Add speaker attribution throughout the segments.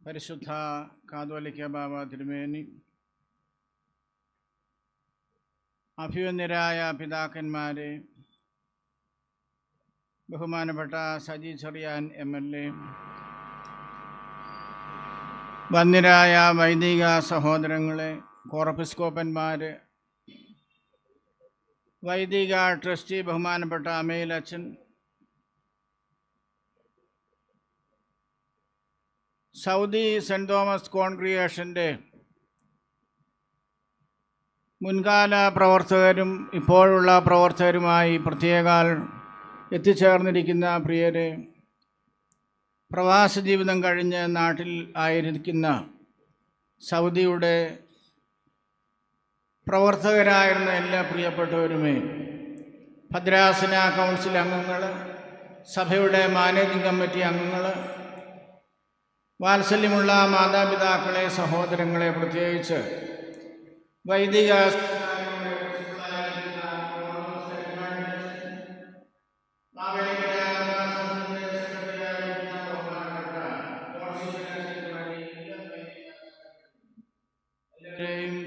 Speaker 1: പരിശുദ്ധ കാതോലിക്ക ബാബ തിരുമേനി, അഭിവന്യരായ പിതാക്കന്മാരെ, ബഹുമാനപ്പെട്ട സജി ചെറിയാൻ MLA, വന്യരായ വൈദിക സഹോദരങ്ങളെ, കോറപ്പിസ്കോപ്പന്മാർ, വൈദിക ട്രസ്റ്റി ബഹുമാനപ്പെട്ട അമേലച്ചൻ, സൗദി സെൻറ് തോമസ് കോൺഗ്രിഗേഷൻ്റെ മുൻകാല പ്രവർത്തകരും ഇപ്പോഴുള്ള പ്രവർത്തകരുമായി പ്രത്യേകാൽ എത്തിച്ചേർന്നിരിക്കുന്ന പ്രിയരെ, പ്രവാസ ജീവിതം കഴിഞ്ഞ് നാട്ടിൽ ആയിരിക്കുന്ന സൗദിയുടെ പ്രവർത്തകരായിരുന്ന എല്ലാ പ്രിയപ്പെട്ടവരുമേ, ഭദ്രാസന കൗൺസിൽ അംഗങ്ങൾ, സഭയുടെ മാനേജിംഗ് കമ്മിറ്റി അംഗങ്ങൾ, വാത്സല്യമുള്ള മാതാപിതാക്കളെ, സഹോദരങ്ങളെ, പ്രത്യേകിച്ച് വൈദിക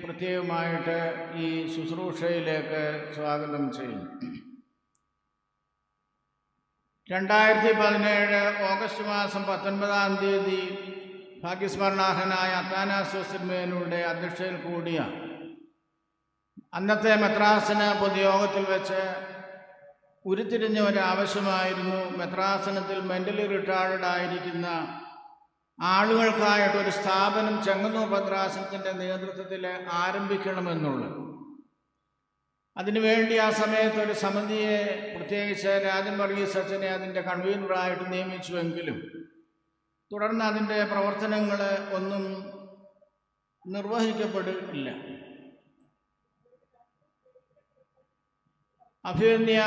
Speaker 1: പ്രത്യേകമായിട്ട് ഈ ശുശ്രൂഷയിലേക്ക് സ്വാഗതം ചെയ്യും. 2017 ഓഗസ്റ്റ് മാസം 19-ാം തീയതി ഭാഗ്യസ്മരണാർഹനായ അത്താനാസ്യോസ് തിരുമേനിയുടെ അധ്യക്ഷതയിൽ കൂടിയ അന്നത്തെ മെത്രാസന പൊതുയോഗത്തിൽ വെച്ച് ഉരുത്തിരിഞ്ഞ ഒരാവശ്യമായിരുന്നു മെത്രാസനത്തിൽ മെൻ്റലി റിട്ടയർഡ് ആയിരിക്കുന്ന ആളുകൾക്കായിട്ടൊരു സ്ഥാപനം ചെങ്ങന്നൂർ ഭദ്രാസനത്തിൻ്റെ നേതൃത്വത്തിൽ ആരംഭിക്കണമെന്നുള്ളത്. അതിനുവേണ്ടി ആ സമയത്ത് ഒരു സമിതിയെ, പ്രത്യേകിച്ച് രാജൻ വർഗീസ് അച്ഛനെ അതിൻ്റെ കൺവീനറായിട്ട് നിയമിച്ചുവെങ്കിലും തുടർന്ന് അതിൻ്റെ പ്രവർത്തനങ്ങൾ ഒന്നും നിർവഹിക്കപ്പെടില്ല. അഭിവന്യ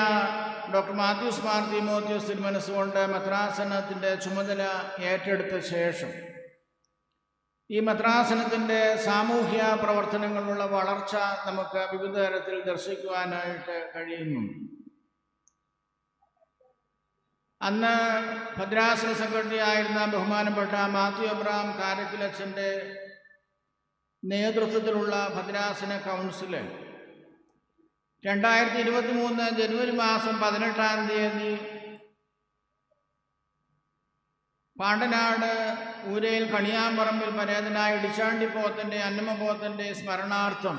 Speaker 1: ഡോക്ടർ മാത്യൂസ് മാർ തീമോത്തിയോസ് തിരുമനസ്സുകൊണ്ട് മെത്രാസനത്തിൻ്റെ ചുമതല ഏറ്റെടുത്ത ശേഷം ഈ മെത്രാസനത്തിൻ്റെ സാമൂഹ്യ പ്രവർത്തനങ്ങളിലുള്ള വളർച്ച നമുക്ക് വിവിധ തരത്തിൽ ദർശിക്കുവാനായിട്ട് കഴിയുന്നുണ്ട്. അന്ന് ഭദ്രാസന സെക്രട്ടറി ആയിരുന്ന ബഹുമാനപ്പെട്ട മാത്യു അബ്രഹാം കാരക്കിലച്ചൻ്റെ നേതൃത്വത്തിലുള്ള ഭദ്രാസന കൗൺസില് 2023 ജനുവരി മാസം 18-ാം തീയതി പാണ്ടനാട് ഊരയിൽ കണിയാമ്പറമ്പിൽ പരേതനായ ഇടിച്ചാണ്ടി പോത്തൻ്റെ, അന്നമ്മ പോത്തൻ്റെ സ്മരണാർത്ഥം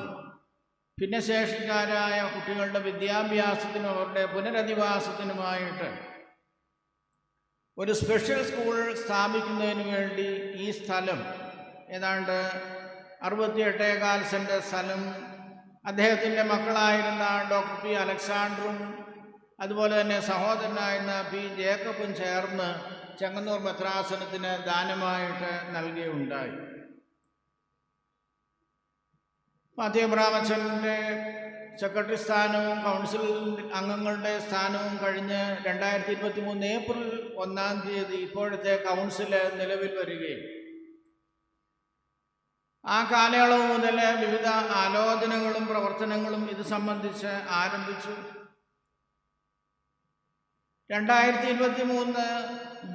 Speaker 1: ഭിന്നശേഷിക്കാരായ കുട്ടികളുടെ വിദ്യാഭ്യാസത്തിനും അവരുടെ പുനരധിവാസത്തിനുമായിട്ട് ഒരു സ്പെഷ്യൽ സ്കൂൾ സ്ഥാപിക്കുന്നതിന് വേണ്ടി ഈ സ്ഥലം, ഏതാണ്ട് 68.25 സെൻറ് സ്ഥലം, അദ്ദേഹത്തിൻ്റെ മക്കളായിരുന്ന ഡോക്ടർ പി അലക്സാണ്ടറും അതുപോലെ തന്നെ സഹോദരനായിരുന്ന പി ജേക്കബും ചേർന്ന് ചെങ്ങന്നൂർ മെത്രാസനത്തിന് ദാനമായിട്ട് നൽകുകയുണ്ടായി. മാത്യു അബ്രഹാമച്ചൻ്റെ സെക്രട്ടറി സ്ഥാനവും കൗൺസിൽ അംഗങ്ങളുടെ സ്ഥാനവും കഴിഞ്ഞ് 2023 ഏപ്രിൽ 1-ാം തീയതി ഇപ്പോഴത്തെ കൗൺസിൽ നിലവിൽ വരികയും ആ കാലയളവ് മുതൽ വിവിധ ആലോചനകളും പ്രവർത്തനങ്ങളും ഇത് സംബന്ധിച്ച് ആരംഭിച്ചു. 2023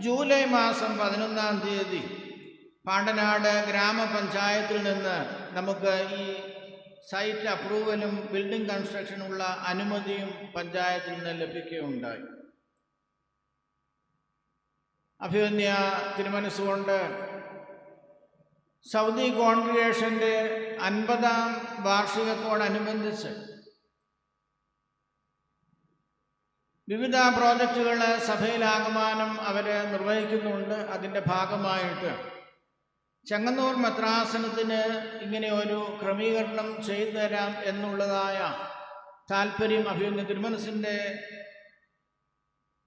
Speaker 1: ജൂലൈ മാസം 11-ാം തീയതി പാണ്ടനാട് ഗ്രാമപഞ്ചായത്തിൽ നിന്ന് നമുക്ക് ഈ സൈറ്റ് അപ്രൂവലും ബിൽഡിംഗ് കൺസ്ട്രക്ഷനുള്ള അനുമതിയും പഞ്ചായത്തിൽ നിന്ന് ലഭിക്കുകയുണ്ടായി. അഭിവന്യ തിരുമനസ്സുകൊണ്ട് സൗദി കോൺഗ്രിഗേഷൻ്റെ 50-ാം വാർഷികത്തോടനുബന്ധിച്ച് വിവിധ പ്രോജക്റ്റുകൾ സഭയിലാകമാനം അവർ നിർവഹിക്കുന്നുണ്ട്. അതിൻ്റെ ഭാഗമായിട്ട് ചെങ്ങന്നൂർ മെത്രാസനത്തിന് ഇങ്ങനെ ഒരു ക്രമീകരണം ചെയ്തു തരാം എന്നുള്ളതായ താല്പര്യം അഭിവന്യ തിരുമനസ്സിൻ്റെ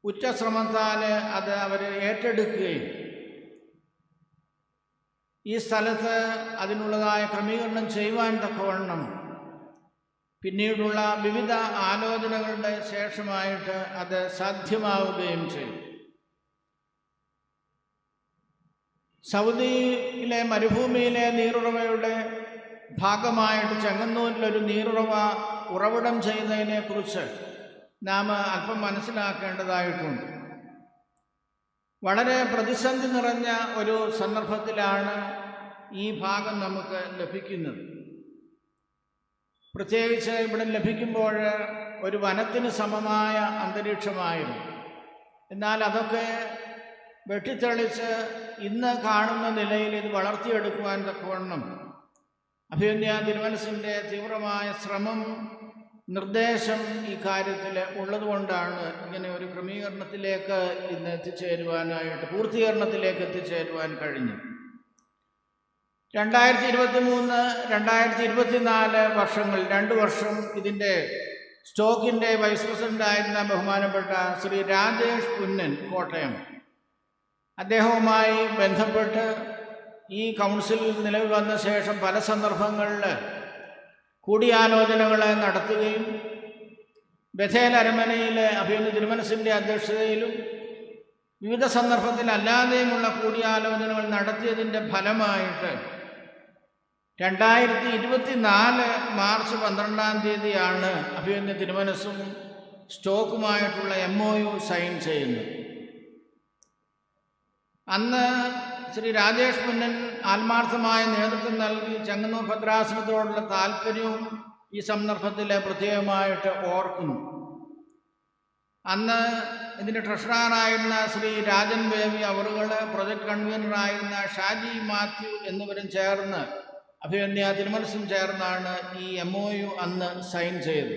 Speaker 1: ഉച്ചശ്രമത്താൽ അത് അവർ ഏറ്റെടുക്കുകയും ഈ സ്ഥലത്ത് അതിനുള്ളതായ ക്രമീകരണം ചെയ്യുവാൻ തക്കവണ്ണം പിന്നീടുള്ള വിവിധ ആലോചനകളുടെ ശേഷമായിട്ട് അത് സാധ്യമാവുകയും ചെയ്യും. സൗദിയിലെ മരുഭൂമിയിലെ നീരുറവയുടെ ഭാഗമായിട്ട് ചെങ്ങന്നൂരിലൊരു നീരുറവ ഉറവിടം ചെയ്യുന്നതിനെക്കുറിച്ച് നാം അല്പം മനസ്സിലാക്കേണ്ടതായിട്ടുണ്ട്. വളരെ പ്രതിസന്ധി നിറഞ്ഞ ഒരു സന്ദർഭത്തിലാണ് ഈ ഭാഗം നമുക്ക് ലഭിക്കുന്നത്. പ്രത്യേകിച്ച് ഇവിടെ ലഭിക്കുമ്പോൾ ഒരു വനത്തിന് സമമായ അന്തരീക്ഷമായിരുന്നു. എന്നാൽ അതൊക്കെ വെട്ടിത്തെളിച്ച് ഇന്ന് കാണുന്ന നിലയിൽ ഇത് വളർത്തിയെടുക്കുവാൻ തക്കവണ്ണം അഭിമന്യ തിരുമനസിൻ്റെ തീവ്രമായ ശ്രമം, നിർദ്ദേശം ഈ കാര്യത്തിൽ ഉള്ളതുകൊണ്ടാണ് ഇങ്ങനെ ഒരു ക്രമീകരണത്തിലേക്ക് ഇന്ന് പൂർത്തീകരണത്തിലേക്ക് എത്തിച്ചേരുവാൻ കഴിഞ്ഞു. 2023, 2024 വർഷങ്ങൾ 2 വർഷം ഇതിൻ്റെ സ്റ്റോക്കിൻ്റെ വൈസ് പ്രസിഡൻ്റായിരുന്ന ബഹുമാനപ്പെട്ട ശ്രീ രാജേഷ് പുന്നൻ കോട്ടയം, അദ്ദേഹവുമായി ബന്ധപ്പെട്ട് ഈ കൗൺസിൽ നിലവിൽ വന്ന ശേഷം പല സന്ദർഭങ്ങളിൽ കൂടിയാലോചനകൾ നടത്തുകയും ബഥേൽ അരമനയിലെ അഭിമന്യ തിരുമനസിൻ്റെ അധ്യക്ഷതയിലും വിവിധ സന്ദർഭത്തിൽ അല്ലാതെയുമുള്ള കൂടിയാലോചനകൾ നടത്തിയതിൻ്റെ ഫലമായിട്ട് 2024 മാർച്ച് 12-ാം തീയതിയാണ് അഭിമന്യ തിരുമനസും സ്റ്റോക്കുമായിട്ടുള്ള MOU സൈൻ ചെയ്യുന്നത്. അന്ന് ശ്രീ രാജേഷ് പുന്നൻ ആത്മാർത്ഥമായ നേതൃത്വം നൽകി ചെങ്ങന്നൂർ ഭദ്രാസനത്തോടുള്ള താല്പര്യവും ഈ സന്ദർഭത്തിൽ പ്രത്യേകമായിട്ട് ഓർക്കുന്നു. അന്ന് ഇതിൻ്റെ ട്രഷററായിരുന്ന ശ്രീ രാജൻ ബേബി അവറുകൾ, പ്രൊജക്ട് കൺവീനറായിരുന്ന ഷാജി മാത്യു എന്നിവരും ചേർന്ന് അഭിമന്യ തിരുമനസും ചേർന്നാണ് ഈ MOU അന്ന് സൈൻ ചെയ്തത്.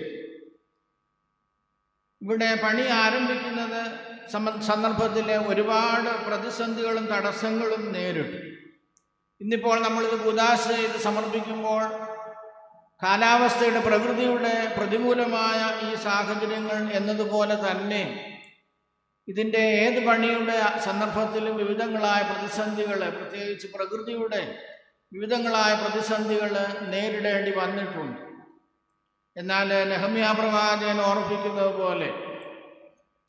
Speaker 1: ഇവിടെ പണി ആരംഭിക്കുന്നത് സന്ദർഭത്തിൽ ഒരുപാട് പ്രതിസന്ധികളും തടസ്സങ്ങളും നേരിട്ടു. ഇന്നിപ്പോൾ നമ്മളിത് ഉദാശ ചെയ്ത് സമർപ്പിക്കുമ്പോൾ കാലാവസ്ഥയുടെ, പ്രകൃതിയുടെ പ്രതികൂലമായ ഈ സാഹചര്യങ്ങൾ എന്നതുപോലെ തന്നെ ഇതിൻ്റെ ഏത് പണിയുടെ സന്ദർഭത്തിലും വിവിധങ്ങളായ പ്രതിസന്ധികൾ, പ്രത്യേകിച്ച് പ്രകൃതിയുടെ വിവിധങ്ങളായ പ്രതിസന്ധികൾ നേരിടേണ്ടി വന്നിട്ടുണ്ട്. എന്നാൽ നെഹമ്യാ പ്രവാചകൻ ഓർമ്മിപ്പിക്കുന്നത് പോലെ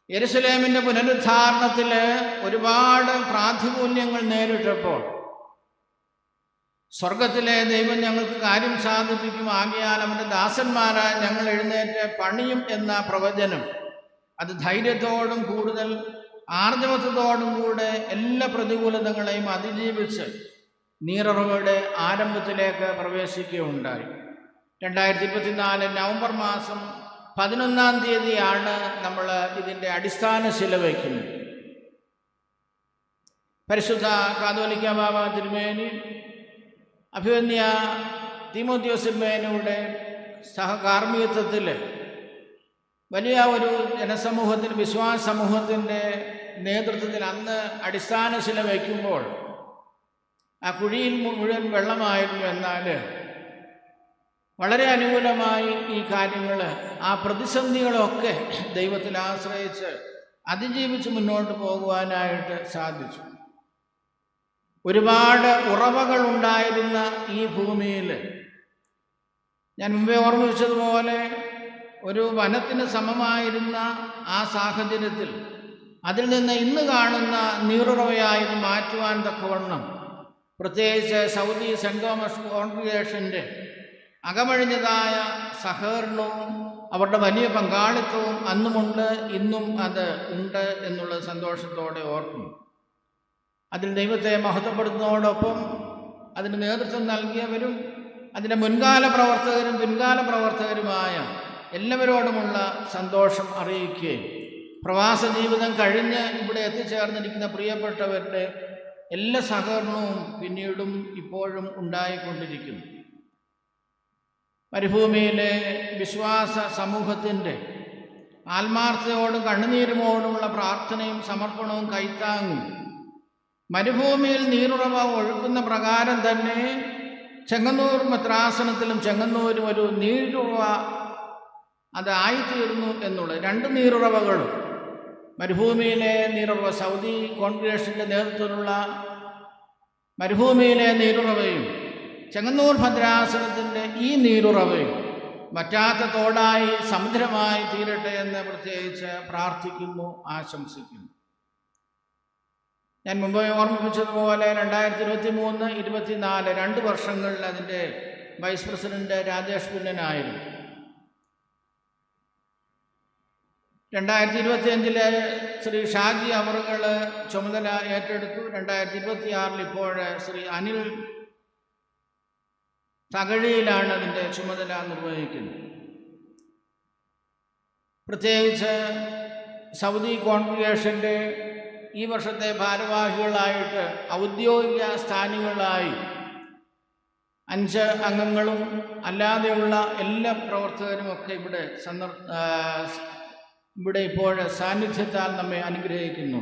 Speaker 1: യെരുശലേമിൻ്റെ പുനരുദ്ധാരണത്തിൽ ഒരുപാട് പ്രാതികൂല്യങ്ങൾ നേരിട്ടപ്പോൾ സ്വർഗത്തിലെ ദൈവം ഞങ്ങൾക്ക് കാര്യം സാധിപ്പിക്കും, ആകയാൽ അവൻ്റെ ദാസന്മാരായ ഞങ്ങൾ എഴുന്നേറ്റ് പണിയും എന്ന പ്രവചനം അത് ധൈര്യത്തോടും കൂടുതൽ ആർജവത്തോടും കൂടെ എല്ലാ പ്രതികൂലതകളെയും അതിജീവിച്ച് നീറുറവയുടെ ആരംഭത്തിലേക്ക് പ്രവേശിക്കുകയുണ്ടായി. 2024 നവംബർ മാസം 11-ാം തീയതിയാണ് നമ്മൾ ഇതിൻ്റെ അടിസ്ഥാന ശില വയ്ക്കുന്നത്. പരിശുദ്ധ കാതോലിക്ക ബാബ തിരുമേനി അഭിമന്യ തീമോത്തിയോസ് തിരുമേനിയുടെ സഹകാർമ്മികത്വത്തിൽ വലിയ ഒരു ജനസമൂഹത്തിന്, വിശ്വാസ സമൂഹത്തിൻ്റെ നേതൃത്വത്തിൽ അന്ന് അടിസ്ഥാന ശില വയ്ക്കുമ്പോൾ ആ കുഴിയിൽ മുഴുവൻ വെള്ളമായിരുന്നു. എന്നാൽ വളരെ അനുകൂലമായി ഈ കാര്യങ്ങൾ, ആ പ്രതിസന്ധികളൊക്കെ ദൈവത്തിൽ ആശ്രയിച്ച് അതിജീവിച്ച് മുന്നോട്ട് പോകുവാനായിട്ട് സാധിച്ചു. ഒരുപാട് ഉറവകൾ ഉണ്ടായിരുന്ന ഈ ഭൂമിയിൽ ഞാൻ മുമ്പേ ഓർമ്മിച്ചതുപോലെ ഒരു വനത്തിന് സമമായിരുന്ന ആ സാഹചര്യത്തിൽ അതിൽ നിന്ന് ഇന്ന് കാണുന്ന നീറുറവയായി മാറ്റുവാൻ തക്കവണ്ണം പ്രത്യേകിച്ച് സൗദി സെൻറ് തോമസ് കോൺഗ്രിഗേഷൻ്റെ അകമഴിഞ്ഞതായ സഹകരണവും അവരുടെ വലിയ പങ്കാളിത്തവും അന്നുമുണ്ട്, ഇന്നും അത് ഉണ്ട് എന്നുള്ളത് സന്തോഷത്തോടെ ഓർക്കുന്നു. അതിൽ ദൈവത്തെ മഹത്വപ്പെടുത്തുന്നതോടൊപ്പം അതിന് നേതൃത്വം നൽകിയവരും അതിൻ്റെ മുൻകാല പ്രവർത്തകരും പിൻകാല പ്രവർത്തകരുമായ എല്ലാവരോടുമുള്ള സന്തോഷം അറിയിക്കുകയും പ്രവാസ ജീവിതം കഴിഞ്ഞ് ഇവിടെ എത്തിച്ചേർന്നിരിക്കുന്ന പ്രിയപ്പെട്ടവരുടെ എല്ലാ സഹകരണവും പിന്നീടും ഇപ്പോഴും ഉണ്ടായിക്കൊണ്ടിരിക്കുന്നു. മരുഭൂമിയിലെ വിശ്വാസ സമൂഹത്തിൻ്റെ ആത്മാർത്ഥതയോടും കണ്ണുനീരുമോടുമുള്ള പ്രാർത്ഥനയും സമർപ്പണവും കൈത്താങ്ങും മരുഭൂമിയിൽ നീരുറവ ഒഴുക്കുന്ന പ്രകാരം തന്നെ ചെങ്ങന്നൂർ മെത്രാസനത്തിലും ചെങ്ങന്നൂരും ഒരു നീരുറവ അതായിത്തീർന്നു എന്നുള്ളത്. 2 നീരുറവകളും, മരുഭൂമിയിലെ നീരുറവ സൗദി കോൺഗ്രിഗേഷൻ്റെ നേതൃത്വത്തിലുള്ള മരുഭൂമിയിലെ നീരുറവയും ചെങ്ങന്നൂർ ഭദ്രാസനത്തിൻ്റെ ഈ നീരുറവയും വറ്റാത്ത തോടായി സമുദ്രമായി തീരട്ടെ എന്ന് പ്രത്യേകിച്ച് പ്രാർത്ഥിക്കുന്നു, ആശംസിക്കുന്നു. ഞാൻ മുമ്പ് ഓർമ്മിപ്പിച്ചതുപോലെ 2023, 2024 2 വർഷങ്ങളിൽ അതിൻ്റെ വൈസ് പ്രസിഡന്റ് രാജേഷ് പുന്നനായിരുന്നു. 2025 ശ്രീ ഷാജി അവറുകൾ ചുമതല ഏറ്റെടുത്തു. 2026 ഇപ്പോൾ ശ്രീ അനിൽ തകഴിയിലാണ് അതിൻ്റെ ചുമതല നിർവഹിക്കുന്നത്. പ്രത്യേകിച്ച് സൗദി കോൺഗ്രിഗേഷൻ്റെ ഈ വർഷത്തെ ഭാരവാഹികളായിട്ട് ഔദ്യോഗിക സ്ഥാനികളായി 5 അംഗങ്ങളും അല്ലാതെയുള്ള എല്ലാ പ്രവർത്തകരുമൊക്കെ ഇവിടെ ഇപ്പോൾ സാന്നിധ്യത്താൽ നമ്മെ അനുഗ്രഹിക്കുന്നു.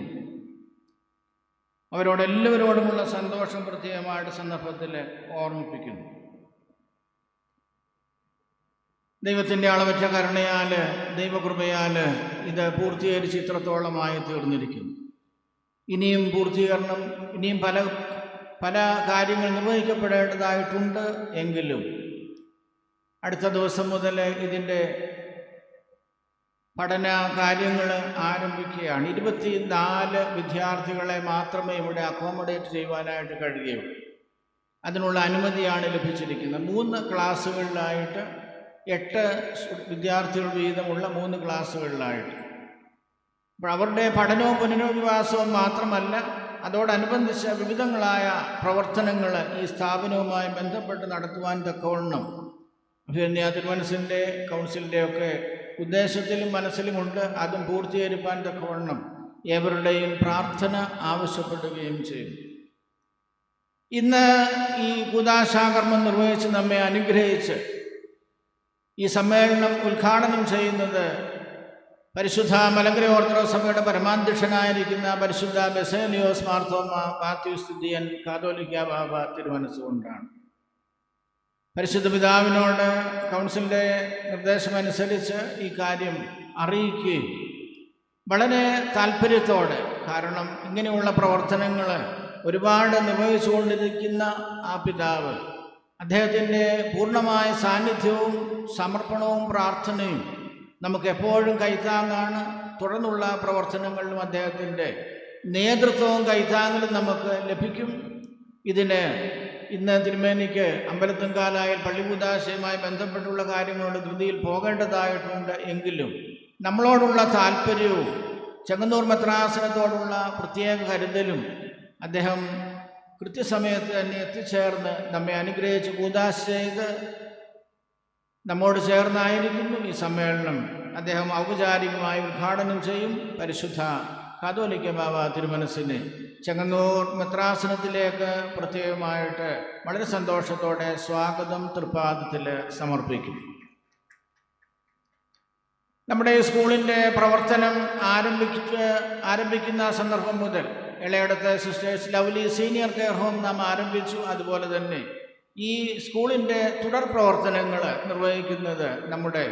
Speaker 1: അവരോടെല്ലാവരോടുമുള്ള സന്തോഷം പ്രത്യേകമായിട്ട് സന്ദർഭത്തിൽ ഓർമ്മിപ്പിക്കുന്നു. ദൈവത്തിൻ്റെ അളവറ്റ കരുണയാൽ, ദൈവകൃപയാൽ ഇത് പൂർത്തീകരിച്ച് ഇത്രത്തോളമായി തീർന്നിരിക്കുന്നു. ഇനിയും പൂർത്തീകരണം, ഇനിയും പല കാര്യങ്ങൾ നിർവഹിക്കപ്പെടേണ്ടതായിട്ടുണ്ട്. എങ്കിലും അടുത്ത ദിവസം മുതൽ ഇതിൻ്റെ പഠന കാര്യങ്ങൾ ആരംഭിക്കുകയാണ്. 24 വിദ്യാർത്ഥികളെ മാത്രമേ ഇവിടെ അക്കോമഡേറ്റ് ചെയ്യുവാനായിട്ട് കഴിയുകയുള്ളൂ. അതിനുള്ള അനുമതിയാണ് ലഭിച്ചിരിക്കുന്നത്. 3 ക്ലാസ്സുകളിലായിട്ട് 8 വിദ്യാർത്ഥികൾ വീതമുള്ള 3 ക്ലാസ്സുകളിലായിട്ട്. അപ്പോൾ അവരുടെ പഠനവും പുനരധിവാസവും മാത്രമല്ല, അതോടനുബന്ധിച്ച വിവിധങ്ങളായ പ്രവർത്തനങ്ങൾ ഈ സ്ഥാപനവുമായി ബന്ധപ്പെട്ട് നടത്തുവാൻ തക്കവണ്ണം അഭിവന്യ തിരുമനസിൻ്റെ കൗൺസിലിൻ്റെയൊക്കെ ഉദ്ദേശത്തിലും മനസ്സിലുമുണ്ട്. അതും പൂർത്തീകരിക്കാൻ തക്കവണ്ണം ഏവരുടെയും പ്രാർത്ഥന ആവശ്യപ്പെടുകയും ചെയ്യും. ഇന്ന് ഈ കൂദാശാകർമ്മം നിർവഹിച്ച് നമ്മെ അനുഗ്രഹിച്ച് ഈ സമ്മേളനം ഉദ്ഘാടനം ചെയ്യുന്നത് പരിശുദ്ധ മലങ്കര ഓർത്തഡോക്സ് സഭയുടെ പരമാധ്യക്ഷനായിരിക്കുന്ന പരിശുദ്ധ ബെസേലിയോസ് മാർത്തോമ മാത്യൂസ് തിദ്ദിയൻ കാതോലിക്ക ബാബ തിരുമനസ്സുകൊണ്ടാണ്. പരിശുദ്ധ പിതാവിനോട് കൗൺസിലിൻ്റെ നിർദ്ദേശമനുസരിച്ച് ഈ കാര്യം അറിയിക്കുകയും വളരെ താല്പര്യത്തോടെ, കാരണം ഇങ്ങനെയുള്ള പ്രവർത്തനങ്ങൾ ഒരുപാട് നിർവഹിച്ചുകൊണ്ടിരിക്കുന്ന ആ പിതാവ്, അദ്ദേഹത്തിൻ്റെ പൂർണ്ണമായ സാന്നിധ്യവും സമർപ്പണവും പ്രാർത്ഥനയും നമുക്കെപ്പോഴും കൈത്താങ്ങാണ്. തുടർന്നുള്ള പ്രവർത്തനങ്ങളിലും അദ്ദേഹത്തിൻ്റെ നേതൃത്വവും കൈത്താങ്ങലും നമുക്ക് ലഭിക്കും. ഇന്ന് തിരുമേനിക്ക് അമ്പലത്തുംകാലായിൽ പള്ളികൂദാശയുമായി ബന്ധപ്പെട്ടുള്ള കാര്യങ്ങളോട് ധൃതിയിൽ പോകേണ്ടതായിട്ടുണ്ട്. എങ്കിലും നമ്മളോടുള്ള താല്പര്യവും ചെങ്ങന്നൂർ മെത്രാസനത്തോടുള്ള പ്രത്യേക കരുതലും അദ്ദേഹം കൃത്യസമയത്ത് തന്നെ എത്തിച്ചേർന്ന് നമ്മെ അനുഗ്രഹിച്ച് കൂദാശ ചെയ്ത് നമ്മോട് ചേർന്നായിരിക്കുന്നു. ഈ സമ്മേളനം അദ്ദേഹം ഔപചാരികമായി ഉദ്ഘാടനം ചെയ്യും. പരിശുദ്ധ കാതോലിക്ക ബാബ തിരുമനസിനെ ചെങ്ങന്നൂർ മെത്രാസനത്തിലേക്ക് പ്രത്യേകമായിട്ട് വളരെ സന്തോഷത്തോടെ സ്വാഗതം തൃപ്പാദത്തിൽ സമർപ്പിക്കും. നമ്മുടെ സ്കൂളിൻ്റെ പ്രവർത്തനം ആരംഭിക്കുന്ന സന്ദർഭം മുതൽ Elayadath sisters lovely senior care home നാം ആരംഭിച്ചു. അതുപോലെ തന്നെ ഈ സ്കൂളിൻ്റെ തുടർ പ്രവർത്തനങ്ങൾ നിർവഹിക്കുന്നത് നമ്മുടെ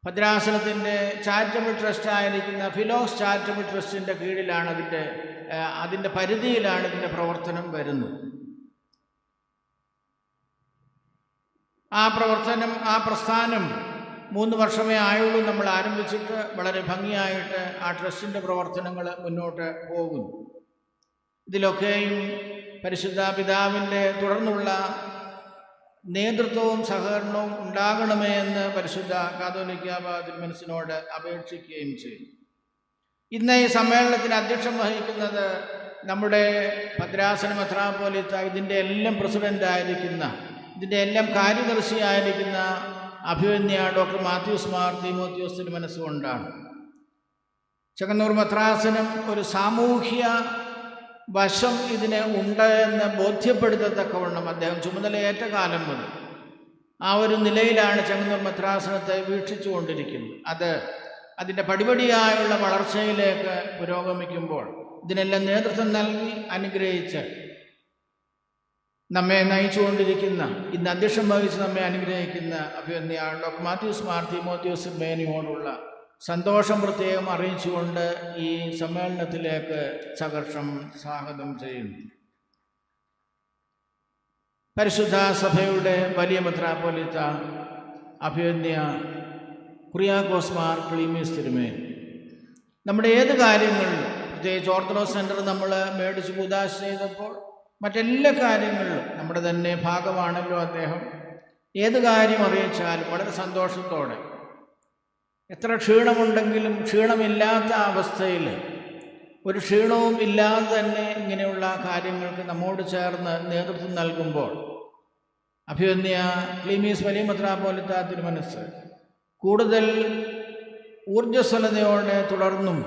Speaker 1: ഭദ്രാസനത്തിൻ്റെ ചാരിറ്റബിൾ ട്രസ്റ്റായിരിക്കുന്ന ഫിലോസ് ചാരിറ്റബിൾ ട്രസ്റ്റിൻ്റെ കീഴിലാണ്, അതിൻ്റെ പരിധിയിലാണ് ഇതിൻ്റെ പ്രവർത്തനം വരുന്നത്. ആ പ്രസ്ഥാനം 3 വർഷമേ ആയുള്ളൂ നമ്മൾ ആരംഭിച്ചിട്ട്. വളരെ ഭംഗിയായിട്ട് ആ ട്രസ്റ്റിൻ്റെ പ്രവർത്തനങ്ങൾ മുന്നോട്ട് പോകുന്നു. ഇതിലൊക്കെയും പരിശുദ്ധ പിതാവിൻ്റെ തുടർന്നുള്ള നേതൃത്വവും സഹകരണവും ഉണ്ടാകണമേ എന്ന് പരിശുദ്ധ കാതോലിക്ക ബാബ തിരുമനസിനോട് അപേക്ഷിക്കുകയും ചെയ്യും. ഇന്ന് ഈ സമ്മേളനത്തിന് അധ്യക്ഷം വഹിക്കുന്നത് നമ്മുടെ ഭദ്രാസന മെത്രാപ്പോലീത്ത, ഇതിൻ്റെ എല്ലാം പ്രസിഡൻ്റായിരിക്കുന്ന, ഇതിൻ്റെ എല്ലാം കാര്യദർശിയായിരിക്കുന്ന അഭിവന്യ ഡോക്ടർ മാത്യൂസ് മാർ തീമോത്തിയോസ് തിരുമനസ്സുകൊണ്ടാണ്. ചെങ്ങന്നൂർ മെത്രാസനം ഒരു സാമൂഹ്യ വശം ഇതിന് ഉണ്ട് എന്ന് ബോധ്യപ്പെടുത്തത്തക്കവണ്ണം അദ്ദേഹം ചുമതലയേറ്റ കാലം മുതൽ ആ ഒരു നിലയിലാണ് ചെങ്ങന്നൂർ മെത്രാസനത്തെ വീക്ഷിച്ചുകൊണ്ടിരിക്കുന്നത്. അതിൻ്റെ പടിപടിയായുള്ള വളർച്ചയിലേക്ക് പുരോഗമിക്കുമ്പോൾ ഇതിനെല്ലാം നേതൃത്വം നൽകി അനുഗ്രഹിച്ച് നമ്മെ നയിച്ചുകൊണ്ടിരിക്കുന്ന, ഇന്ന് അധ്യക്ഷം വഹിച്ച് നമ്മെ അനുഗ്രഹിക്കുന്ന അഭിവന്യ ഡോക്ടർ മാത്യൂസ് മാർ തീമോത്തിയോസ് മേനിയോടുള്ള സന്തോഷം പ്രത്യേകം അറിയിച്ചുകൊണ്ട് ഈ സമ്മേളനത്തിലേക്ക് സഹർഷം സ്വാഗതം ചെയ്യുന്നു. പരിശുദ്ധ സഭയുടെ വലിയ മെത്രാപ്പോലീത്ത അഭിവന്യ കുറിയാക്കോസ് മാർ ക്ലീമീസ് തിരുമേനി നമ്മുടെ ഏത് കാര്യങ്ങളിലും, പ്രത്യേകിച്ച് ഓർത്തഡോക്സ് സെൻറ്റർ നമ്മൾ മേടിച്ച് കൂദാശ ചെയ്തപ്പോൾ മറ്റെല്ലാ കാര്യങ്ങളിലും നമ്മുടെ തന്നെ ഭാഗമാണല്ലോ അദ്ദേഹം. ഏത് കാര്യം അറിയിച്ചാലും വളരെ സന്തോഷത്തോടെ എത്ര ക്ഷീണമുണ്ടെങ്കിലും ക്ഷീണമില്ലാത്ത അവസ്ഥയിൽ, ഒരു ക്ഷീണവും ഇല്ലാതെ തന്നെ ഇങ്ങനെയുള്ള കാര്യങ്ങൾക്ക് നമ്മോട് ചേർന്ന് നേതൃത്വം നൽകുമ്പോൾ അഭിവന്യ ക്ലീമീസ് വലിയ മെത്രാപ്പോലീത്ത തിരുമനസ്സ് കൂടുതൽ ഊർജ്ജസ്വലതയോടെ തുടർന്നും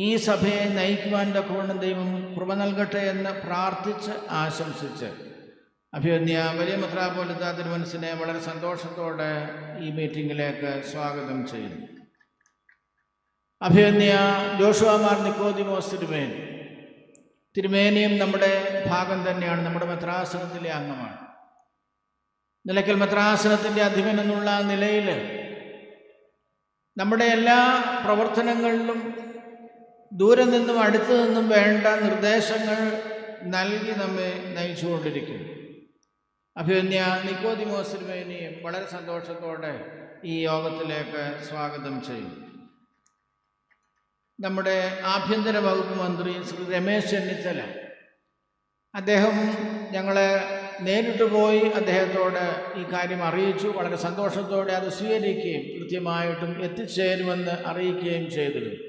Speaker 1: ഈ സഭയെ നയിക്കുവാൻ തക്കവണ്ണം ദൈവം കൃപ നൽകട്ടെ എന്ന് പ്രാർത്ഥിച്ച് ആശംസിച്ച് അഭിവന്യ വലിയ മെത്രാപ്പോലീത്ത തിരുമനസ്സിനെ വളരെ സന്തോഷത്തോടെ ഈ മീറ്റിങ്ങിലേക്ക് സ്വാഗതം ചെയ്യുന്നു. അഭിവന്യ ജോഷുവ മാർ നിക്കോദിമോസ് തിരുമേനിയും നമ്മുടെ ഭാഗം തന്നെയാണ്, നമ്മുടെ മെത്രാസനത്തിലെ അംഗമാണ്. നിലയ്ക്കൽ മെത്രാസനത്തിൻ്റെ അധിപൻ എന്നുള്ള നിലയിൽ നമ്മുടെ എല്ലാ പ്രവർത്തനങ്ങളിലും ദൂരെ നിന്നും അടുത്തു നിന്നും വേണ്ട നിർദ്ദേശങ്ങൾ നൽകി നമ്മെ നയിച്ചുകൊണ്ടിരിക്കുന്നു. അഭിവന്യ നിക്കോദിമോസ് തിരുമേനിയും വളരെ സന്തോഷത്തോടെ ഈ യോഗത്തിലേക്ക് സ്വാഗതം ചെയ്യും. നമ്മുടെ ആഭ്യന്തര വകുപ്പ് മന്ത്രി ശ്രീ രമേശ് ചെന്നിത്തല, അദ്ദേഹം ഞങ്ങളെ നേരിട്ട് പോയി അദ്ദേഹത്തോട് ഈ കാര്യം അറിയിച്ചു. വളരെ സന്തോഷത്തോടെ അത് സ്വീകരിക്കുകയും കൃത്യമായിട്ടും എത്തിച്ചേരുമെന്ന് അറിയിക്കുകയും ചെയ്തിരുന്നു.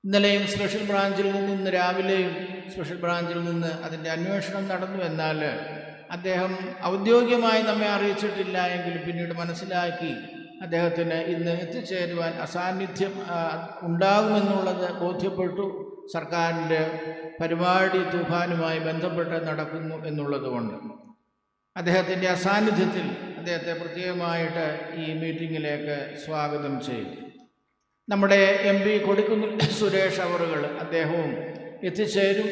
Speaker 1: ഇന്നലെയും സ്പെഷ്യൽ ബ്രാഞ്ചിൽ നിന്ന്, ഇന്ന് രാവിലെയും സ്പെഷ്യൽ ബ്രാഞ്ചിൽ നിന്ന് അതിൻ്റെ അന്വേഷണം നടന്നു. എന്നാൽ അദ്ദേഹം ഔദ്യോഗികമായി നമ്മെ അറിയിച്ചിട്ടില്ല എങ്കിലും പിന്നീട് മനസ്സിലാക്കി അദ്ദേഹത്തിന് ഇന്ന് എത്തിച്ചേരുവാൻ അസാന്നിധ്യം ഉണ്ടാകുമെന്നുള്ളത് ബോധ്യപ്പെട്ടു. സർക്കാരിൻ്റെ പരിപാടി തൂഫാനുമായി ബന്ധപ്പെട്ട് നടക്കുന്നു എന്നുള്ളതുകൊണ്ട് അദ്ദേഹത്തിൻ്റെ അസാന്നിധ്യത്തിൽ അദ്ദേഹത്തെ പ്രത്യേകമായിട്ട് ഈ മീറ്റിങ്ങിലേക്ക് സ്വാഗതം ചെയ്തു. നമ്മുടെ MP കൊടിക്കുന്നിൽ സുരേഷ് അവറുകൾ അദ്ദേഹവും എത്തിച്ചേരും.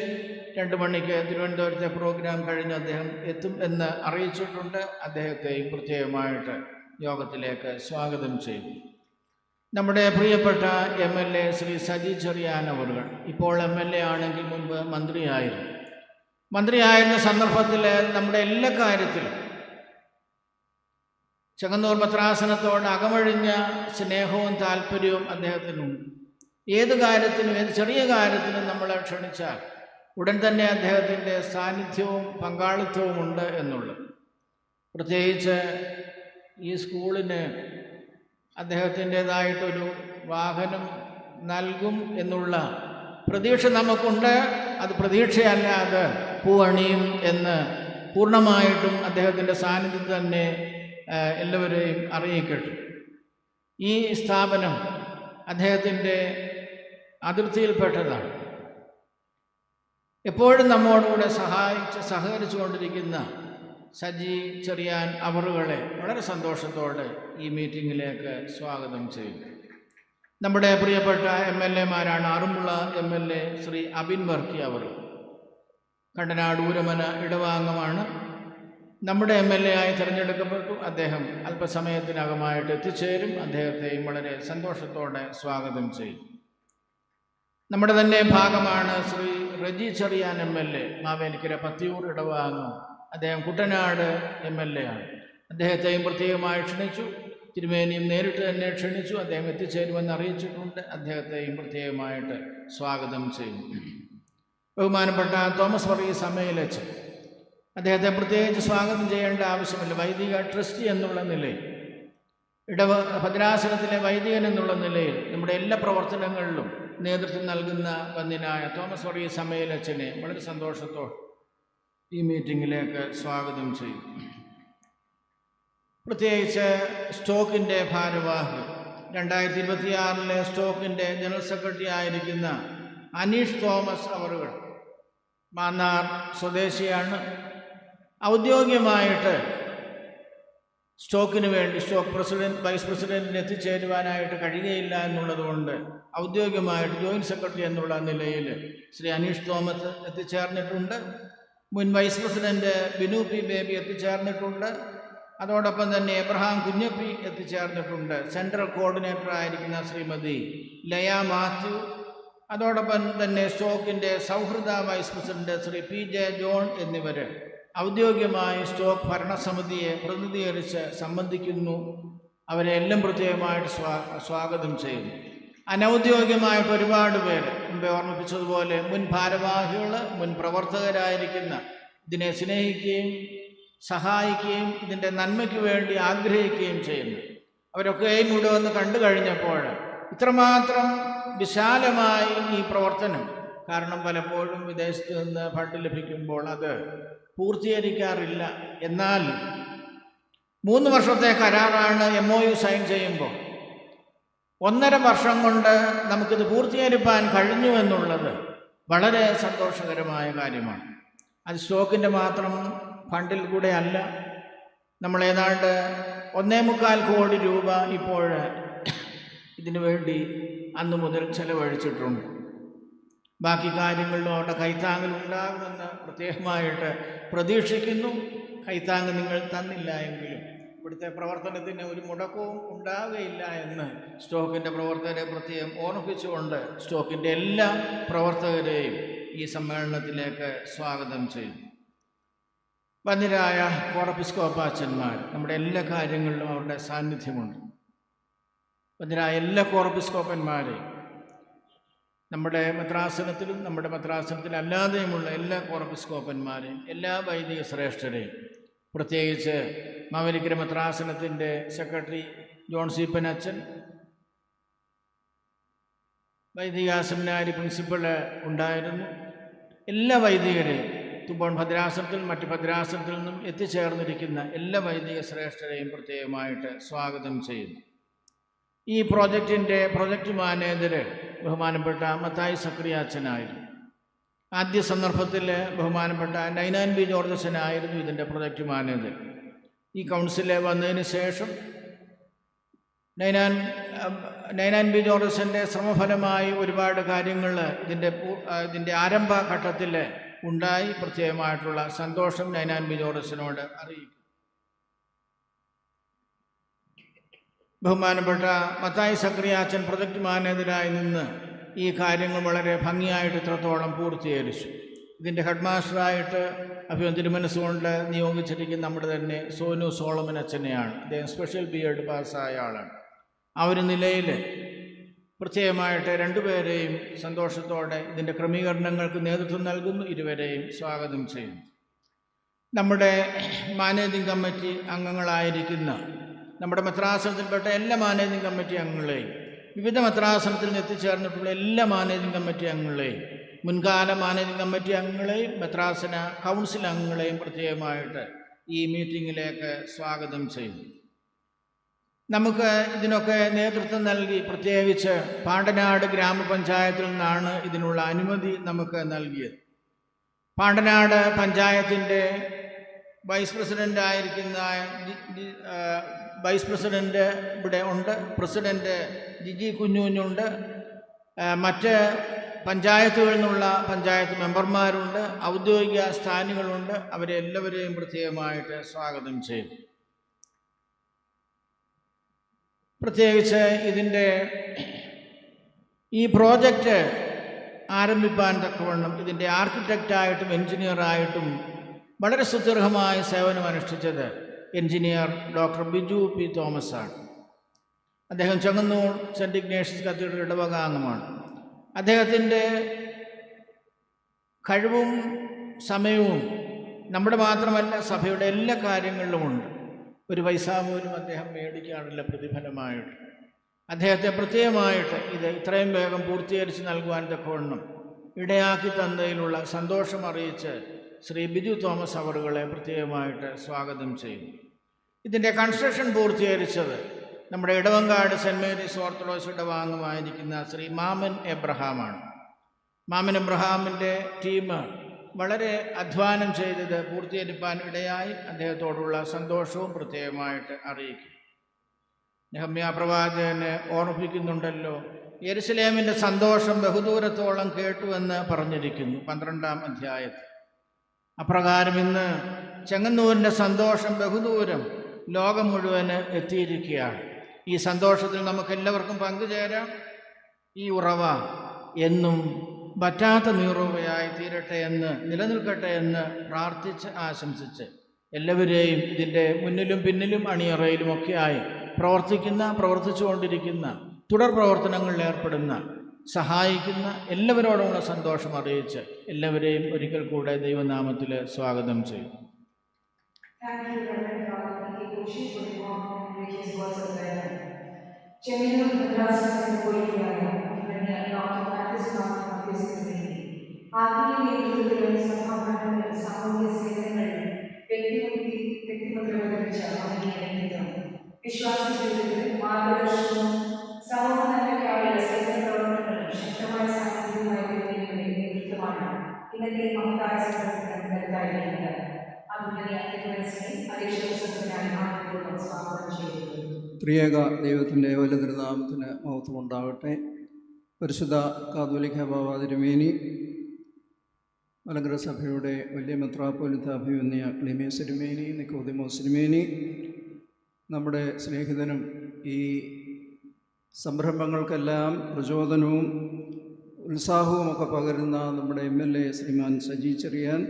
Speaker 1: 2 മണിക്ക് തിരുവനന്തപുരത്തെ പ്രോഗ്രാം കഴിഞ്ഞ് അദ്ദേഹം എത്തും എന്ന് അറിയിച്ചിട്ടുണ്ട്. അദ്ദേഹത്തെയും പ്രത്യേകമായിട്ട് യോഗത്തിലേക്ക് സ്വാഗതം ചെയ്തു. നമ്മുടെ പ്രിയപ്പെട്ട MLA ശ്രീ സജി ചെറിയാൻ അവറുകൾ ഇപ്പോൾ MLA ആണെങ്കിൽ മുൻപ് മന്ത്രിയായിരുന്ന സന്ദർഭത്തിൽ നമ്മുടെ എല്ലാ കാര്യത്തിലും ചെങ്ങന്നൂർ മെത്രാസനത്തോട് അകമഴിഞ്ഞ സ്നേഹവും താല്പര്യവും അദ്ദേഹത്തിനുണ്ട്. ഏത് കാര്യത്തിനും, ഏത് ചെറിയ കാര്യത്തിനും നമ്മളെ ക്ഷണിച്ചാൽ ഉടൻ തന്നെ അദ്ദേഹത്തിൻ്റെ സാന്നിധ്യവും പങ്കാളിത്തവും ഉണ്ട് എന്നുള്ളത്. പ്രത്യേകിച്ച് ഈ സ്കൂളിന് അദ്ദേഹത്തിൻ്റേതായിട്ടൊരു വാഹനം നൽകും എന്നുള്ള പ്രതീക്ഷ നമുക്കുണ്ട്. അത് പ്രതീക്ഷയല്ല, അത് പൂവണിയും എന്ന് പൂർണ്ണമായിട്ടും അദ്ദേഹത്തിൻ്റെ സാന്നിധ്യം തന്നെ എല്ലാവരെയും അറിയിക്കട്ടെ. ഈ സ്ഥാപനം അദ്ദേഹത്തിൻ്റെ അതിർത്തിയിൽപ്പെട്ടതാണ്. എപ്പോഴും നമ്മോടുകൂടെ സഹകരിച്ചു കൊണ്ടിരിക്കുന്ന സജി ചെറിയാൻ അവറുകളെ വളരെ സന്തോഷത്തോടെ ഈ മീറ്റിങ്ങിലേക്ക് സ്വാഗതം ചെയ്യും. നമ്മുടെ പ്രിയപ്പെട്ട MLA-മാരാണ് ആറന്മുള MLA ശ്രീ അബിൻ വർക്കി അവർ, കണ്ടനാട് ഊരമന ഇടവാംഗമാണ്. നമ്മുടെ MLA ആയി തിരഞ്ഞെടുക്കപ്പെട്ടു. അദ്ദേഹം അല്പസമയത്തിനകമായിട്ട് എത്തിച്ചേരും. അദ്ദേഹത്തെയും വളരെ സന്തോഷത്തോടെ സ്വാഗതം ചെയ്യും. നമ്മുടെ തന്നെ ഭാഗമാണ് ശ്രീ റജി ചെറിയാൻ MLA, മാവേലിക്കര പത്തിയൂർ ഇടവാംഗം. അദ്ദേഹം കുട്ടനാട് MLA ആണ്. അദ്ദേഹത്തെയും പ്രത്യേകമായി ക്ഷണിച്ചു. തിരുമേനിയും നേരിട്ട് തന്നെ ക്ഷണിച്ചു. അദ്ദേഹം എത്തിച്ചേരുമെന്ന് അറിയിച്ചിട്ടുണ്ട്. അദ്ദേഹത്തെയും പ്രത്യേകമായിട്ട് സ്വാഗതം ചെയ്യും. ബഹുമാനപ്പെട്ട തോമസ് വർഗീസ് അമ്മയിലച്ചൻ, അദ്ദേഹത്തെ പ്രത്യേകിച്ച് സ്വാഗതം ചെയ്യേണ്ട ആവശ്യമില്ല. വൈദിക ട്രസ്റ്റി എന്നുള്ള നിലയിൽ, ഭദ്രാസനത്തിലെ വൈദികൻ എന്നുള്ള നിലയിൽ നമ്മുടെ എല്ലാ പ്രവർത്തനങ്ങളിലും നേതൃത്വം നൽകുന്ന വന്യനായ തോമസ് വർഗീസ് അമ്മയിലച്ചനെ വളരെ സന്തോഷത്തോടെ ഈ മീറ്റിങ്ങിലേക്ക് സ്വാഗതം ചെയ്യും. പ്രത്യേകിച്ച് സ്റ്റോക്കിൻ്റെ ഭാരവാഹി, 2026 സ്റ്റോക്കിൻ്റെ ജനറൽ സെക്രട്ടറി ആയിരിക്കുന്ന അനീഷ് തോമസ് അവറുകൾ മാന്നാർ സ്വദേശിയാണ്. ഔദ്യോഗികമായിട്ട് സ്റ്റോക്കിന് വേണ്ടി സ്റ്റോക്ക് പ്രസിഡന്റ്, വൈസ് പ്രസിഡന്റിന് എത്തിച്ചേരുവാനായിട്ട് കഴിയുകയില്ല എന്നുള്ളതുകൊണ്ട് ഔദ്യോഗികമായിട്ട് ജോയിൻറ്റ് സെക്രട്ടറി എന്നുള്ള നിലയിൽ ശ്രീ അനീഷ് തോമസ് എത്തിച്ചേർന്നിട്ടുണ്ട്. മുൻ vice president Binu P Baby എത്തിച്ചേർന്നിട്ടുണ്ട്. അതോടൊപ്പം തന്നെ എബ്രഹാം കുഞ്ഞപ്പി എത്തിച്ചേർന്നിട്ടുണ്ട്. സെൻട്രൽ കോർഡിനേറ്റർ ആയിരിക്കുന്ന ശ്രീമതി ലയ മാത്യു, അതോടൊപ്പം തന്നെ സ്റ്റോക്കിൻ്റെ സൗഹൃദ vice president Shri PJ John എന്നിവർ ഔദ്യോഗികമായി സ്റ്റോക്ക് ഭരണസമിതിയെ പ്രതിനിധീകരിച്ച് സംബന്ധിക്കുന്നു. അവരെ എല്ലാം പ്രത്യേകമായിട്ട് സ്വാഗതം ചെയ്യുന്നു. അനൗദ്യോഗികമായിട്ട് ഒരുപാട് പേര് മുമ്പേ ഓർമ്മിപ്പിച്ചതുപോലെ മുൻ ഭാരവാഹികൾ, മുൻ പ്രവർത്തകരായിരിക്കുന്ന, ഇതിനെ സ്നേഹിക്കുകയും സഹായിക്കുകയും ഇതിൻ്റെ നന്മയ്ക്ക് വേണ്ടി ആഗ്രഹിക്കുകയും ചെയ്യുന്നു അവരൊക്കെയും ഇവിടെ വന്ന് കണ്ടു കഴിഞ്ഞപ്പോൾ ഇത്രമാത്രം വിശാലമായി ഈ പ്രവർത്തനം, കാരണം പലപ്പോഴും വിദേശത്ത് നിന്ന് ഫണ്ട് ലഭിക്കുമ്പോൾ അത് പൂർത്തീകരിക്കാറില്ല. എന്നാൽ 3 വർഷത്തെ കരാറാണ് MOU സൈൻ ചെയ്യുമ്പോൾ 1.5 വർഷം കൊണ്ട് നമുക്കിത് പൂർത്തീകരിക്കാൻ കഴിഞ്ഞു എന്നുള്ളത് വളരെ സന്തോഷകരമായ കാര്യമാണ്. അത് സ്റ്റോക്കിൻ്റെ മാത്രം ഫണ്ടിൽ കൂടെ അല്ല. നമ്മൾ ഏതാണ്ട് 1.25 കോടി രൂപ ഇപ്പോൾ ഇതിനു വേണ്ടി അന്നു മുതൽ ചെലവഴിച്ചിട്ടുണ്ട്. ബാക്കി കാര്യങ്ങളിലും അവിടെ കൈത്താങ്ങലുണ്ടാകുമെന്ന് പ്രത്യേകമായിട്ട് പ്രതീക്ഷിക്കുന്നു. കൈത്താങ്ങ് നിങ്ങൾ തന്നില്ല എങ്കിലും ഇവിടുത്തെ പ്രവർത്തനത്തിന് ഒരു മുടക്കവും ഉണ്ടാവുകയില്ല എന്ന് സ്റ്റോക്കിൻ്റെ പ്രവർത്തകരെ പ്രത്യേകം ഓർമ്മിപ്പിച്ചുകൊണ്ട് സ്റ്റോക്കിൻ്റെ എല്ലാ പ്രവർത്തകരെയും ഈ സമ്മേളനത്തിലേക്ക് സ്വാഗതം ചെയ്യുന്നു. വന്യരായ കോറപ്പിസ്കോപ്പാച്ചന്മാർ, നമ്മുടെ എല്ലാ കാര്യങ്ങളിലും അവരുടെ സാന്നിധ്യമുണ്ട്. വന്യരായ എല്ലാ കോറപ്പിസ്കോപ്പന്മാരെയും, നമ്മുടെ മെത്രാസനത്തിലും നമ്മുടെ മെത്രാസനത്തിലല്ലാതെയുമുള്ള എല്ലാ കോറപ്പിസ്കോപ്പന്മാരെയും, എല്ലാ വൈദിക ശ്രേഷ്ഠരെയും, പ്രത്യേകിച്ച് മാവേലിക്കര മെത്രാസനത്തിൻ്റെ സെക്രട്ടറി ജോൺ സീപ്പൻ അച്ഛൻ, വൈദിക സെമിനാരി പ്രിൻസിപ്പൾ ഉണ്ടായിരുന്നു, എല്ലാ വൈദികരെയും, തുമ്പോൺ ഭദ്രാസനത്തിൽ മറ്റ് ഭദ്രാസനത്തിൽ നിന്നും എത്തിച്ചേർന്നിരിക്കുന്ന എല്ലാ വൈദിക ശ്രേഷ്ഠരെയും പ്രത്യേകമായിട്ട് സ്വാഗതം ചെയ്യുന്നു. ഈ പ്രൊജക്റ്റ് മാനേജർ ബഹുമാനപ്പെട്ട മത്തായി സക്രിയാച്ചനായിരുന്നു. ആദ്യ സന്ദർഭത്തിൽ ബഹുമാനപ്പെട്ട നൈനാൻ ബി ജോർജ് അച്ഛനായിരുന്നു ഇതിൻ്റെ പ്രൊജക്റ്റ് മാനേജർ. ഈ കൗൺസിലിൽ വന്നതിന് ശേഷം നൈനാൻ ബി ജോർജ് അച്ഛൻ്റെ ശ്രമഫലമായി ഒരുപാട് കാര്യങ്ങൾ ഇതിൻ്റെ ആരംഭഘട്ടത്തിൽ ഉണ്ടായി. പ്രത്യേകമായിട്ടുള്ള സന്തോഷം നൈനാൻ ബി ജോർജ് അച്ഛനോട് അറിയിക്കും. ബഹുമാനപ്പെട്ട മത്തായി സക്രിയാച്ചൻ പ്രൊജക്റ്റ് മാനേജരായി നിന്ന് ഈ കാര്യങ്ങൾ വളരെ ഭംഗിയായിട്ട് ഇത്രത്തോളം പൂർത്തീകരിച്ചു. ഇതിൻ്റെ ഹെഡ് മാസ്റ്ററായിട്ട് അഭിമന്യ തിരുമനസ്സുകൊണ്ട് നിയോഗിച്ചിരിക്കുന്ന നമ്മുടെ തന്നെ സോനു സോളമൻ അച്ഛനെയാണ്. അദ്ദേഹം സ്പെഷ്യൽ BEd പാസ്സായ ആളാണ്. ആ ഒരു നിലയിൽ പ്രത്യേകമായിട്ട് രണ്ടുപേരെയും സന്തോഷത്തോടെ ഇതിൻ്റെ ക്രമീകരണങ്ങൾക്ക് നേതൃത്വം നൽകുന്നു. ഇരുവരെയും സ്വാഗതം ചെയ്യുന്നു. നമ്മുടെ മാനേജിംഗ് കമ്മിറ്റി അംഗങ്ങളായിരിക്കുന്ന നമ്മുടെ മെത്രാസനത്തിൽപ്പെട്ട എല്ലാ മാനേജിംഗ് കമ്മിറ്റി അംഗങ്ങളെയും, വിവിധ മെത്രാസനത്തിൽ നിന്ന് എത്തിച്ചേർന്നിട്ടുള്ള എല്ലാ മാനേജിംഗ് കമ്മിറ്റി അംഗങ്ങളെയും, മുൻകാല മാനേജിംഗ് കമ്മിറ്റി അംഗങ്ങളെയും മെത്രാസന കൗൺസിൽ അംഗങ്ങളെയും പ്രത്യേകമായിട്ട് ഈ മീറ്റിങ്ങിലേക്ക് സ്വാഗതം ചെയ്യുന്നു. നമുക്ക് ഇതിനൊക്കെ നേതൃത്വം നൽകി പ്രത്യേകിച്ച് പാണ്ടനാട് ഗ്രാമപഞ്ചായത്തിൽ നിന്നാണ് ഇതിനുള്ള അനുമതി നമുക്ക് നൽകിയത്. പാണ്ടനാട് പഞ്ചായത്തിൻ്റെ വൈസ് പ്രസിഡൻ്റ് ഇവിടെ ഉണ്ട്, പ്രസിഡൻറ്റ് ജിജി കുഞ്ഞുണ്ട്, മറ്റ് പഞ്ചായത്തുകളിൽ നിന്നുള്ള പഞ്ചായത്ത് മെമ്പർമാരുണ്ട്, ഔദ്യോഗിക സ്ഥാനികളുണ്ട്. അവരെ എല്ലാവരെയും പ്രത്യേകമായിട്ട് സ്വാഗതം ചെയ്യും. പ്രത്യേകിച്ച് ഇതിൻ്റെ ഈ പ്രോജക്റ്റ് ആരംഭിക്കാൻ തക്കവണ്ണം ഇതിൻ്റെ ആർക്കിടെക്റ്റായിട്ടും എൻജിനീയറായിട്ടും വളരെ സുദീർഘമായ സേവനം അനുഷ്ഠിച്ചത് engineer doctor Biju P Thomas ആണ്. അദ്ദേഹം ചെങ്ങന്നൂർ സെൻറ്റ് ഇഗ്നേഷ്യസ് കത്തീഡ്രൽ ഇടവക അംഗമാണ്. അദ്ദേഹത്തിൻ്റെ കഴിവും സമയവും നമ്മുടെ മാത്രമല്ല സഭയുടെ എല്ലാ കാര്യങ്ങളിലുമുണ്ട്. ഒരു പൈസ പോലും അദ്ദേഹം മേടിക്കാറില്ല പ്രതിഫലമായിട്ട്. അദ്ദേഹത്തെ പ്രത്യേകമായിട്ട് ഇത് ഇത്രയും വേഗം പൂർത്തീകരിച്ച് നൽകുവാൻ തക്കവണ്ണം ഇടയാക്കി തന്നതിലുള്ള സന്തോഷം അറിയിച്ച് ശ്രീ ബിജു തോമസ് അവറുകളെ പ്രത്യേകമായിട്ട് സ്വാഗതം ചെയ്യുന്നു. ഇതിൻ്റെ കൺസ്ട്രക്ഷൻ പൂർത്തീകരിച്ചത് നമ്മുടെ ഇടവങ്കാട് സെൻറ്റ് മേരീസ് ഓർത്തഡോക്സ് ഇടവാംഗമായിരിക്കുന്ന ശ്രീ മാമൻ എബ്രഹാമാണ്. മാമൻ എബ്രഹാമിൻ്റെ ടീം വളരെ അധ്വാനം ചെയ്തത് പൂർത്തീകരിക്കാൻ ഇടയായി. അദ്ദേഹത്തോടുള്ള സന്തോഷവും പ്രത്യേകമായിട്ട് അറിയിക്കും. നെഹമ്യാ പ്രവാചകനെ ഓർമ്മിപ്പിക്കുന്നുണ്ടല്ലോ, യെരുശലേമിൻ്റെ സന്തോഷം ബഹുദൂരത്തോളം കേട്ടുവെന്ന് പറഞ്ഞിരിക്കുന്നു 12-ാം അധ്യായത്തിൽ. അപ്രകാരം ഇന്ന് ചെങ്ങന്നൂരിൻ്റെ സന്തോഷം ബഹുദൂരം ലോകം മുഴുവന് എത്തിയിരിക്കുകയാണ്. ഈ സന്തോഷത്തിൽ നമുക്കെല്ലാവർക്കും പങ്കുചേരാം. ഈ ഉറവ എന്നും പറ്റാത്ത നീറുകയായി തീരട്ടെ എന്ന്, നിലനിൽക്കട്ടെ എന്ന് പ്രാർത്ഥിച്ച് ആശംസിച്ച് എല്ലാവരെയും ഇതിൻ്റെ മുന്നിലും പിന്നിലും അണിയറയിലുമൊക്കെയായി പ്രവർത്തിച്ചുകൊണ്ടിരിക്കുന്ന, തുടർ പ്രവർത്തനങ്ങളിൽ ഏർപ്പെടുന്ന, സഹായിക്കുന്ന എല്ലാവരോടുമുള്ള സന്തോഷം അറിയിച്ച് എല്ലാവരെയും ഒരിക്കൽ കൂടെ ദൈവനാമത്തിൽ സ്വാഗതം ചെയ്യും.
Speaker 2: Thank you, Reverend Father P.K. Koshi, for the warm and gracious words of welcome. ചെമ്മീനും ഭദ്രാസനത്തിൽ പോയിരിക്കുകയാണ് ഡോക്ടർ മാത്യൂസ് മാർട്ടിൻ ആത്മീയ നേതൃത്വത്തിലും സഭാഭരണങ്ങൾ സാമൂഹ്യ സേവനങ്ങളിൽ വ്യക്തിമുദ്ര ലഭിച്ച മഹനീയ വിശ്വാസ ജീവിതത്തിൽ മാർഗദർശനവും സമൂഹ നന്മയ്ക്കായുള്ള സേവന പ്രവർത്തനങ്ങളും ശക്തമായ സാന്നിധ്യവുമായി വരുന്നതിന്റെ നേതൃത്വമാണ് ഇന്നത്തെ മഹത്തായ സംഘടന കരുതായിരിക്കുന്നത്. അതുപോലെ അധ്യക്ഷ സംഘടനയായി ആദ്യപൂർവ്വം സ്വാഗതം ചെയ്യുന്നു.
Speaker 3: ത്രിയേക ദൈവത്തിൻ്റെ വലുതിരുനാമത്തിന് മഹത്വമുണ്ടാവട്ടെ. പരിശുദ്ധ കാതോലിക്ക ബാവ തിരുമേനി, മലങ്കര സഭയുടെ വലിയ മെത്രാപ്പോലീത്ത അഭിമന്യ ക്ലീമീസ് തിരുമേനി, നിക്കോദിമോസ് തിരുമേനി, നമ്മുടെ സ്നേഹിതനും ഈ സംരംഭങ്ങൾക്കെല്ലാം പ്രചോദനവും ഉത്സാഹവുമൊക്കെ പകരുന്ന നമ്മുടെ MLA ശ്രീമാൻ സജി ചെറിയാൻ,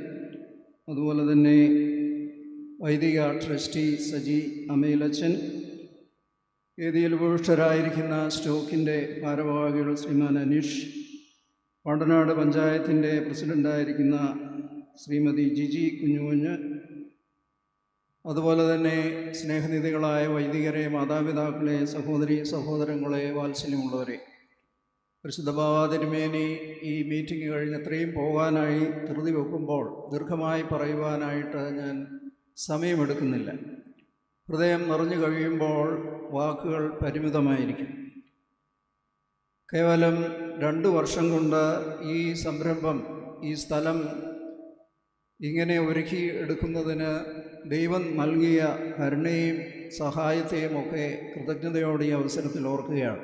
Speaker 3: അതുപോലെ തന്നെ വൈദിക ട്രസ്റ്റി സജി അമേലച്ചൻ, വേദിയിൽ ഉപവിഷ്ടരായിരിക്കുന്ന സ്റ്റോക്കിൻ്റെ ഭാരവാഹികൾ ശ്രീമാൻ അനീഷ്, പാണ്ടനാട് പഞ്ചായത്തിൻ്റെ പ്രസിഡൻ്റായിരിക്കുന്ന ശ്രീമതി ജിജി കുഞ്ഞുകുഞ്ഞ്, അതുപോലെ തന്നെ സ്നേഹനിധികളായ വൈദികരെ, മാതാപിതാക്കളെ, സഹോദരി സഹോദരങ്ങളെ, വാത്സല്യമുള്ളവരെ, പരിശുദ്ധ ബാവ തിരുമേനി ഈ മീറ്റിംഗ് കഴിഞ്ഞ് എത്രയും പോകാനായി ധൃതി വെക്കുമ്പോൾ ദീർഘമായി പറയുവാനായിട്ട് ഞാൻ സമയമെടുക്കുന്നില്ല. ഹൃദയം നിറഞ്ഞു കഴിയുമ്പോൾ വാക്കുകൾ പരിമിതമായിരിക്കും. കേവലം 2 വർഷം കൊണ്ട് ഈ സംരംഭം, ഈ സ്ഥലം ഇങ്ങനെ ഒരുക്കി എടുക്കുന്നതിന് ദൈവം നൽകിയ കരുണയും സഹായത്തെയും ഒക്കെ കൃതജ്ഞതയോടെ ഈ അവസരത്തിൽ ഓർക്കുകയാണ്.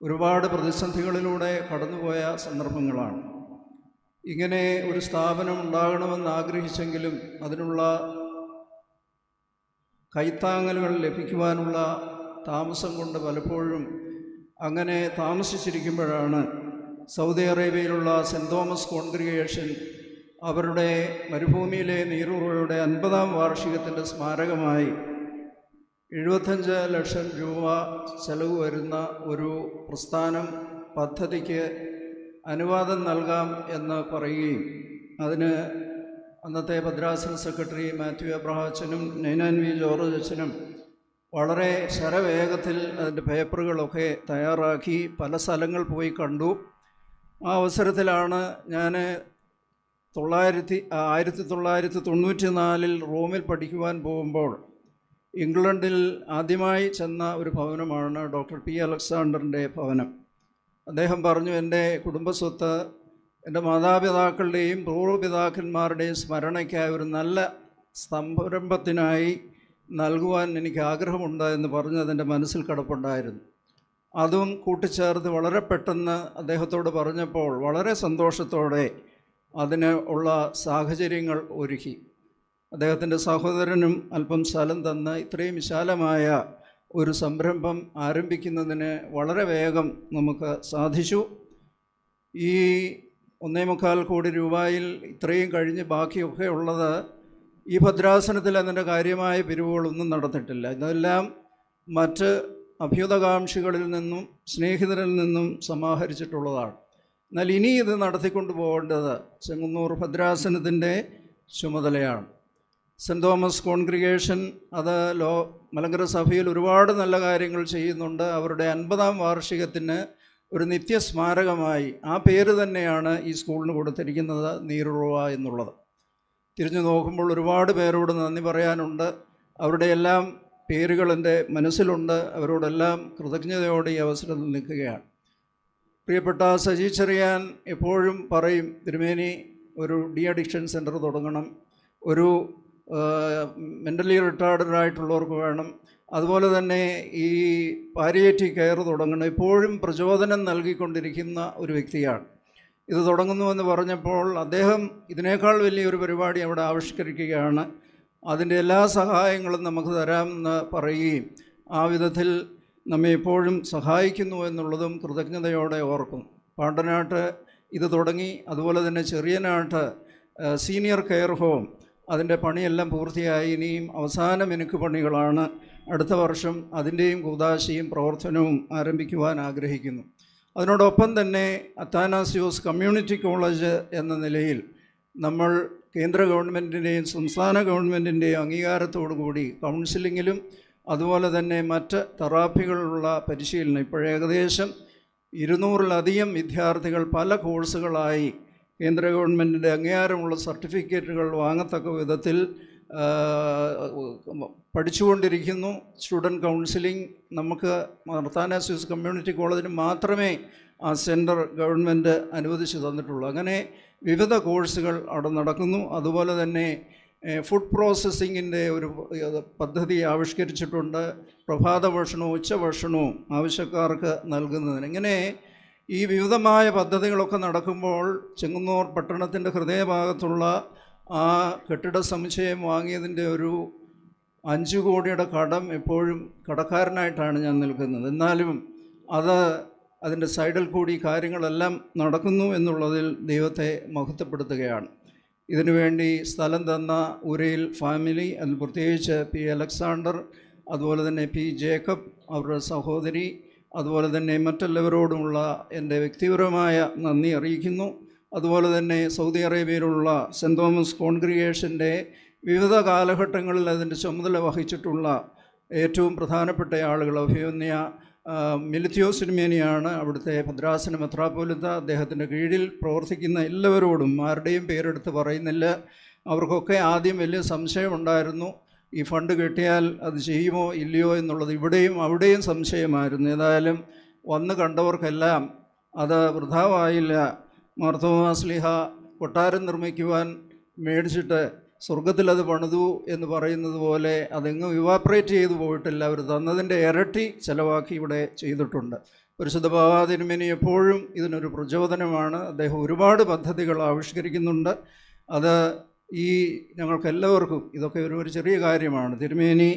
Speaker 3: ഒരുപാട് പ്രതിസന്ധികളിലൂടെ കടന്നുപോയ സന്ദർഭങ്ങളാണ്. ഇങ്ങനെ ഒരു സ്ഥാപനം ഉണ്ടാകണമെന്ന് ആഗ്രഹിച്ചെങ്കിലും അതിനുള്ള കൈത്താങ്ങലുകൾ ലഭിക്കുവാനുള്ള താമസം കൊണ്ട് പലപ്പോഴും അങ്ങനെ താമസിച്ചിരിക്കുമ്പോഴാണ് സൗദി അറേബ്യയിലുള്ള സെൻറ് തോമസ് കോൺഗ്രിഗേഷൻ അവരുടെ മരുഭൂമിയിലെ നീരുറവയുടെ 50-ാം വാർഷികത്തിൻ്റെ സ്മാരകമായി 75 ലക്ഷം രൂപ ചെലവ് വരുന്ന ഒരു പ്രസ്ഥാനം പദ്ധതിക്ക് അനുവാദം നൽകാം എന്ന് പറയുകയും അതിന് അന്നത്തെ ഭദ്രാസന സെക്രട്ടറി മാത്യു എബ്രഹാച്ചനും നൈനാൻ വി ജോർജ് അച്ഛനും വളരെ ശരവേഗത്തിൽ അതിൻ്റെ പേപ്പറുകളൊക്കെ തയ്യാറാക്കി പല സ്ഥലങ്ങൾ പോയി കണ്ടു. ആ അവസരത്തിലാണ് ഞാൻ 1994 റോമിൽ പഠിക്കുവാൻ പോകുമ്പോൾ ഇംഗ്ലണ്ടിൽ ആദ്യമായി ചെന്ന ഒരു ഭവനമാണ് ഡോക്ടർ പി അലക്സാണ്ടറിൻ്റെ ഭവനം. അദ്ദേഹം പറഞ്ഞു, എൻ്റെ കുടുംബസ്വത്ത് എൻ്റെ മാതാപിതാക്കളുടെയും പൂർവ്വപിതാക്കന്മാരുടെയും സ്മരണയ്ക്കായി ഒരു നല്ല സംരംഭത്തിനായി നൽകുവാൻ എനിക്ക് ആഗ്രഹമുണ്ട് എന്ന് പറഞ്ഞ് അതെൻ്റെ മനസ്സിൽ കിടപ്പുണ്ടായിരുന്നു. അതും കൂട്ടിച്ചേർത്ത് വളരെ പെട്ടെന്ന് അദ്ദേഹത്തോട് പറഞ്ഞപ്പോൾ വളരെ സന്തോഷത്തോടെ അതിന് ഉള്ള സാഹചര്യങ്ങൾ ഒരുക്കി. അദ്ദേഹത്തിൻ്റെ സഹോദരനും അല്പം സ്ഥലം തന്ന് ഇത്രയും വിശാലമായ ഒരു സംരംഭം ആരംഭിക്കുന്നതിന് വളരെ വേഗം നമുക്ക് സാധിച്ചു. ഈ 1.25 കോടി രൂപയിൽ ഇത്രയും കഴിഞ്ഞ് ബാക്കിയൊക്കെ ഉള്ളത് ഈ ഭദ്രാസനത്തിൽ അതിൻ്റെ കാര്യമായ പിരിവുകളൊന്നും നടത്തിയിട്ടില്ല. ഇതെല്ലാം മറ്റ് അഭ്യുതകാംക്ഷികളിൽ നിന്നും സ്നേഹിതരിൽ നിന്നും സമാഹരിച്ചിട്ടുള്ളതാണ്. എന്നാൽ ഇനി ഇത് നടത്തിക്കൊണ്ടു പോകേണ്ടത് ചെങ്ങന്നൂർ ഭദ്രാസനത്തിൻ്റെ ചുമതലയാണ്. സെൻറ് തോമസ് കോൺഗ്രിഗേഷൻ അത് മലങ്കര സഭയിൽ ഒരുപാട് നല്ല കാര്യങ്ങൾ ചെയ്യുന്നുണ്ട്. അവരുടെ 50-ാം വാർഷികത്തിന് ഒരു നിത്യസ്മാരകമായി ആ പേര് തന്നെയാണ് ഈ സ്കൂളിന് കൊടുത്തിരിക്കുന്നത്, നീരുറവ എന്നുള്ളത്. തിരിഞ്ഞു നോക്കുമ്പോൾ ഒരുപാട് പേരോട് നന്ദി പറയാനുണ്ട്. അവരുടെ എല്ലാം പേരുകൾ എൻ്റെ മനസ്സിലുണ്ട്. അവരോടെല്ലാം കൃതജ്ഞതയോടെ ഈ അവസരത്തിൽ നിൽക്കുകയാണ്. പ്രിയപ്പെട്ട സജി ചെറിയാൻ എപ്പോഴും പറയും, തിരുമേനി ഒരു ഡി അഡിക്ഷൻ സെൻറ്റർ തുടങ്ങണം, ഒരു മെൻ്റലി റിട്ടാർഡായിട്ടുള്ളവർക്ക് വേണം, അതുപോലെ തന്നെ ഈ പാലിയേറ്റീവ് കെയർ തുടങ്ങണം. എപ്പോഴും പ്രചോദനം നൽകിക്കൊണ്ടിരിക്കുന്ന ഒരു വ്യക്തിയാണ്. ഇത് തുടങ്ങുന്നുവെന്ന് പറഞ്ഞപ്പോൾ അദ്ദേഹം ഇതിനേക്കാൾ വലിയൊരു പരിപാടി അവിടെ ആവിഷ്കരിക്കുകയാണ്. അതിൻ്റെ എല്ലാ സഹായങ്ങളും നമുക്ക് തരാമെന്ന് പറയുകയും ആ വിധത്തിൽ നമ്മെ എപ്പോഴും സഹായിക്കുന്നു എന്നുള്ളതും കൃതജ്ഞതയോടെ ഓർക്കും. പാണ്ടനാട്ട് ഇത് തുടങ്ങി, അതുപോലെ തന്നെ ചെറിയനാട്ട് സീനിയർ കെയർ ഹോം അതിൻ്റെ പണിയെല്ലാം പൂർത്തിയായി. ഇനിയും അവസാന മിനുക്ക് പണികളാണ്. അടുത്ത വർഷം അതിൻ്റെയും കൂദാശയും പ്രവർത്തനവും ആരംഭിക്കുവാൻ ആഗ്രഹിക്കുന്നു. അതിനോടൊപ്പം തന്നെ അത്താനാസിയോസ് കമ്മ്യൂണിറ്റി കോളേജ് എന്ന നിലയിൽ നമ്മൾ കേന്ദ്ര ഗവൺമെൻറ്റിൻ്റെയും സംസ്ഥാന ഗവൺമെൻറ്റിൻ്റെയും അംഗീകാരത്തോടു കൂടി കൗൺസിലിങ്ങിലും അതുപോലെ തന്നെ മറ്റ് തെറാപ്പികളുള്ള പരിശീലനം. ഇപ്പോഴേകദേശം 200-ലധികം വിദ്യാർത്ഥികൾ പല കോഴ്സുകളായി കേന്ദ്ര ഗവൺമെൻറ്റിൻ്റെ അംഗീകാരമുള്ള സർട്ടിഫിക്കറ്റുകൾ വാങ്ങത്തക്ക വിധത്തിൽ പഠിച്ചുകൊണ്ടിരിക്കുന്നു. സ്റ്റുഡൻറ്റ് കൗൺസിലിംഗ് നമുക്ക് മർത്താനാസ്യൂസ് കമ്മ്യൂണിറ്റി കോളേജിന് മാത്രമേ ആ സെൻറ്റർ ഗവൺമെൻറ് അനുവദിച്ചു തന്നിട്ടുള്ളൂ. അങ്ങനെ വിവിധ കോഴ്സുകൾ അവിടെ നടക്കുന്നു. അതുപോലെ തന്നെ ഫുഡ് പ്രോസസ്സിങ്ങിൻ്റെ ഒരു പദ്ധതി ആവിഷ്കരിച്ചിട്ടുണ്ട്. പ്രഭാത ഭക്ഷണവും ഉച്ചഭക്ഷണവും ആവശ്യക്കാർക്ക് നൽകുന്നതിന്. ഇങ്ങനെ ഈ വിവിധമായ പദ്ധതികളൊക്കെ നടക്കുമ്പോൾ ചെങ്ങന്നൂർ പട്ടണത്തിൻ്റെ ഹൃദയഭാഗത്തുള്ള ആ കെട്ടിട സമുച്ചയം വാങ്ങിയതിൻ്റെ ഒരു 5 കോടിയുടെ കടം എപ്പോഴും കടക്കാരനായിട്ടാണ് ഞാൻ നിൽക്കുന്നത്. എന്നാലും അതിൻ്റെ സൈഡിൽ കൂടി കാര്യങ്ങളെല്ലാം നടക്കുന്നു എന്നുള്ളതിൽ ദൈവത്തെ മഹത്വപ്പെടുത്തുകയാണ്. ഇതിനുവേണ്ടി സ്ഥലം തന്ന ഉരയിൽ ഫാമിലി, അതിൽ പ്രത്യേകിച്ച് പി അലക്സാണ്ടർ, അതുപോലെ തന്നെ പി ജേക്കബ്, അവരുടെ സഹോദരി, അതുപോലെ തന്നെ മറ്റെല്ലാവരോടുമുള്ള എൻ്റെ വ്യക്തിപരമായ നന്ദി അറിയിക്കുന്നു. അതുപോലെ തന്നെ സൗദി അറേബ്യയിലുള്ള സെൻറ്റ് തോമസ് കോൺഗ്രിഗേഷൻ്റെ വിവിധ കാലഘട്ടങ്ങളിൽ അതിൻ്റെ ചുമതല വഹിച്ചിട്ടുള്ള ഏറ്റവും പ്രധാനപ്പെട്ട ആളുകൾ അഭിമന്യ മിലിത്യോസ് തിരുമേനിയാണ് അവിടുത്തെ ഭദ്രാസന മെത്രാപ്പോലിത്ത. അദ്ദേഹത്തിൻ്റെ കീഴിൽ പ്രവർത്തിക്കുന്ന എല്ലാവരോടും ആരുടെയും പേരെടുത്ത് പറയുന്നില്ല. അവർക്കൊക്കെ ആദ്യം വലിയ സംശയമുണ്ടായിരുന്നു, ഈ ഫണ്ട് കിട്ടിയാൽ അത് ചെയ്യുമോ ഇല്ലയോ എന്നുള്ളത്. ഇവിടെയും അവിടെയും സംശയമായിരുന്നു. ഏതായാലും വന്ന് കണ്ടവർക്കെല്ലാം അത് വൃഥാവായില്ല. മാർത്തോമാ ശ്ലീഹ കൊട്ടാരം നിർമ്മിക്കുവാൻ മേടിച്ചിട്ട് സ്വർഗത്തിലത് പണിതു എന്ന് പറയുന്നത് പോലെ അതെങ്ങും ഇവാപ്രേറ്റ് ചെയ്തു പോയിട്ടില്ല. അവർ തന്നതിൻ്റെ ഇരട്ടി ചിലവാക്കി ഇവിടെ ചെയ്തിട്ടുണ്ട്. പരിശുദ്ധ ബാവാ തിരുമേനി എപ്പോഴും ഇതിനൊരു പ്രചോദനമാണ്. അദ്ദേഹം ഒരുപാട് പദ്ധതികൾ ആവിഷ്കരിക്കുന്നുണ്ട്. അത് ഞങ്ങൾക്കെല്ലാവർക്കും ഇതൊക്കെ ഒരു ചെറിയ കാര്യമാണ്. തിരുമേനി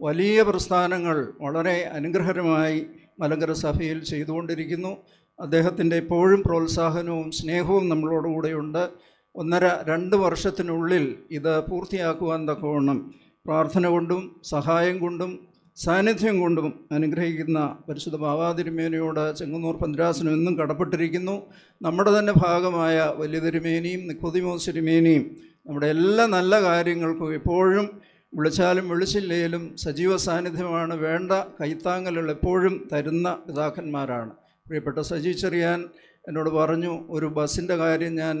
Speaker 3: വലിയ പ്രസ്ഥാനങ്ങൾ വളരെ അനുഗ്രഹകരമായി മലങ്കര സഭയിൽ ചെയ്തുകൊണ്ടിരിക്കുന്നു. അദ്ദേഹത്തിൻ്റെ എപ്പോഴും പ്രോത്സാഹനവും സ്നേഹവും നമ്മളോടുകൂടെയുണ്ട്. 1.5-2 വർഷത്തിനുള്ളിൽ ഇത് പൂർത്തിയാക്കുവാൻ തക്കവണ്ണം പ്രാർത്ഥന കൊണ്ടും സഹായം കൊണ്ടും സാന്നിധ്യം കൊണ്ടും അനുഗ്രഹിക്കുന്ന പരിശുദ്ധ ബാവാ തിരുമേനിയോട് ചെങ്ങന്നൂർ ഭദ്രാസനം എന്നും കടപ്പെട്ടിരിക്കുന്നു. നമ്മുടെ തന്നെ ഭാഗമായ വലിയ തിരുമേനിയും നിക്കോദിമോസ് തിരുമേനിയും നമ്മുടെ എല്ലാ നല്ല കാര്യങ്ങൾക്കും എപ്പോഴും വിളിച്ചാലും വിളിച്ചില്ലേലും സജീവ സാന്നിധ്യമാണ്. വേണ്ട കൈത്താങ്ങലുകൾ എപ്പോഴും തരുന്ന പിതാക്കന്മാരാണ്. പ്രിയപ്പെട്ട സജി ചെറിയാൻ എന്നോട് പറഞ്ഞു, ഒരു ബസ്സിൻ്റെ കാര്യം ഞാൻ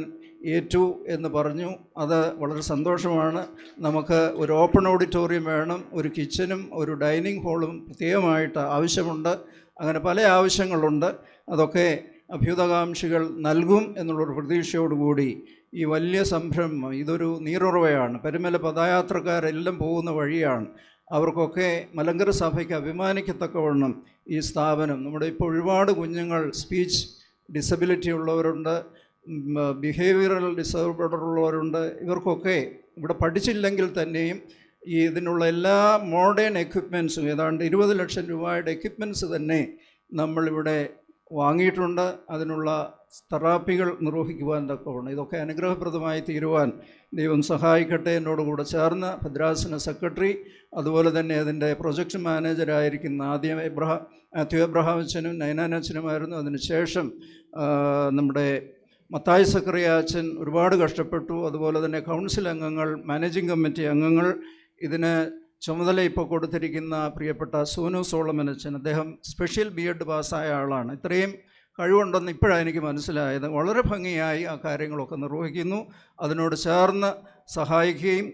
Speaker 3: ഏറ്റു എന്ന് പറഞ്ഞു. അത് വളരെ സന്തോഷമാണ്. നമുക്ക് ഒരു ഓപ്പൺ ഓഡിറ്റോറിയം വേണം, ഒരു കിച്ചനും ഒരു ഡൈനിങ് ഹാളും പ്രത്യേകമായിട്ട് ആവശ്യമുണ്ട്. അങ്ങനെ പല ആവശ്യങ്ങളുണ്ട്. അതൊക്കെ അഭ്യുതകാംക്ഷികൾ നൽകും എന്നുള്ളൊരു പ്രതീക്ഷയോടുകൂടി ഈ വലിയ സംരംഭം, ഇതൊരു നീരുറവയാണ്. പരുമല പദയാത്രക്കാരെല്ലാം പോകുന്ന വഴിയാണ്. അവർക്കൊക്കെ മലങ്കര സഭയ്ക്ക് അഭിമാനിക്കത്തക്കവണ്ണം ഈ സ്ഥാപനം, നമ്മുടെ ഇപ്പോൾ ഒരുപാട് കുഞ്ഞുങ്ങൾ സ്പീച്ച് ഡിസബിലിറ്റി ഉള്ളവരുണ്ട്, ബിഹേവിയറൽ ഡിസോർഡർ ഉള്ളവരുണ്ട്. ഇവർക്കൊക്കെ ഇവിടെ പഠിച്ചില്ലെങ്കിൽ തന്നെയും ഇതിനുള്ള എല്ലാ മോഡേൺ എക്വിപ്മെൻസും, ഏതാണ്ട് 20 ലക്ഷം രൂപയുടെ എക്വിപ്മെൻറ്റ്സ് തന്നെ നമ്മളിവിടെ വാങ്ങിയിട്ടുണ്ട്. അതിനുള്ള തെറാപ്പികൾ നിർവഹിക്കുവാൻ തക്കവണ്ണം ഇതൊക്കെ അനുഗ്രഹപ്രദമായി തീരുവാൻ ദൈവം സഹായിക്കട്ടെ. എന്നോടുകൂടെ ചേർന്ന് ഭദ്രാസന സെക്രട്ടറി, അതുപോലെ തന്നെ അതിൻ്റെ പ്രൊജക്റ്റ് മാനേജരായിരിക്കുന്ന മാത്യു എബ്രഹാം അച്ഛനും നൈനാൻ അച്ഛനുമായിരുന്നു. അതിനുശേഷം നമ്മുടെ മത്തായി സക്കറിയ അച്ഛൻ ഒരുപാട് കഷ്ടപ്പെട്ടു. അതുപോലെ തന്നെ കൗൺസിൽ അംഗങ്ങൾ, മാനേജിംഗ് കമ്മിറ്റി അംഗങ്ങൾ, ഇതിന് ചുമതല ഇപ്പോൾ കൊടുത്തിരിക്കുന്ന പ്രിയപ്പെട്ട സോനു സോളമൻ അച്ഛൻ, അദ്ദേഹം സ്പെഷ്യൽ B.Ed പാസ്സായ ആളാണ്. ഇത്രയും കഴിവുണ്ടെന്ന് ഇപ്പോഴാണ് എനിക്ക് മനസ്സിലായത്. വളരെ ഭംഗിയായി ആ കാര്യങ്ങളൊക്കെ നിർവഹിക്കുന്നു. അതിനോട് ചേർന്ന് സഹായിക്കുകയും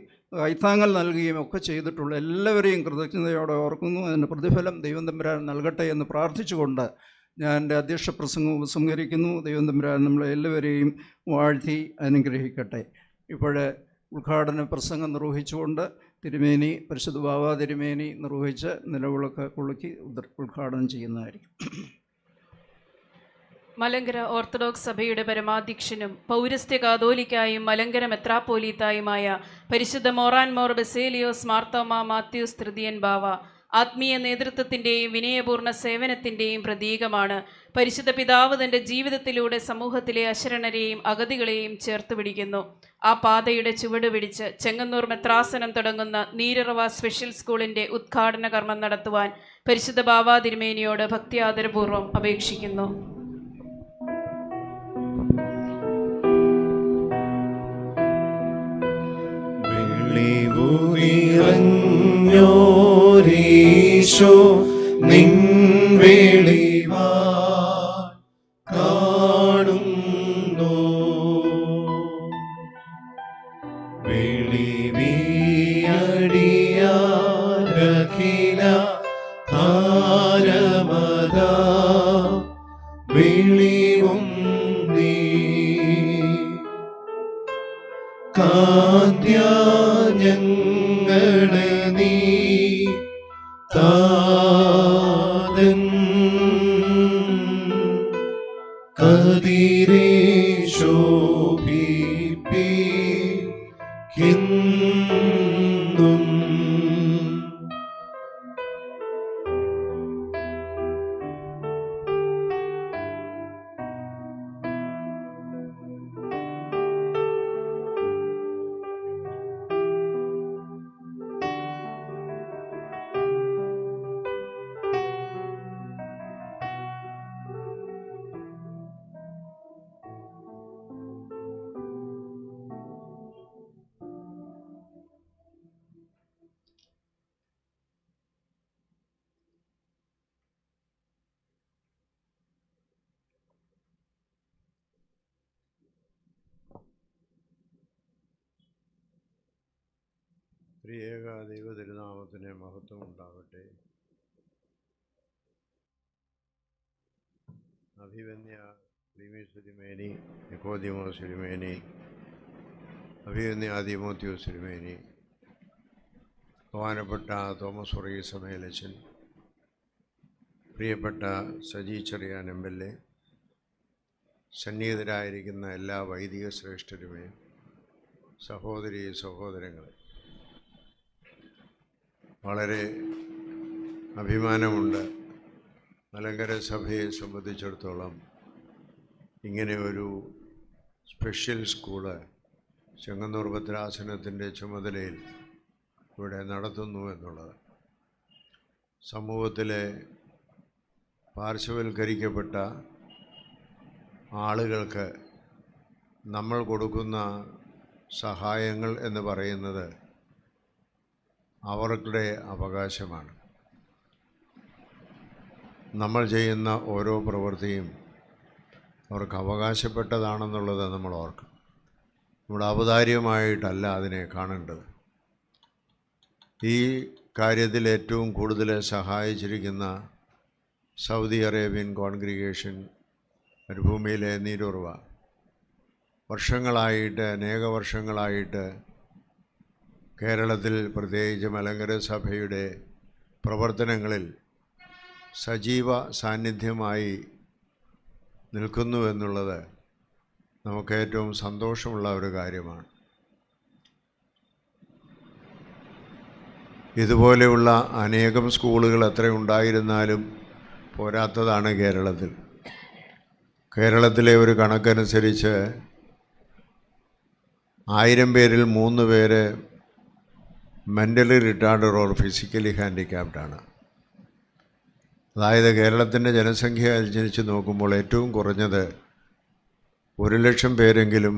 Speaker 3: കൈത്താങ്ങൽ നൽകുകയും ഒക്കെ ചെയ്തിട്ടുള്ള എല്ലാവരെയും കൃതജ്ഞതയോടെ ഓർക്കുന്നു. അതിൻ്റെ പ്രതിഫലം ദൈവം തമ്പുരാൻ നൽകട്ടെ എന്ന് പ്രാർത്ഥിച്ചുകൊണ്ട് ഞാൻ എൻ്റെ അധ്യക്ഷ പ്രസംഗം ഉപസംഹരിക്കുന്നു. ദൈവം തമ്പുരാൻ നമ്മളെ എല്ലാവരെയും വാഴ്ത്തി അനുഗ്രഹിക്കട്ടെ. ഇപ്പോഴേ ഉദ്ഘാടന പ്രസംഗം നിർവഹിച്ചുകൊണ്ട് തിരുമേനി, പരിശുദ്ധ ബാവാ തിരുമേനി നിർവഹിച്ച് നിലവിളക്ക് കൊളുക്കി ഉദ്ഘാടനം ചെയ്യുന്നതായിരിക്കും.
Speaker 4: മലങ്കര ഓർത്തഡോക്സ് സഭയുടെ പരമാധ്യക്ഷനും പൗരസ്ത്യ കാതോലിക്കായും മലങ്കര മെത്രാപ്പോലീത്തായുമായ പരിശുദ്ധ മോറാൻ മോർ ബസേലിയോസ് മാർത്തോമാ മാത്യൂസ് തൃതീയൻ ബാവ ആത്മീയ നേതൃത്വത്തിൻ്റെയും വിനയപൂർണ്ണ സേവനത്തിൻ്റെയും പ്രതീകമാണ്. പരിശുദ്ധ പിതാവ് തൻ്റെ ജീവിതത്തിലൂടെ സമൂഹത്തിലെ അശരണരെയും അഗതികളെയും ചേർത്ത് പിടിക്കുന്നു. ആ പാതയുടെ ചുവട് പിടിച്ച് ചെങ്ങന്നൂർ മെത്രാസനം തുടങ്ങുന്ന നീരുറവ സ്പെഷ്യൽ സ്കൂളിൻ്റെ ഉദ്ഘാടന കർമ്മം നടത്തുവാൻ പരിശുദ്ധ ബാവാ തിരുമേനിയോട് ഭക്തിയാദരപൂർവ്വം അപേക്ഷിക്കുന്നു.
Speaker 5: വെളിവു നിറഞ്ഞോരീ ഈശോ നിൻ വെളിവാ കാണുന്നു. വെളിവിയടിയാരഖില താരമതാ വെളിവും നീ കാന്ത്യാ ഞങ്ങളെ നീ താതൻ കതിരേ ശോഭിപ്പിക്കും.
Speaker 6: ത്രിയേക ദൈവ തിരുനാമത്തിന് മഹത്വം ഉണ്ടാകട്ടെ. അഭിവന്യ ക്ലീമീസ് തിരുമേനി, നിക്കോദീമോസ് തിരുമേനി, അഭിവന്യ തിമോത്തിയോസ് തിരുമേനി, ബഹുമാനപ്പെട്ട തോമസ് വർഗീസ് സഭയിലച്ചൻ, പ്രിയപ്പെട്ട സജി ചെറിയാൻ MLA, സന്നിഹിതരായിരിക്കുന്ന എല്ലാ വൈദിക ശ്രേഷ്ഠരുമേ, സഹോദരി സഹോദരങ്ങളെ, വളരെ അഭിമാനമുണ്ട് മലങ്കര സഭയെ സംബന്ധിച്ചിടത്തോളം ഇങ്ങനെ ഒരു സ്പെഷ്യൽ സ്കൂള് ചെങ്ങന്നൂർ ഭദ്രാസനത്തിൻ്റെ ചുമതലയിൽ ഇവിടെ നടത്തുന്നു എന്നുള്ളത്. സമൂഹത്തിലെ പാർശ്വവൽക്കരിക്കപ്പെട്ട ആളുകൾക്ക് നമ്മൾ കൊടുക്കുന്ന സഹായങ്ങൾ എന്ന് പറയുന്നത് അവരുടെ അവകാശമാണ്. നമ്മൾ ചെയ്യുന്ന ഓരോ പ്രവൃത്തിയും അവർക്ക് അവകാശപ്പെട്ടതാണെന്നുള്ളത് നമ്മൾ ഓർക്കണം. നമ്മുടെ ഔദാര്യമായിട്ടല്ല അതിനെ കാണേണ്ടത്. ഈ കാര്യത്തിൽ ഏറ്റവും കൂടുതൽ സഹായിച്ചിരിക്കുന്ന സൗദി അറേബ്യൻ കോൺഗ്രിഗേഷൻ മരുഭൂമിയിലെ നീരുറവ അനേക വർഷങ്ങളായിട്ട് കേരളത്തിൽ പ്രത്യേകിച്ച് മലങ്കര സഭയുടെ പ്രവർത്തനങ്ങളിൽ സജീവ സാന്നിധ്യമായി നിൽക്കുന്നു എന്നുള്ളത് നമുക്ക് ഏറ്റവും സന്തോഷമുള്ള ഒരു കാര്യമാണ്. ഇതുപോലെയുള്ള അനേകം സ്കൂളുകൾ എത്ര ഉണ്ടായിരുന്നാലും പോരാത്തതാണ് കേരളത്തിൽ. കേരളത്തിലെ ഒരു കണക്കനുസരിച്ച് 1000 പേരിൽ 3 പേര് മെൻ്റലി റിട്ടാർഡ് ഓർ ഫിസിക്കലി ഹാൻഡിക്യാപ്ഡാണ്. അതായത് കേരളത്തിൻ്റെ ജനസംഖ്യ അനുസരിച്ച് നോക്കുമ്പോൾ ഏറ്റവും കുറഞ്ഞത് 1,00,000 പേരെങ്കിലും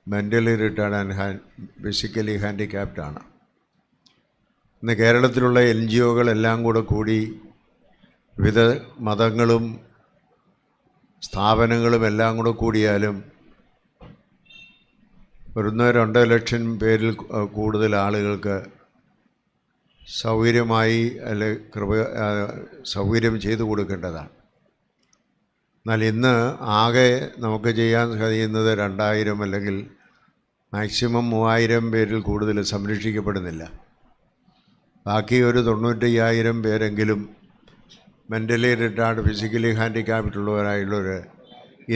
Speaker 6: മെൻ്റലി റിട്ടാർഡ് ആൻഡ് ഫിസിക്കലി ഹാൻഡിക്യാപ്ഡാണ്. ഇന്ന് കേരളത്തിലുള്ള NGOകളെല്ലാം കൂടി വിവിധ മതങ്ങളും സ്ഥാപനങ്ങളും എല്ലാം കൂടിയാലും 1-2 ലക്ഷം പേരിൽ കൂടുതൽ ആളുകൾക്ക് സൗകര്യം ചെയ്തു കൊടുക്കേണ്ടതാണ്. എന്നാൽ ഇന്ന് ആകെ നമുക്ക് ചെയ്യാൻ കഴിയുന്നത് 2000 അല്ലെങ്കിൽ മാക്സിമം 3000 പേരിൽ കൂടുതൽ സംരക്ഷിക്കപ്പെടുന്നില്ല. ബാക്കി ഒരു 95,000 പേരെങ്കിലും മെൻ്റലി റിട്ടാർഡ് ഫിസിക്കലി ഹാൻഡിക്യാപ്ഡുള്ളവരായുള്ളവർ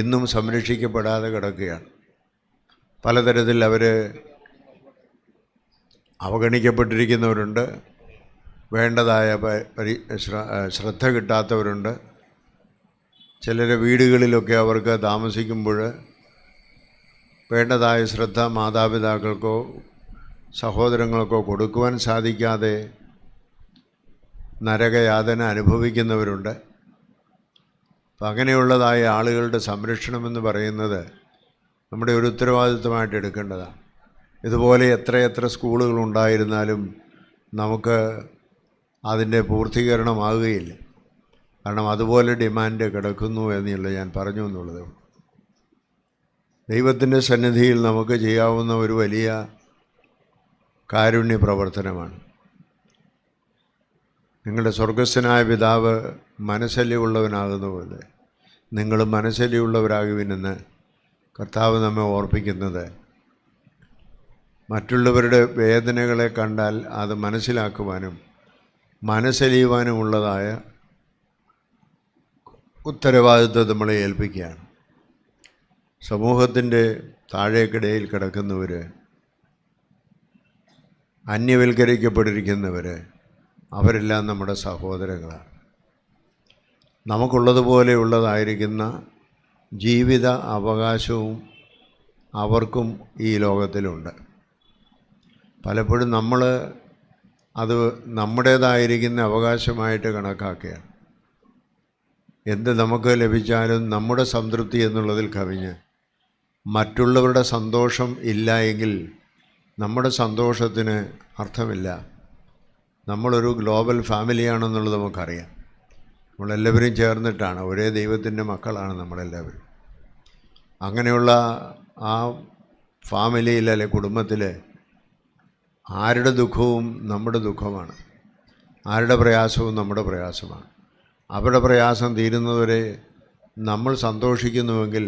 Speaker 6: ഇന്നും സംരക്ഷിക്കപ്പെടാതെ കിടക്കുകയാണ്. പലതരത്തിൽ അവർ അവഗണിക്കപ്പെട്ടിരിക്കുന്നവരുണ്ട്, വേണ്ടതായ ശ്രദ്ധ കിട്ടാത്തവരുണ്ട്. ചിലർ വീടുകളിലൊക്കെ അവർക്ക് താമസിക്കുമ്പോൾ വേണ്ടതായ ശ്രദ്ധ മാതാപിതാക്കൾക്കോ സഹോദരങ്ങൾക്കോ കൊടുക്കുവാൻ സാധിക്കാതെ നരകയാതന അനുഭവിക്കുന്നവരുണ്ട്. അപ്പം അങ്ങനെയുള്ളതായ ആളുകളുടെ സംരക്ഷണമെന്ന് പറയുന്നത് നമ്മുടെ ഒരു ഉത്തരവാദിത്വമായിട്ട് എടുക്കേണ്ടതാണ്. ഇതുപോലെ എത്രയെത്ര സ്കൂളുകളുണ്ടായിരുന്നാലും നമുക്ക് അതിൻ്റെ പൂർത്തീകരണമാകുകയില്ല. കാരണം അതുപോലെ ഡിമാൻഡ് കിടക്കുന്നു എന്നുള്ളത് ഞാൻ പറഞ്ഞു എന്നുള്ളത്. ദൈവത്തിൻ്റെ സന്നിധിയിൽ നമുക്ക് ചെയ്യാവുന്ന ഒരു വലിയ കാരുണ്യ പ്രവർത്തനമാണ്. നിങ്ങളുടെ സ്വർഗസ്ഥനായ പിതാവ് മനസ്സല്യമുള്ളവനാകുന്ന പോലെ നിങ്ങൾ മനസ്സല്യമുള്ളവരാകുവിനെന്ന് കർത്താവ് നമ്മെ ഓർപ്പിക്കുന്നത് മറ്റുള്ളവരുടെ വേദനകളെ കണ്ടാൽ അത് മനസ്സിലാക്കുവാനും മനസ്സലിയുവാനുമുള്ളതായ ഉത്തരവാദിത്വം നമ്മളെ ഏൽപ്പിക്കുകയാണ്. സമൂഹത്തിൻ്റെ താഴേക്കിടയിൽ കിടക്കുന്നവർ, അന്യവൽക്കരിക്കപ്പെട്ടിരിക്കുന്നവർ, അവരെല്ലാം നമ്മുടെ സഹോദരങ്ങളാണ്. നമുക്കുള്ളതുപോലെയുള്ളതായിരിക്കുന്ന ജീവിത അവകാശവും അവർക്കും ഈ ലോകത്തിലുണ്ട്. പലപ്പോഴും നമ്മൾ അത് നമ്മുടേതായിരിക്കുന്ന അവകാശമായിട്ട് കണക്കാക്കുകയാണ്. എന്ത് നമുക്ക് ലഭിച്ചാലും നമ്മുടെ സംതൃപ്തി എന്നുള്ളതിൽ കവിഞ്ഞ് മറ്റുള്ളവരുടെ സന്തോഷം ഇല്ല എങ്കിൽ നമ്മുടെ സന്തോഷത്തിന് അർത്ഥമില്ല. നമ്മളൊരു ഗ്ലോബൽ ഫാമിലിയാണെന്നുള്ളത് നമുക്കറിയാം. നമ്മളെല്ലാവരും ചേർന്നിട്ടാണ്, ഒരേ ദൈവത്തിൻ്റെ മക്കളാണ് നമ്മളെല്ലാവരും. അങ്ങനെയുള്ള ആ ഫാമിലിയിൽ അല്ലെ കുടുംബത്തിൽ ആരുടെ ദുഃഖവും നമ്മുടെ ദുഃഖമാണ്, ആരുടെ പ്രയാസവും നമ്മുടെ പ്രയാസമാണ്. അവരുടെ പ്രയാസം തീരുന്നവരെ നമ്മൾ സന്തോഷിക്കുന്നുവെങ്കിൽ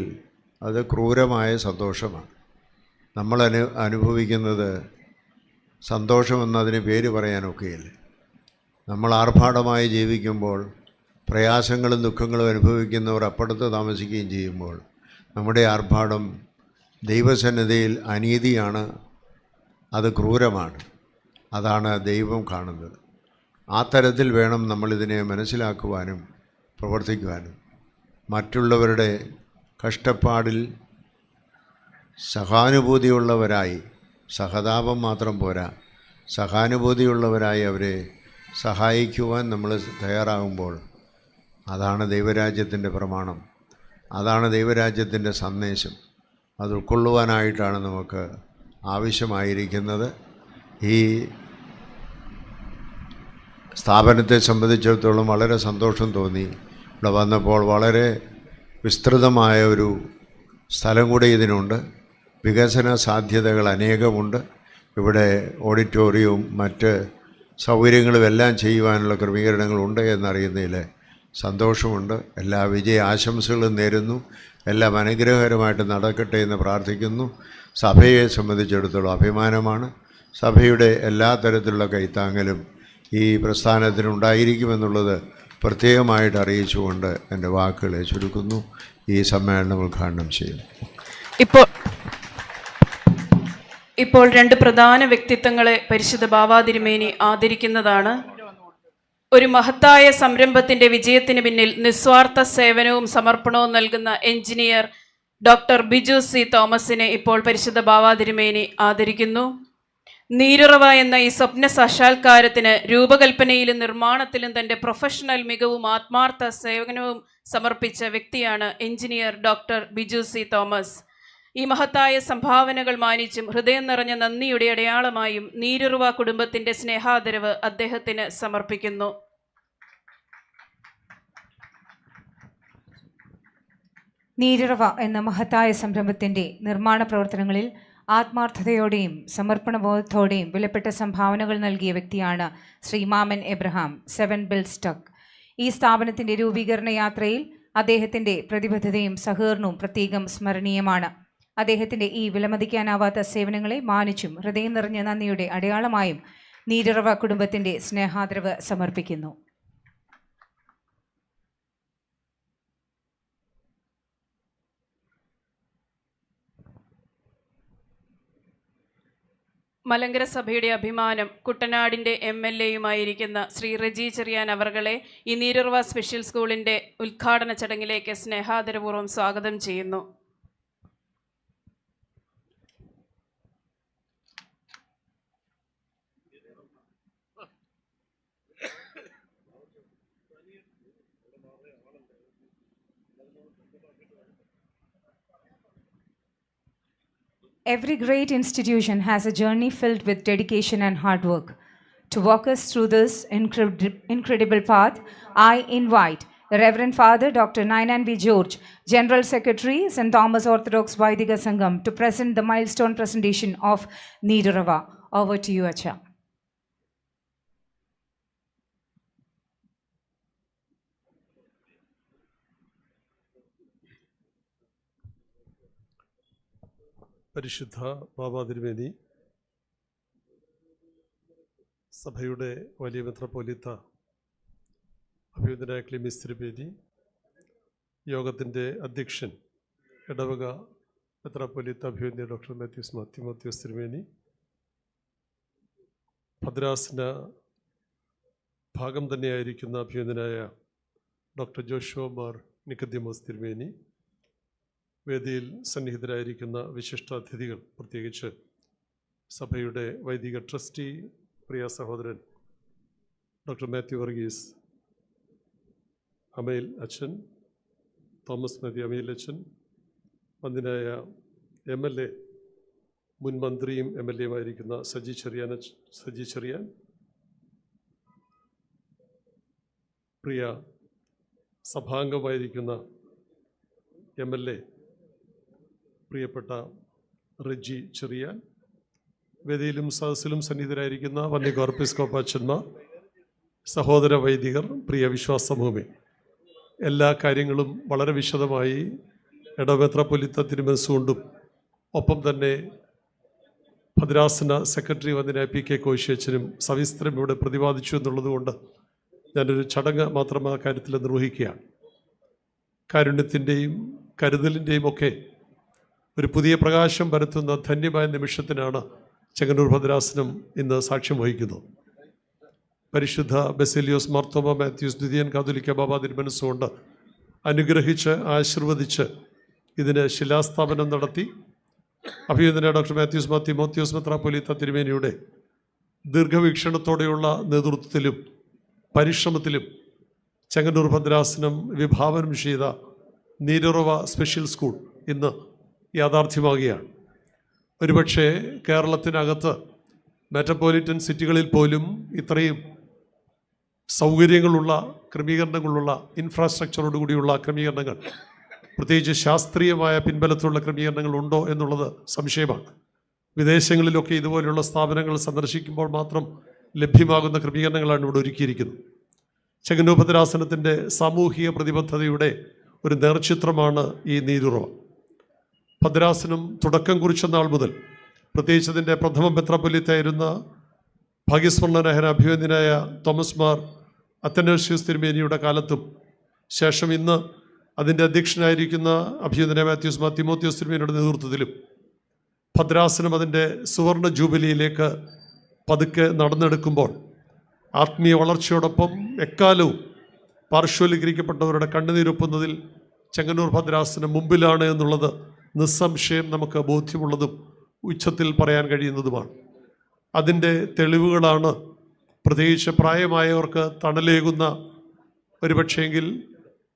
Speaker 6: അത് ക്രൂരമായ സന്തോഷമാണ്. നമ്മൾ അനുഭവിക്കുന്നത് സന്തോഷമെന്നതിന് പേര് പറയാനൊക്കെയില്ല. നമ്മൾ ആർഭാടമായി ജീവിക്കുമ്പോൾ പ്രയാസങ്ങളും ദുഃഖങ്ങളും അനുഭവിക്കുന്നവർ അപ്പുറത്ത് താമസിക്കുകയും ചെയ്യുമ്പോൾ നമ്മുടെ ആർഭാടം ദൈവസന്നിധിയിൽ അനീതിയാണ്, അത് ക്രൂരമാണ്. അതാണ് ദൈവം കാണുന്നത്. ആ തരത്തിൽ വേണം നമ്മളിതിനെ മനസ്സിലാക്കുവാനും പ്രവർത്തിക്കുവാനും. മറ്റുള്ളവരുടെ കഷ്ടപ്പാടിൽ സഹാനുഭൂതിയുള്ളവരായി, സഹതാപം മാത്രം പോരാ, സഹാനുഭൂതിയുള്ളവരായി അവരെ സഹായിക്കുവാൻ നമ്മൾ തയ്യാറാകുമ്പോൾ അതാണ് ദൈവരാജ്യത്തിൻ്റെ പ്രമാണം, അതാണ് ദൈവരാജ്യത്തിൻ്റെ സന്ദേശം. അത് ഉൾക്കൊള്ളുവാനായിട്ടാണ് നമുക്ക് ആവശ്യമായിരിക്കുന്നത്. ഈ സ്ഥാപനത്തെ സംബന്ധിച്ചിടത്തോളം വളരെ സന്തോഷം തോന്നി. ഇവിടെ വന്നപ്പോൾ വളരെ വിസ്തൃതമായ ഒരു സ്ഥലം കൂടെ ഇതിനുണ്ട്. വികസന സാധ്യതകൾ അനേകമുണ്ട്. ഇവിടെ ഓഡിറ്റോറിയവും മറ്റ് സൗകര്യങ്ങളും എല്ലാം ചെയ്യുവാനുള്ള ക്രമീകരണങ്ങളുണ്ട് എന്നറിയുന്നതിൽ സന്തോഷമുണ്ട്. എല്ലാ വിജയ ആശംസകളും നേരുന്നു. എല്ലാം അനുഗ്രഹകരമായിട്ട് നടക്കട്ടെ എന്ന് പ്രാർത്ഥിക്കുന്നു. സഭയെ സംബന്ധിച്ചിടത്തോളം അഭിമാനമാണ്. സഭയുടെ എല്ലാ തരത്തിലുള്ള കൈത്താങ്ങലും ഈ പ്രസ്ഥാനത്തിനുണ്ടായിരിക്കുമെന്നുള്ളത് പ്രത്യേകമായിട്ട് അറിയിച്ചുകൊണ്ട് എൻ്റെ വാക്കുകളെ ചുരുക്കുന്നു. ഈ സമ്മേളനം ഉദ്ഘാടനം ചെയ്യുന്നു.
Speaker 4: ഇപ്പോൾ രണ്ട് പ്രധാന വ്യക്തിത്വങ്ങളെ പരിശുദ്ധ ബാവാതിരുമേനി ആദരിക്കുന്നതാണ്. ഒരു മഹത്തായ സംരംഭത്തിന്റെ വിജയത്തിന് പിന്നിൽ നിസ്വാർത്ഥ സേവനവും സമർപ്പണവും നൽകുന്ന എഞ്ചിനീയർ ഡോക്ടർ ബിജു സി തോമസിനെ ഇപ്പോൾ പരിശുദ്ധ ബാവാതിരുമേനി ആദരിക്കുന്നു. നീരുറവ എന്ന ഈ സ്വപ്ന സാക്ഷാത്കാരത്തിന് രൂപകൽപ്പനയിലും നിർമ്മാണത്തിലും തൻ്റെ പ്രൊഫഷണൽ മികവും ആത്മാർത്ഥ സേവനവും സമർപ്പിച്ച വ്യക്തിയാണ് engineer doctor Biju C Thomas. ഈ മഹത്തായ സംഭാവനകൾ മാനിച്ചും ഹൃദയം നിറഞ്ഞ നന്ദിയുടെ അടയാളമായും നീരുറവ കുടുംബത്തിന്റെ സ്നേഹാദരവ് അദ്ദേഹത്തിന് സമർപ്പിക്കുന്നു.
Speaker 2: നീരുറവ എന്ന മഹത്തായ സംരംഭത്തിന്റെ നിർമ്മാണ പ്രവർത്തനങ്ങളിൽ ആത്മാർത്ഥതയോടെയും സമർപ്പണബോധത്തോടെയും വിലപ്പെട്ട സംഭാവനകൾ നൽകിയ വ്യക്തിയാണ് ശ്രീ മാമൻ എബ്രഹാം 7 ബിൽസ് ടക്ക്. ഈ സ്ഥാപനത്തിന്റെ രൂപീകരണ യാത്രയിൽ അദ്ദേഹത്തിന്റെ പ്രതിബദ്ധതയും സഹകരണവും പ്രത്യേകം സ്മരണീയമാണ്. അദ്ദേഹത്തിന്റെ ഈ വിലമതിക്കാനാവാത്ത സേവനങ്ങളെ മാനിച്ചും ഹൃദയം നിറഞ്ഞ നന്ദിയുടെ അടയാളമായും നീരുറവ കുടുംബത്തിന്റെ സ്നേഹാദരവ് സമർപ്പിക്കുന്നു.
Speaker 4: മലങ്കര സഭയുടെ അഭിമാനം കുട്ടനാടിൻ്റെ MLA-യുമായിരിക്കുന്ന ശ്രീ റെജി ചെറിയാൻ അവർകളെ ഈ നീരുറവ സ്പെഷ്യൽ സ്കൂളിൻ്റെ ഉദ്ഘാടന ചടങ്ങിലേക്ക് സ്നേഹാദരപൂർവ്വം സ്വാഗതം ചെയ്യുന്നു.
Speaker 2: Every great institution has a journey filled with dedication and hard work. To walk us through this incredible path, I invite the Reverend Father Dr. Nainan V. George, General Secretary, St. Thomas Orthodox Vaidika Sangam, to present the milestone presentation of Needurava. Over to you, Acha.
Speaker 7: പരിശുദ്ധ ബാബാ തിരുമേനി, സഭയുടെ വലിയ മെത്രാപ്പോലീത്ത അഭിവന്ദനായ ക്ലീമീസ് തിരുമേനി, യോഗത്തിൻ്റെ അധ്യക്ഷൻ ഇടവക മെത്രാപ്പോലീത്ത അഭിവന്ദന ഡോക്ടർ മാത്യൂസ് തിരുമേനി, ഭദ്രാസന ഭാഗം തന്നെയായിരിക്കുന്ന അഭിവന്ദനായ ഡോക്ടർ ജോഷുവ മാർ നിക്കോദീമോസ് തിരുമേനി, വേദിയിൽ സന്നിഹിതരായിരിക്കുന്ന വിശിഷ്ടാതിഥികൾ, പ്രത്യേകിച്ച് സഭയുടെ വൈദിക ട്രസ്റ്റി പ്രിയ സഹോദരൻ ഡോക്ടർ മാത്യു വർഗീസ് അമേൽ അച്ഛൻ, തോമസ് മാത്യു അമേൽ അച്ഛൻ, വന്ദിനായ MLA, മുൻ മന്ത്രിയും MLAയുമായിരിക്കുന്ന സജി ചെറിയാൻ, പ്രിയ സഭാംഗമായിരിക്കുന്ന MLA പ്രിയപ്പെട്ട റെജി ചെറിയാൻ, വേദിയിലും സദസ്സിലും സന്നിഹിതരായിരിക്കുന്ന വന്യ കോർപ്പിസ്കോപ്പാച്ചന്മാർ, സഹോദര വൈദികർ, പ്രിയ വിശ്വാസ സമൂഹമേ, എല്ലാ കാര്യങ്ങളും വളരെ വിശദമായി ഇടവമെത്രാപ്പൊലീത്ത തിരുമനസ്സുകൊണ്ടും ഒപ്പം തന്നെ ഭദ്രാസന സെക്രട്ടറി വന്ദിനായ PK കോശിയച്ഛനും സവിസ്തരം ഇവിടെ പ്രതിപാദിച്ചു എന്നുള്ളതുകൊണ്ട് ഞാനൊരു ചടങ്ങ് മാത്രം ആ കാര്യത്തിൽ നിർവഹിക്കുകയാണ്. കാരുണ്യത്തിൻ്റെയും കരുതലിൻ്റെയും ഒക്കെ ഒരു പുതിയ പ്രകാശം പരത്തുന്ന ധന്യമായ നിമിഷത്തിനാണ് ചെങ്ങന്നൂർ ഭദ്രാസനം ഇന്ന് സാക്ഷ്യം വഹിക്കുന്നത്. പരിശുദ്ധ ബസേലിയോസ് മാർത്തോമ മാത്യൂസ് ദ്വിതീയൻ കാതോലിക്ക ബാബാ തിരുമനസ്സുകൊണ്ട് അനുഗ്രഹിച്ച് ആശീർവദിച്ച് ഇതിന് ശിലാസ്ഥാപനം നടത്തി അഭിനന്ദന ഡോക്ടർ മാത്യൂസ് മെത്രാപ്പൊലീത്ത തിരുമേനിയുടെ ദീർഘവീക്ഷണത്തോടെയുള്ള നേതൃത്വത്തിലും പരിശ്രമത്തിലും ചെങ്ങന്നൂർ ഭദ്രാസനം വിഭാവനം ചെയ്ത നീരുറവ സ്പെഷ്യൽ സ്കൂൾ ഇന്ന് യാഥാർത്ഥ്യമാകുകയാണ്. ഒരുപക്ഷെ കേരളത്തിനകത്ത് മെട്രോപൊളിറ്റൻ സിറ്റികളിൽ പോലും ഇത്രയും സൗകര്യങ്ങളുള്ള ക്രമീകരണങ്ങളുള്ള ഇൻഫ്രാസ്ട്രക്ചറോടുകൂടിയുള്ള ക്രമീകരണങ്ങൾ, പ്രത്യേകിച്ച് ശാസ്ത്രീയമായ പിൻബലത്തിലുള്ള ക്രമീകരണങ്ങൾ ഉണ്ടോ എന്നുള്ളത് സംശയമാണ്. വിദേശങ്ങളിലൊക്കെ ഇതുപോലെയുള്ള സ്ഥാപനങ്ങൾ സന്ദർശിക്കുമ്പോൾ മാത്രം ലഭ്യമാകുന്ന ക്രമീകരണങ്ങളാണ് ഇവിടെ ഒരുക്കിയിരിക്കുന്നത്. ചെങ്ങന്നൂർ ഭദ്രാസനത്തിൻ്റെ സാമൂഹിക പ്രതിബദ്ധതയുടെ ഒരു നേർചിത്രമാണ് ഈ നീരുറവ. ഭദ്രാസനം തുടക്കം കുറിച്ച നാൾ മുതൽ, പ്രത്യേകിച്ച് അതിൻ്റെ പ്രഥമ മെത്രാപ്പൊലീത്തയായിരുന്ന ഭാഗ്യസ്മരണനഹന അഭിവന്ദനായ തോമസ് മാർ അത്തനേഷ്യസ് തിരുമേനിയുടെ കാലത്തും ശേഷം ഇന്ന് അതിൻ്റെ അധ്യക്ഷനായിരിക്കുന്ന അഭിവന്ദനായ തിമോത്തിയോസ് തിരുമേനിയുടെ നേതൃത്വത്തിലും ഭദ്രാസനം അതിൻ്റെ സുവർണ ജൂബിലിയിലേക്ക് പതുക്കെ നടന്നെടുക്കുമ്പോൾ ആത്മീയ വളർച്ചയോടൊപ്പം എക്കാലവും പാർശ്വവൽക്കരിക്കപ്പെട്ടവരുടെ കണ്ണുനീരൊപ്പുന്നതിൽ ചെങ്ങന്നൂർ ഭദ്രാസനം മുമ്പിലാണ് എന്നുള്ളത് നിസ്സംശയം നമുക്ക് ബോധ്യമുള്ളതും ഉച്ചത്തിൽ പറയാൻ കഴിയുന്നതുമാണ്. അതിൻ്റെ തെളിവുകളാണ് പ്രത്യേകിച്ച് പ്രായമായവർക്ക് തണലേകുന്ന, ഒരുപക്ഷെങ്കിൽ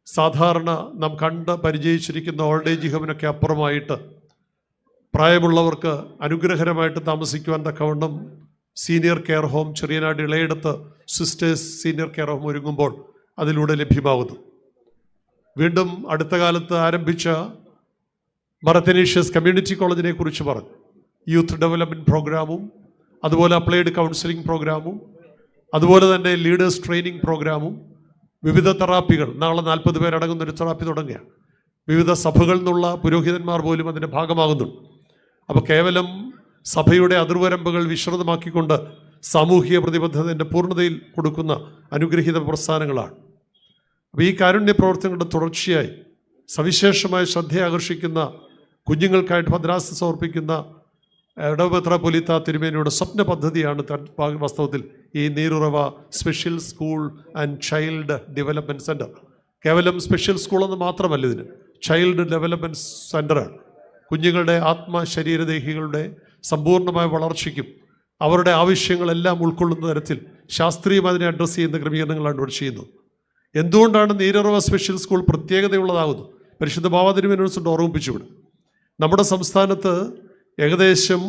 Speaker 7: സാധാരണ നാം കണ്ട് പരിചയിച്ചിരിക്കുന്ന ഓൾഡ് ഏജ് ഹോമിനൊക്കെ അപ്പുറമായിട്ട് പ്രായമുള്ളവർക്ക് അനുഗ്രഹകരമായിട്ട് താമസിക്കുവാൻ തക്കവണ്ണം senior care home Cheriyanad Elayeduth sisters senior care home ഒരുങ്ങുമ്പോൾ അതിലൂടെ ലഭ്യമാകുന്നു. വീണ്ടും അടുത്ത കാലത്ത് ആരംഭിച്ച മറത്തനീഷ്യസ് കമ്മ്യൂണിറ്റി കോളേജിനെ കുറിച്ച് പറഞ്ഞു. യൂത്ത് ഡെവലപ്മെൻറ്റ് പ്രോഗ്രാമും അതുപോലെ അപ്ലൈഡ് കൗൺസിലിംഗ് പ്രോഗ്രാമും അതുപോലെ തന്നെ ലീഡേഴ്സ് ട്രെയിനിങ് പ്രോഗ്രാമും വിവിധ തെറാപ്പികൾ, നാളെ 40 പേരടങ്ങുന്നൊരു തെറാപ്പി തുടങ്ങുകയാണ്. വിവിധ സഭകളിൽ നിന്നുള്ള പുരോഹിതന്മാർ പോലും അതിൻ്റെ ഭാഗമാകുന്നുണ്ട്. അപ്പോൾ കേവലം സഭയുടെ അതിർവരമ്പുകൾ വിശ്രതമാക്കിക്കൊണ്ട് സാമൂഹിക പ്രതിബദ്ധതയുടെ പൂർണ്ണതയിൽ കൊടുക്കുന്ന അനുഗ്രഹീത പ്രസ്ഥാനങ്ങളാണ്. അപ്പോൾ ഈ കാരുണ്യ പ്രവർത്തനങ്ങളുടെ തുടർച്ചയായി സവിശേഷമായ ശ്രദ്ധ ആകർഷിക്കുന്ന കുഞ്ഞുങ്ങൾക്കായിട്ട് ഭദ്രാസനം സമർപ്പിക്കുന്ന ഇടവമെത്രാപ്പൊലീത്ത തിരുമേനിയുടെ സ്വപ്ന പദ്ധതിയാണ് വാസ്തവത്തിൽ ഈ Neerurava special school and child development centre. കേവലം സ്പെഷ്യൽ സ്കൂളെന്ന് മാത്രമല്ല, ഇതിന് ചൈൽഡ് ഡെവലപ്മെൻറ്റ് സെൻ്ററാണ്. കുഞ്ഞുങ്ങളുടെ ആത്മശരീരദേഹികളുടെ സമ്പൂർണ്ണമായ വളർച്ചയ്ക്കും അവരുടെ ആവശ്യങ്ങളെല്ലാം ഉൾക്കൊള്ളുന്ന തരത്തിൽ ശാസ്ത്രീയമായി അതിനെ അഡ്രസ്സ് ചെയ്യുന്ന ക്രമീകരണങ്ങളാണ് ഇവിടെ ചെയ്യുന്നത്. എന്തുകൊണ്ടാണ് നീരുറവ സ്പെഷ്യൽ സ്കൂൾ പ്രത്യേകതയുള്ളതാകുന്നു? പരിശുദ്ധ ബാബാ തിരുമേനിയോട് ഓർമ്മിപ്പിച്ചുവിടും. നമ്മുടെ സംസ്ഥാനത്ത് ഏകദേശം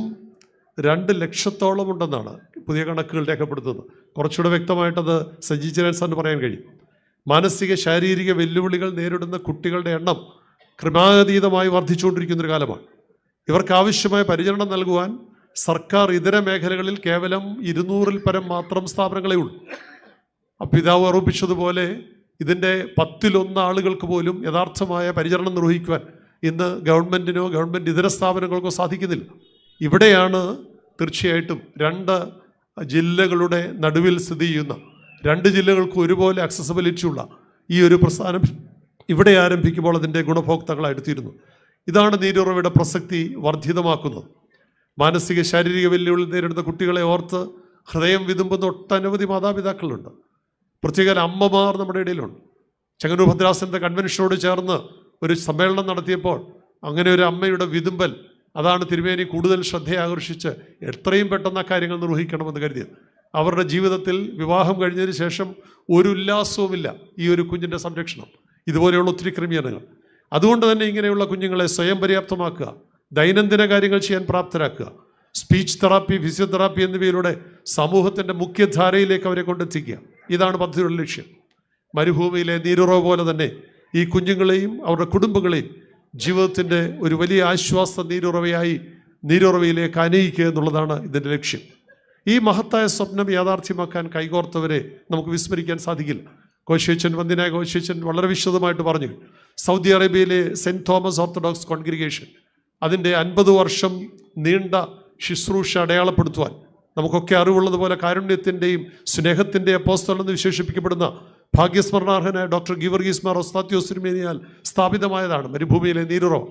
Speaker 7: 2 ലക്ഷത്തോളം ഉണ്ടെന്നാണ് പുതിയ കണക്കുകൾ രേഖപ്പെടുത്തുന്നത്. കുറച്ചുകൂടെ വ്യക്തമായിട്ടത് സജി ചിരൻ സാറിന് പറയാൻ കഴിയും. മാനസിക ശാരീരിക വെല്ലുവിളികൾ നേരിടുന്ന കുട്ടികളുടെ എണ്ണം ക്രമാതീതമായി വർദ്ധിച്ചുകൊണ്ടിരിക്കുന്നൊരു കാലമാണ്. ഇവർക്ക് ആവശ്യമായ പരിചരണം നൽകുവാൻ സർക്കാർ ഇതര മേഖലകളിൽ കേവലം 200-ൽ പരം മാത്രം സ്ഥാപനങ്ങളേ ഉള്ളൂ. പിതാവ് ആരോപിച്ചതുപോലെ ഇതിൻ്റെ 10-1 ആളുകൾക്ക് പോലും യഥാർത്ഥമായ പരിചരണം നിർവഹിക്കുവാൻ ഇന്ന് ഗവൺമെൻറ്റിനോ ഗവൺമെൻറ് ഇതര സ്ഥാപനങ്ങൾക്കോ സാധിക്കുന്നില്ല. ഇവിടെയാണ് തീർച്ചയായിട്ടും 2 ജില്ലകളുടെ നടുവിൽ സ്ഥിതി ചെയ്യുന്ന 2 ജില്ലകൾക്ക് ഒരുപോലെ അക്സസിബിലിറ്റി ഉള്ള ഈ ഒരു പ്രസ്ഥാനം ഇവിടെ ആരംഭിക്കുമ്പോൾ അതിൻ്റെ ഗുണഭോക്താക്കളായിത്തീരുന്നു. ഇതാണ് നീരുറവയുടെ പ്രസക്തി വർദ്ധിതമാക്കുന്നത്. മാനസിക ശാരീരിക വെല്ലുവിളി നേരിടുന്ന കുട്ടികളെ ഓർത്ത് ഹൃദയം വിതുമ്പുന്ന ഒട്ടനവധി മാതാപിതാക്കളുണ്ട്. പ്രത്യേക അമ്മമാർ നമ്മുടെ ഇടയിലുണ്ട്. ചെങ്ങന്നൂർ ഭദ്രാസനത്തെ കൺവെൻഷനോട് ചേർന്ന് ഒരു സമ്മേളനം നടത്തിയപ്പോൾ അങ്ങനെ ഒരു അമ്മയുടെ വിതുമ്പൽ, അതാണ് തിരുമേനി കൂടുതൽ ശ്രദ്ധയാകർഷിച്ച് എത്രയും പെട്ടെന്ന് ആ കാര്യങ്ങൾ നിർവഹിക്കണമെന്ന് കരുതിയത്. അവരുടെ ജീവിതത്തിൽ വിവാഹം കഴിഞ്ഞതിന് ശേഷം ഒരു ഉല്ലാസവുമില്ല ഈ ഒരു കുഞ്ഞിൻ്റെ സംരക്ഷണം, ഇതുപോലെയുള്ള ഒത്തിരി ക്രമീകരണങ്ങൾ. അതുകൊണ്ട് തന്നെ ഇങ്ങനെയുള്ള കുഞ്ഞുങ്ങളെ സ്വയം പര്യാപ്തമാക്കുക, ദൈനംദിന കാര്യങ്ങൾ ചെയ്യാൻ പ്രാപ്തരാക്കുക, സ്പീച്ച് തെറാപ്പി, ഫിസിയോതെറാപ്പി എന്നിവയിലൂടെ സമൂഹത്തിൻ്റെ മുഖ്യധാരയിലേക്ക് അവരെ കൊണ്ടെത്തിക്കുക. ഇതാണ് പദ്ധതിയുടെ ലക്ഷ്യം. മരുഭൂമിയിലെ നീരുറവ പോലെ തന്നെ ഈ കുഞ്ഞുങ്ങളെയും അവരുടെ കുടുംബങ്ങളെയും ജീവിതത്തിൻ്റെ ഒരു വലിയ ആശ്വാസ നീരുറവയിലേക്ക് അനയിക്കുക എന്നുള്ളതാണ് ഇതിൻ്റെ ലക്ഷ്യം. ഈ മഹത്തായ സ്വപ്നം യാഥാർത്ഥ്യമാക്കാൻ കൈകോർത്തവരെ നമുക്ക് വിസ്മരിക്കാൻ സാധിക്കില്ല. കോശേച്ചൻ, വന്ദിനായ കോശേച്ചൻ വളരെ വിശദമായിട്ട് പറഞ്ഞു. സൗദി അറേബ്യയിലെ സെൻറ്റ് തോമസ് ഓർത്തഡോക്സ് കോൺഗ്രിഗേഷൻ അതിൻ്റെ 50 വർഷം നീണ്ട ശുശ്രൂഷ അടയാളപ്പെടുത്തുവാൻ നമുക്കൊക്കെ അറിവുള്ളതുപോലെ കാരുണ്യത്തിൻ്റെയും സ്നേഹത്തിൻ്റെയും അപ്പോസ്തലൻ എന്ന് വിശേഷിപ്പിക്കപ്പെടുന്ന ഭാഗ്യസ്മരണാർഹനായ ഡോക്ടർ ഗീവർഗീസ് മാർ ഒസ്താത്യോസ് തിരുമേനിയാൽ സ്ഥാപിതമായതാണ് മരുഭൂമിയിലെ നീരുറവ.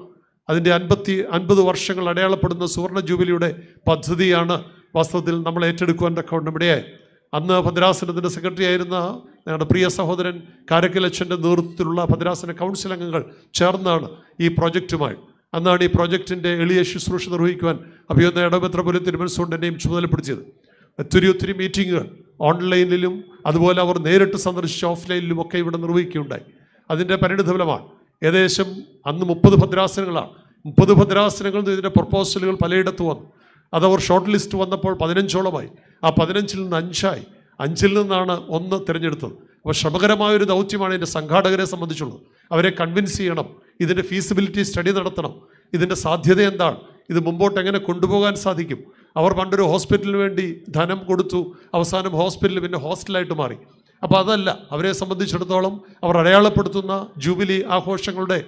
Speaker 7: അതിൻ്റെ 50 വർഷങ്ങൾ അടയാളപ്പെടുന്ന സുവർണ ജൂബിലിയുടെ പദ്ധതിയാണ് വാസ്തവത്തിൽ നമ്മൾ ഏറ്റെടുക്കുവാൻ ഇടയായി. അന്ന് ഭദ്രാസനത്തിൻ്റെ സെക്രട്ടറി ആയിരുന്ന ഞങ്ങളുടെ പ്രിയ സഹോദരൻ കാരക്കലച്ചൻ്റെ നേതൃത്വത്തിലുള്ള ഭദ്രാസന കൗൺസിൽ അംഗങ്ങൾ ചേർന്നാണ് ഈ പ്രോജക്റ്റുമായി അന്നാണ് ഈ പ്രോജക്റ്റിൻ്റെ എളിയ ശുശ്രൂഷ നിർവഹിക്കുവാൻ അഭിയോന്ന ഇടമെത്രപുരം തിരുമനസ്സുകൊണ്ട് എന്നെയും ചുമതലപ്പെടുത്തിയത്. ഒത്തിരി മീറ്റിങ്ങുകൾ ഓൺലൈനിലും അതുപോലെ അവർ നേരിട്ട് സന്ദർശിച്ച ഓഫ്ലൈനിലും ഒക്കെ ഇവിടെ നിർവഹിക്കുകയുണ്ടായി. അതിൻ്റെ പരിണിതഫലമാണ് ഏകദേശം അന്ന് 30 ഭദ്രാസനങ്ങളാണ്. 30 ഭദ്രാസനങ്ങളിൽ നിന്ന് ഇതിൻ്റെ പ്രൊപ്പോസലുകൾ പലയിടത്ത് വന്നു. അതവർ ഷോർട്ട് ലിസ്റ്റ് വന്നപ്പോൾ 15ഓളമായി. ആ 15-ൽ നിന്ന് 5ആയി. 5-ൽ നിന്നാണ് 1 തിരഞ്ഞെടുത്തത്. അപ്പോൾ ശ്രമകരമായൊരു ദൗത്യമാണ് ഇതിൻ്റെ സംഘാടകരെ സംബന്ധിച്ചുള്ളത്. അവരെ കൺവിൻസ് ചെയ്യണം, ഇതിൻ്റെ ഫീസിബിലിറ്റി സ്റ്റഡി നടത്തണം, ഇതിൻ്റെ സാധ്യത എന്താണ്, ഇത് മുമ്പോട്ട് എങ്ങനെ കൊണ്ടുപോകാൻ സാധിക്കും. അവർ പണ്ടൊരു ഹോസ്പിറ്റലിന് വേണ്ടി ധനം കൊടുത്തു, അവസാനം ഹോസ്പിറ്റൽ പിന്നെ ഹോസ്റ്റലായിട്ട് മാറി. അപ്പോൾ അതല്ല, അവരെ സംബന്ധിച്ചിടത്തോളം അവർ അടയാളപ്പെടുത്തുന്ന ജൂബിലി ആഘോഷങ്ങളുടെ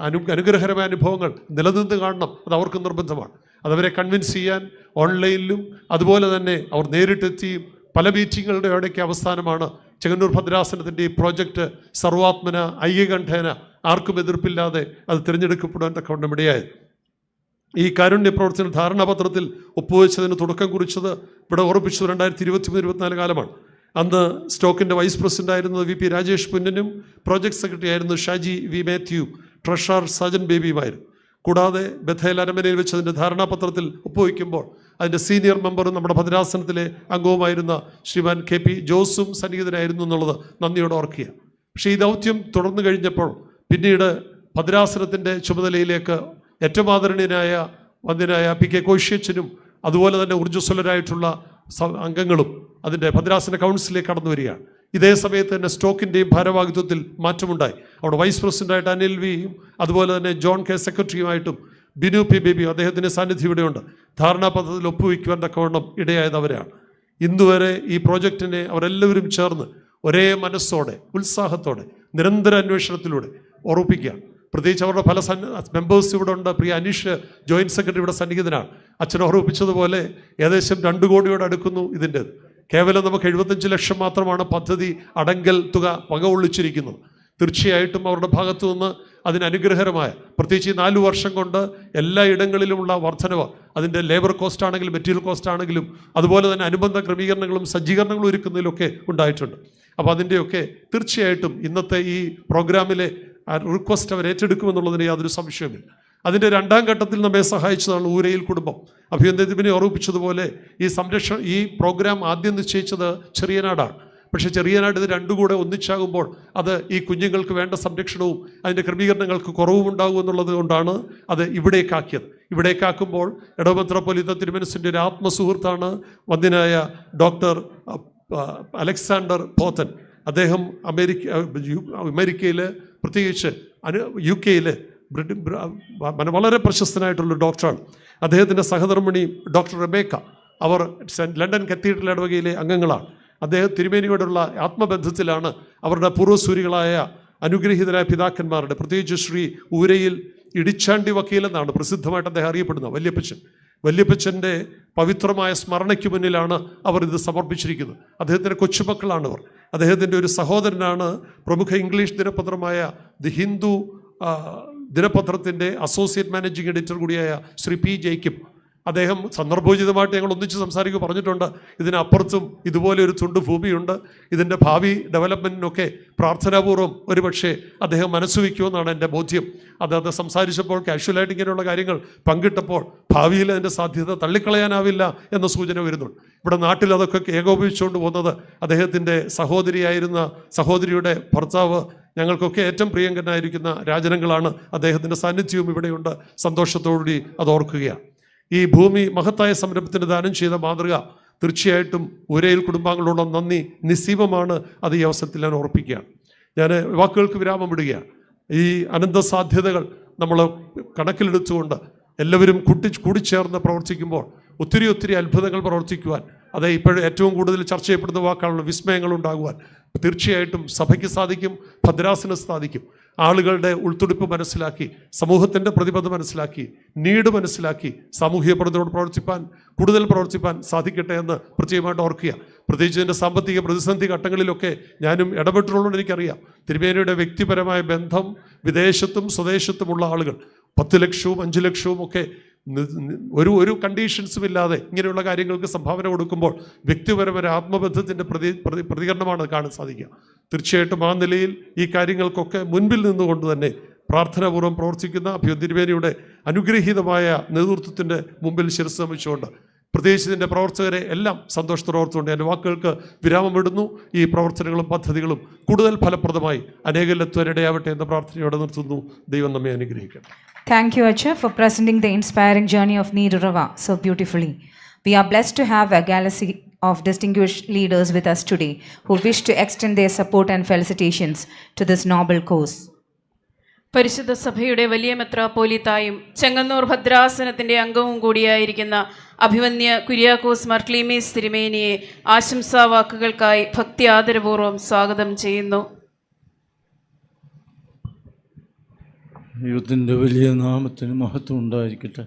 Speaker 7: അനുഗ്രഹകരമായ അനുഭവങ്ങൾ നിലനിന്ന് കാണണം. അത് അവർക്ക് നിർബന്ധമാണ്. അതവരെ കൺവിൻസ് ചെയ്യാൻ ഓൺലൈനിലും അതുപോലെ തന്നെ അവർ നേരിട്ടെത്തിയും പല മീറ്റിങ്ങുകളുടെ ഇടയ്ക്ക് അവസാനമാണ് ചെങ്ങന്നൂർ ഭദ്രാസനത്തിൻ്റെ ഈ പ്രോജക്റ്റ് സർവാത്മന ഐക്യകണ്ഠേന ആർക്കും എതിർപ്പില്ലാതെ അത് തിരഞ്ഞെടുക്കപ്പെടാൻ തക്കവണ്ണമിടയായത്. ഈ കാരുണ്യ പ്രവർത്തന ധാരണാപത്രത്തിൽ ഒപ്പുവെച്ചതിന് തുടക്കം കുറിച്ചത് ഇവിടെ ഉറപ്പിച്ചത് 2023-24 കാലമാണ്. അന്ന് സ്റ്റോക്കിൻ്റെ വൈസ് പ്രസിഡന്റ് ആയിരുന്നത് VP രാജേഷ് പുന്നനും പ്രോജക്ട് സെക്രട്ടറി ആയിരുന്നു ഷാജി വി മാത്യു, ട്രഷറർ സജൻ ബേബിയുമായിരുന്നു. കൂടാതെ ബഥേൽ അരമനയിൽ വെച്ച് അതിൻ്റെ ധാരണാപത്രത്തിൽ ഒപ്പുവയ്ക്കുമ്പോൾ അതിൻ്റെ സീനിയർ മെമ്പറും നമ്മുടെ ഭദ്രാസനത്തിലെ അംഗവുമായിരുന്ന ശ്രീമാൻ KP ജോസും സന്നിഹിതനായിരുന്നു എന്നുള്ളത് നന്ദിയോടെ ഓർക്കുക. പക്ഷേ ഈ ദൗത്യം തുടർന്നു കഴിഞ്ഞപ്പോൾ പിന്നീട് ഭദ്രാസനത്തിൻ്റെ ചുമതലയിലേക്ക് ഏറ്റവും ആദരണീയനായ വന്ദിനായ PK കോശേച്ചനും അതുപോലെ തന്നെ ഊർജ്ജസ്വലരായിട്ടുള്ള അംഗങ്ങളും അതിൻ്റെ ഭദ്രാസന കൗൺസിലേക്ക് കടന്നു വരികയാണ്. ഇതേ സമയത്ത് തന്നെ സ്റ്റോക്കിൻ്റെയും ഭാരവാഹിത്വത്തിൽ മാറ്റമുണ്ടായി. അവിടെ വൈസ് പ്രസിഡൻ്റായിട്ട് അനിൽ വിയും അതുപോലെ തന്നെ ജോൺ കെ സെക്രട്ടറിയുമായിട്ടും ബിനു P ബേബിയും അദ്ദേഹത്തിൻ്റെ സാന്നിധ്യം ഇവിടെയുണ്ട്. ധാരണാപത്രത്തിൽ ഒപ്പുവയ്ക്കുവാൻ തക്കവണ്ണം ഇടയായത് അവരാണ്. ഇന്നുവരെ ഈ പ്രോജക്റ്റിനെ അവരെല്ലാവരും ചേർന്ന് ഒരേ മനസ്സോടെ ഉത്സാഹത്തോടെ നിരന്തര അന്വേഷണത്തിലൂടെ ഉറപ്പിക്കുക. പ്രത്യേകിച്ച് അവരുടെ പല മെമ്പേഴ്സ് ഇവിടെ ഉണ്ട്. പ്രിയ അനീഷ് ജോയിൻറ്റ് സെക്രട്ടറി ഇവിടെ സന്നിഹിതനാണ്. അച്ഛൻ ഓർമ്മിപ്പിച്ചതുപോലെ ഏകദേശം 2 കോടിയോട് അടുക്കുന്നു ഇതിൻ്റെ. കേവലം നമുക്ക് 75 ലക്ഷം മാത്രമാണ് പദ്ധതി അടങ്കൽ തുക വകകൊള്ളിച്ചിരിക്കുന്നത്. തീർച്ചയായിട്ടും അവരുടെ ഭാഗത്തു നിന്ന് അതിനനുഗ്രഹകരമായ പ്രത്യേകിച്ച് ഈ 4 വർഷം കൊണ്ട് എല്ലാ ഇടങ്ങളിലുമുള്ള വർധനവ്, അതിൻ്റെ ലേബർ കോസ്റ്റ് ആണെങ്കിലും മെറ്റീരിയൽ കോസ്റ്റ് ആണെങ്കിലും അതുപോലെ തന്നെ അനുബന്ധ ക്രമീകരണങ്ങളും സജ്ജീകരണങ്ങളും ഒരുക്കുന്നതിലൊക്കെ ഉണ്ടായിട്ടുണ്ട്. അപ്പോൾ അതിൻ്റെയൊക്കെ തീർച്ചയായിട്ടും ഇന്നത്തെ ഈ പ്രോഗ്രാമിലെ റിക്വസ്റ്റ് അവർ ഏറ്റെടുക്കുമെന്നുള്ളതിന് യാതൊരു സംശയമില്ല. അതിൻ്റെ 2ാം ഘട്ടത്തിൽ നമ്മെ സഹായിച്ചതാണ് ഊരയിൽ കുടുംബം. അഭിനന്ദനെ ഓർമ്മിപ്പിച്ചതുപോലെ ഈ പ്രോഗ്രാം ആദ്യം നിശ്ചയിച്ചത് ചെറിയനാടാണ്. പക്ഷേ ചെറിയനായിട്ട് ഇത് രണ്ടും കൂടെ ഒന്നിച്ചാകുമ്പോൾ അത് ഈ കുഞ്ഞുങ്ങൾക്ക് വേണ്ട സംരക്ഷണവും അതിൻ്റെ ക്രമീകരണങ്ങൾക്ക് കുറവും ഉണ്ടാകും എന്നുള്ളത് കൊണ്ടാണ് അത് ഇവിടേക്കാക്കിയത്. ഇവിടേക്കാക്കുമ്പോൾ ഇടവ മെത്രാപ്പോലീത്ത തിരുമനസിൻ്റെ ഒരു ആത്മസുഹൃത്താണ് വന്ദ്യനായ ഡോക്ടർ അലക്സാണ്ടർ പോത്തൻ. അദ്ദേഹം അമേരിക്കയിൽ പ്രത്യേകിച്ച് UK വളരെ പ്രശസ്തനായിട്ടുള്ള ഡോക്ടറാണ്. അദ്ദേഹത്തിൻ്റെ സഹധർമ്മിണി ഡോക്ടർ റെബേക്ക, അവർ ലണ്ടൻ കത്തീഡ്രൽ ഇടവകയിലെ അംഗങ്ങളാണ്. അദ്ദേഹം തിരുമേനിയോടുള്ള ആത്മബന്ധത്തിലാണ് അവരുടെ പൂർവ്വസൂരികളായ അനുഗ്രഹീതരായ പിതാക്കന്മാരുടെ, പ്രത്യേകിച്ച് ശ്രീ ഊരയിൽ ഇടിച്ചാണ്ടി വക്കീൽ എന്നാണ് പ്രസിദ്ധമായിട്ട് അദ്ദേഹം അറിയപ്പെടുന്നത് വല്യപ്പച്ചൻ്റെ പവിത്രമായ സ്മരണയ്ക്ക് മുന്നിലാണ് അവർ ഇത് സമർപ്പിച്ചിരിക്കുന്നത്. അദ്ദേഹത്തിൻ്റെ കൊച്ചുമക്കളാണവർ. അദ്ദേഹത്തിൻ്റെ ഒരു സഹോദരനാണ് പ്രമുഖ ഇംഗ്ലീഷ് ദിനപത്രമായ ദി ഹിന്ദു ദിനപത്രത്തിൻ്റെ അസോസിയേറ്റ് മാനേജിംഗ് എഡിറ്റർ കൂടിയായ ശ്രീ P. ജേക്കബ്. അദ്ദേഹം സന്ദർഭോചിതമായിട്ട് ഞങ്ങൾ ഒന്നിച്ച് സംസാരിക്കുക പറഞ്ഞിട്ടുണ്ട്, ഇതിനപ്പുറത്തും ഇതുപോലെ ഒരു തുണ്ട് ഭൂമിയുണ്ട്, ഇതിൻ്റെ ഭാവി ഡെവലപ്മെൻറ്റിനൊക്കെ പ്രാർത്ഥനാപൂർവ്വം ഒരുപക്ഷെ അദ്ദേഹം മനസ്സുവെക്കുമെന്നാണ് എൻ്റെ ബോധ്യം. അത് സംസാരിച്ചപ്പോൾ കാഷ്വലായിട്ട് ഇങ്ങനെയുള്ള കാര്യങ്ങൾ പങ്കിട്ടപ്പോൾ ഭാവിയിൽ അതിൻ്റെ സാധ്യത തള്ളിക്കളയാനാവില്ല എന്ന സൂചന വരുന്നുണ്ട്. ഇവിടെ നാട്ടിൽ അതൊക്കെ ഏകോപിപ്പിച്ചുകൊണ്ട് പോകുന്നത് അദ്ദേഹത്തിൻ്റെ സഹോദരിയുടെ ഭർത്താവ്, ഞങ്ങൾക്കൊക്കെ ഏറ്റവും പ്രിയങ്കരനായിരിക്കുന്ന രാജനങ്ങളാണ്. അദ്ദേഹത്തിൻ്റെ സാന്നിധ്യവും ഇവിടെയുണ്ട്. സന്തോഷത്തോടുകൂടി അത് ഓർക്കുകയാണ്. ഈ ഭൂമി മഹത്തായ സംരംഭത്തിന് ദാനം ചെയ്ത മാതൃക തീർച്ചയായിട്ടും ഊരയിൽ കുടുംബാംഗങ്ങളോട് നന്ദി നിസ്സീമമാണ്. അത് ഈ അവസരത്തിൽ ഞാൻ ഓർപ്പിക്കുകയാണ്. ഞാൻ വാക്കുകൾക്ക് വിരാമം ഇടുകയാണ്. ഈ അനന്ത സാധ്യതകൾ നമ്മൾ കണക്കിലെടുത്തുകൊണ്ട് എല്ലാവരും കൂടിച്ചേർന്ന് പ്രവർത്തിക്കുമ്പോൾ ഒത്തിരി അത്ഭുതങ്ങൾ പ്രവർത്തിക്കുവാൻ, അത് ഇപ്പോഴും ഏറ്റവും കൂടുതൽ ചർച്ച ചെയ്യപ്പെടുന്ന വാക്കാണല്ലോ വിസ്മയങ്ങൾ ഉണ്ടാകുവാൻ തീർച്ചയായിട്ടും സഭയ്ക്ക് സാധിക്കും, ഭദ്രാസന സാധിക്കും. ആളുകളുടെ ഉൾത്തുടിപ്പ് മനസ്സിലാക്കി, സമൂഹത്തിൻ്റെ പ്രതിബദ്ധത മനസ്സിലാക്കി, നീഡ് മനസ്സിലാക്കി സാമൂഹിക കൂടുതൽ പ്രവർത്തിപ്പാൻ സാധിക്കട്ടെ എന്ന് പ്രത്യേകമായിട്ട് ഓർക്കുക. പ്രത്യേകിച്ച് ഇതിൻ്റെ സാമ്പത്തിക പ്രതിസന്ധി ഘട്ടങ്ങളിലൊക്കെ ഞാനും ഇടപെട്ടുള്ളതുകൊണ്ട് എനിക്കറിയാം. തിരുമേനിയുടെ വ്യക്തിപരമായ ബന്ധം വിദേശത്തും സ്വദേശത്തുമുള്ള ആളുകൾ 10 ലക്ഷവും 5 ലക്ഷവും ഒക്കെ ഒരു കണ്ടീഷൻസും ഇല്ലാതെ ഇങ്ങനെയുള്ള കാര്യങ്ങൾക്ക് സംഭാവന കൊടുക്കുമ്പോൾ വ്യക്തിപരമായ ആത്മബന്ധത്തിൻ്റെ പ്രതികരണമാണ് കാണാൻ സാധിക്കുക. തീർച്ചയായിട്ടും ആ നിലയിൽ ഈ കാര്യങ്ങൾക്കൊക്കെ മുൻപിൽ നിന്നുകൊണ്ട് തന്നെ പ്രാർത്ഥനാപൂർവ്വം പ്രവർത്തിക്കുന്ന തിരുമേനിയുടെ അനുഗ്രഹീതമായ നേതൃത്വത്തിൻ്റെ മുമ്പിൽ ശിരസ് നമിച്ചുകൊണ്ട് പ്രത്യേകിച്ച് ഇതിൻ്റെ പ്രവർത്തകരെ എല്ലാം സന്തോഷത്തോടെ ഓർത്തുകൊണ്ട് എൻ്റെ വാക്കുകൾക്ക് വിരാമമിടുന്നു. ഈ പ്രവർത്തനങ്ങളും പദ്ധതികളും കൂടുതൽ ഫലപ്രദമായി അനേകരെത്തുവാനിടയാവട്ടെ എന്ന പ്രാർത്ഥനയോടെ നിർത്തുന്നു. ദൈവം നമ്മെ അനുഗ്രഹിക്കട്ടെ.
Speaker 2: Thank you, Acha, for presenting the inspiring journey of Neerurava so beautifully. We are blessed to have a galaxy of distinguished leaders with us today who wish to extend their support and felicitations to this noble cause.
Speaker 4: പരിശുദ്ധ സഭയുടെ വലിയ മെത്രാപ്പോലീത്തായും ചെങ്ങന്നൂർ ഭദ്രാസനത്തിൻ്റെ അംഗവും കൂടിയായിരിക്കുന്ന അഭിവന്യ കുര്യാക്കോസ് മാർ ക്ലീമീസ് തിരുമേനിയെ ആശംസാ വാക്കുകൾക്കായി ഭക്തി ആദരപൂർവ്വം സ്വാഗതം ചെയ്യുന്നു.
Speaker 8: ദൈവത്തിൻ്റെ വലിയ നാമത്തിന് മഹത്വം ഉണ്ടായിരിക്കട്ടെ.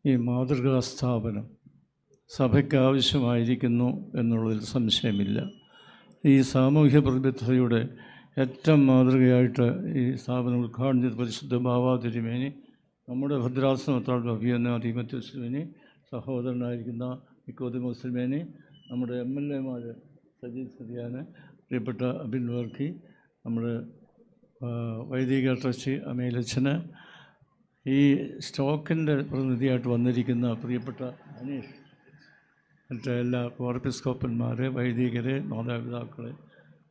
Speaker 8: ഈ മാതൃകാ സ്ഥാപനം സഭയ്ക്ക് ആവശ്യമായിരിക്കുന്നു എന്നുള്ളതിൽ സംശയമില്ല. ഈ സാമൂഹ്യ പ്രതിബദ്ധതയുടെ ഏറ്റവും മാതൃകയായിട്ട് ഈ സ്ഥാപനം ഉദ്ഘാടനം ചെയ്ത പരിശുദ്ധ ബാവാ തിരുമേനി, നമ്മുടെ ഭദ്രാസനത്തോട് അഭിയന്നാദി മത്യുസ്മേനി, സഹോദരനായിരിക്കുന്ന നിക്കോദിമോസ് തിരുമേനി, നമ്മുടെ MLA സജീദ് സദിയാന്, പ്രിയപ്പെട്ട അബിൻ വർക്കി, നമ്മുടെ വൈദിക ട്രസ്റ്റി അമേലച്ചന്, ഈ സ്റ്റോക്കിൻ്റെ പ്രതിനിധിയായിട്ട് വന്നിരിക്കുന്ന പ്രിയപ്പെട്ട അനീഷ്, മറ്റേ എല്ലാ കോർപ്പിസ്കോപ്പന്മാർ, വൈദികരെ, മാതാപിതാക്കളെ,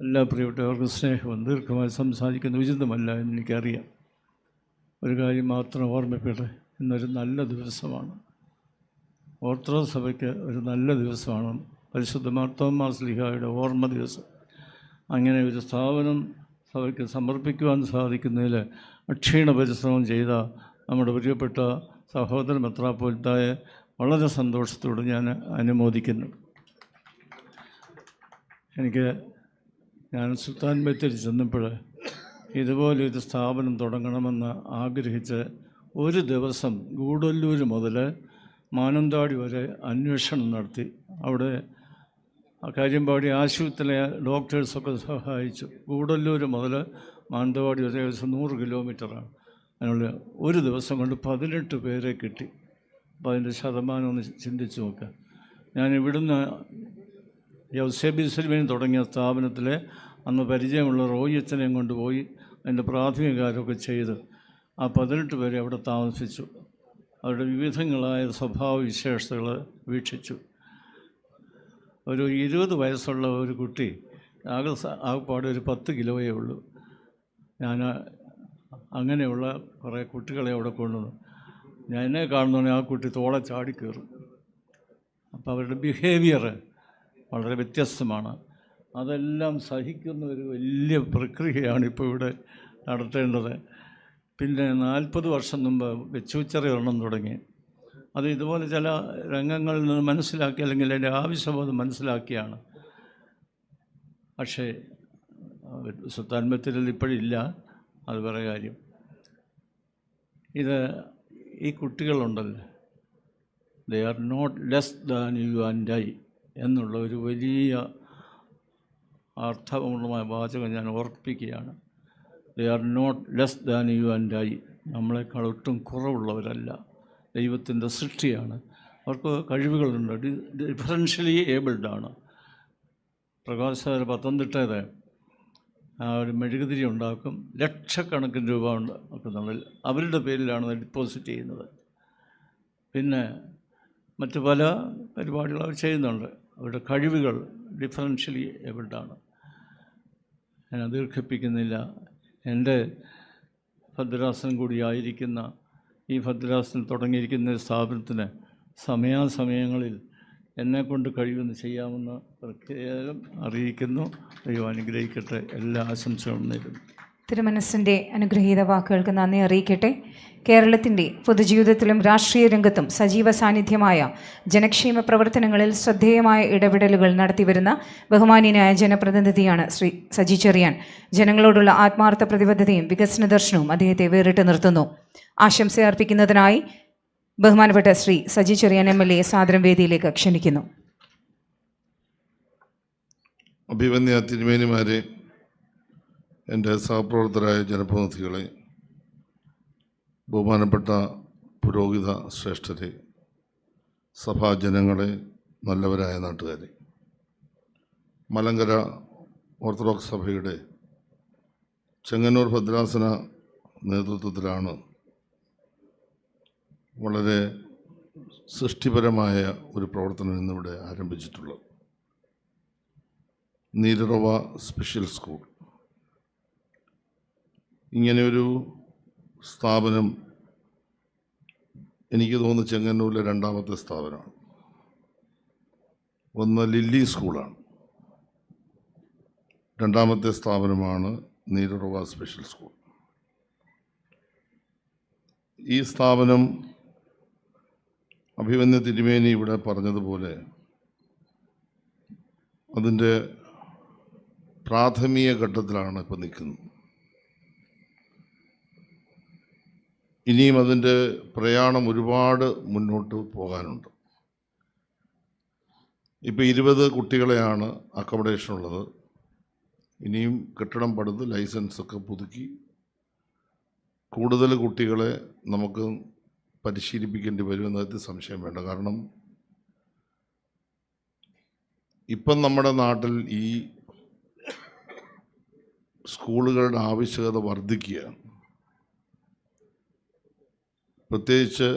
Speaker 8: എല്ലാ പ്രിയപ്പെട്ടവർക്ക് സ്നേഹം ദീർഘമായി സംസാരിക്കുന്ന ഉചിതമല്ല എന്നെനിക്കറിയാം. ഒരു കാര്യം മാത്രം ഓർമ്മപ്പെട്ടെ, ഇന്നൊരു നല്ല ദിവസമാണ്. ഓർത്തഡോക്സ് സഭയ്ക്ക് ഒരു നല്ല ദിവസമാണ് പരിശുദ്ധ മാർത്തോമാ ശ്ലീഹായുടെ ഓർമ്മ ദിവസം. അങ്ങനെ ഒരു സ്ഥാപനം സഭയ്ക്ക് സമർപ്പിക്കുവാൻ സാധിക്കുന്നതിൽ അക്ഷീണ പരിശ്രമം ചെയ്ത നമ്മുടെ പ്രിയപ്പെട്ട സഹോദരൻ മെത്രാപ്പോലീത്തായെ വളരെ സന്തോഷത്തോടെ ഞാൻ അനുമോദിക്കുന്നു. ഞാൻ സുൽത്താൻ ബത്തേരി ചെന്നപ്പോൾ ഇതുപോലൊരു സ്ഥാപനം തുടങ്ങണമെന്ന് ആഗ്രഹിച്ച് ഒരു ദിവസം ഗൂഡല്ലൂർ മുതൽ മാനന്തവാടി വരെ അന്വേഷണം നടത്തി. അവിടെ കാര്യമ്പാടി ആശുപത്രിയിലെ ഡോക്ടേഴ്സൊക്കെ സഹായിച്ചു. ഗൂഡല്ലൂർ മുതൽ മാനന്തവാടി വരെ ഏകദേശം 100 കിലോമീറ്ററാണ്. അതിനുള്ള ഒരു ദിവസം കൊണ്ട് 18 പേരെ കിട്ടി. അപ്പോൾ അതിൻ്റെ ശതമാനം ഒന്ന് ചിന്തിച്ച് നോക്കുക. ഞാൻ ഇവിടുന്ന് യൗസേബിസ്ലിമേൻ തുടങ്ങിയ സ്ഥാപനത്തിലെ അന്ന് പരിചയമുള്ള റോയിച്ചനെയും കൊണ്ടുപോയി അതിൻ്റെ പ്രാഥമിക കാര്യമൊക്കെ ചെയ്ത് ആ 18 പേരെ അവിടെ താമസിച്ചു. അവരുടെ വിവിധങ്ങളായ സ്വഭാവ വിശേഷതകൾ വീക്ഷിച്ചു. ഒരു 20 വയസ്സുള്ള ഒരു കുട്ടി ആകെപ്പാടെ ഒരു 10 കിലോയേ ഉള്ളൂ. ഞാൻ അങ്ങനെയുള്ള കുറേ കുട്ടികളെ അവിടെ കൊണ്ടുവന്നു. ഞാൻ എന്നെ കാണുന്നതുകൊണ്ട് ആ കുട്ടി തോളെ ചാടിക്കയറും. അപ്പോൾ അവരുടെ ബിഹേവിയർ വളരെ വ്യത്യസ്തമാണ്. അതെല്ലാം സഹിക്കുന്ന ഒരു വലിയ പ്രക്രിയയാണ് ഇപ്പോൾ ഇവിടെ നടത്തേണ്ടത്. പിന്നെ 40 വർഷം മുമ്പ് വെച്ചൂച്ചറി ഒരെണ്ണം തുടങ്ങി. അത് ഇതുപോലെ ചില രംഗങ്ങളിൽ നിന്ന് മനസ്സിലാക്കി, അല്ലെങ്കിൽ അതിൻ്റെ ആവശ്യബോധം മനസ്സിലാക്കിയാണ്. പക്ഷേ സുൽത്താൻ ബത്തേരിയിൽ ഇപ്പോഴില്ല, അത് വേറെ കാര്യം. ഈ കുട്ടികളുണ്ടല്ലോ, they are not less than you and I എന്നുള്ള ഒരു വലിയ അർത്ഥപൂർണമായ വാചകം ഞാൻ ഓർപ്പിക്കുകയാണ്. They are not less than you and I. നമ്മളെക്കാൾ ഒട്ടും കുറവുള്ളവരല്ല, ദൈവത്തിൻ്റെ സൃഷ്ടിയാണ്. അവർക്ക് കഴിവുകളുണ്ട്, ഡിഫറൻഷ്യലി ഏബിൾഡാണ്. പ്രകാശ് സാർ പത്തനംതിട്ടയിൽ ഒരു മെഴുകുതിരി ഉണ്ടാക്കും, ലക്ഷക്കണക്കിന് രൂപ ഉണ്ടാക്കുന്നുണ്ട്. അവരുടെ പേരിലാണ് ഡിപ്പോസിറ്റ് ചെയ്യുന്നത്. പിന്നെ മറ്റു പല പരിപാടികൾ അവർ ചെയ്യുന്നുണ്ട്. അവരുടെ കഴിവുകൾ ഡിഫറൻഷ്യലി ഏബിൾഡാണ്. ഞാൻ ദീർഘിപ്പിക്കുന്നില്ല. എൻ്റെ ഭദ്രാസനം കൂടിയായിരിക്കുന്ന ഈ ഭദ്രാസനം തുടങ്ങിയിരിക്കുന്ന സ്ഥാപനത്തിന് സമയാസമയങ്ങളിൽ എന്നെക്കൊണ്ട് കഴിയുമെന്ന് ചെയ്യാമെന്ന് പ്രത്യേകം അറിയിക്കുന്നു. ദൈവം അനുഗ്രഹിക്കട്ടെ. എല്ലാ ആശംസകളും നേരുന്നു.
Speaker 2: തിരുമനസ്സിൻ്റെ അനുഗ്രഹീത വാക്കുകൾക്ക് നന്ദി അറിയിക്കട്ടെ. കേരളത്തിൻ്റെ പൊതുജീവിതത്തിലും രാഷ്ട്രീയ രംഗത്തും സജീവ സാന്നിധ്യമായ ജനക്ഷേമ പ്രവർത്തനങ്ങളിൽ ശ്രദ്ധേയമായ ഇടപെടലുകൾ നടത്തിവരുന്ന ബഹുമാന്യനായ ജനപ്രതിനിധിയാണ് ശ്രീ സജി ചെറിയാൻ. ജനങ്ങളോടുള്ള ആത്മാർത്ഥ പ്രതിബദ്ധതയും വികസന ദർശനവും അദ്ദേഹത്തെ വേറിട്ട് നിർത്തുന്നു. ആശംസ അർപ്പിക്കുന്നതിനായി ബഹുമാനപ്പെട്ട ശ്രീ സജി ചെറിയാൻ MLA സാദരം വേദിയിലേക്ക് ക്ഷണിക്കുന്നു.
Speaker 9: അഭിമന്യ തിരുമേനിമാരെ, എൻ്റെ സഹപ്രവർത്തകരായ ജനപ്രതിനിധികളെ, ബഹുമാനപ്പെട്ട പുരോഹിത ശ്രേഷ്ഠരെ, സഭാജനങ്ങളെ, നല്ലവരായ നാട്ടുകാരെ, മലങ്കര ഓർത്തഡോക്സ് സഭയുടെ ചെങ്ങന്നൂർ ഭദ്രാസന നേതൃത്വത്തിലാണ് വളരെ സൃഷ്ടിപരമായ ഒരു പ്രവർത്തനം ഇന്നിവിടെ ആരംഭിച്ചിട്ടുള്ളത്. നീരുറവ സ്പെഷ്യൽ സ്കൂൾ. ഇങ്ങനെയൊരു സ്ഥാപനം എനിക്ക് തോന്നുന്നു ചെങ്ങന്നൂരിലെ രണ്ടാമത്തെ സ്ഥാപനമാണ്. ഒന്ന് ലില്ലി സ്കൂളാണ്, രണ്ടാമത്തെ സ്ഥാപനമാണ് നീരുറവ സ്പെഷ്യൽ സ്കൂൾ. ഈ സ്ഥാപനം അഭിമന്യ തിരുമേനി ഇവിടെ പറഞ്ഞതുപോലെ അതിൻ്റെ പ്രാഥമിക ഘട്ടത്തിലാണ് ഇപ്പോൾ നിൽക്കുന്നത്. ഇനിയും അതിൻ്റെ പ്രയാണം ഒരുപാട് മുന്നോട്ട് പോകാനുണ്ട്. ഇപ്പോൾ 20 കുട്ടികളെയാണ് അക്കോമഡേഷൻ ഉള്ളത്. ഇനിയും കെട്ടിടം പടുത്ത് ലൈസൻസൊക്കെ പുതുക്കി കൂടുതൽ കുട്ടികളെ നമുക്ക് പരിശീലിപ്പിക്കേണ്ടി വരുമെന്നതിൽ സംശയം വേണ്ട. കാരണം ഇപ്പം നമ്മുടെ നാട്ടിൽ ഈ സ്കൂളുകളുടെ ആവശ്യകത വർദ്ധിക്കുകയാണ്. പ്രത്യേകിച്ച്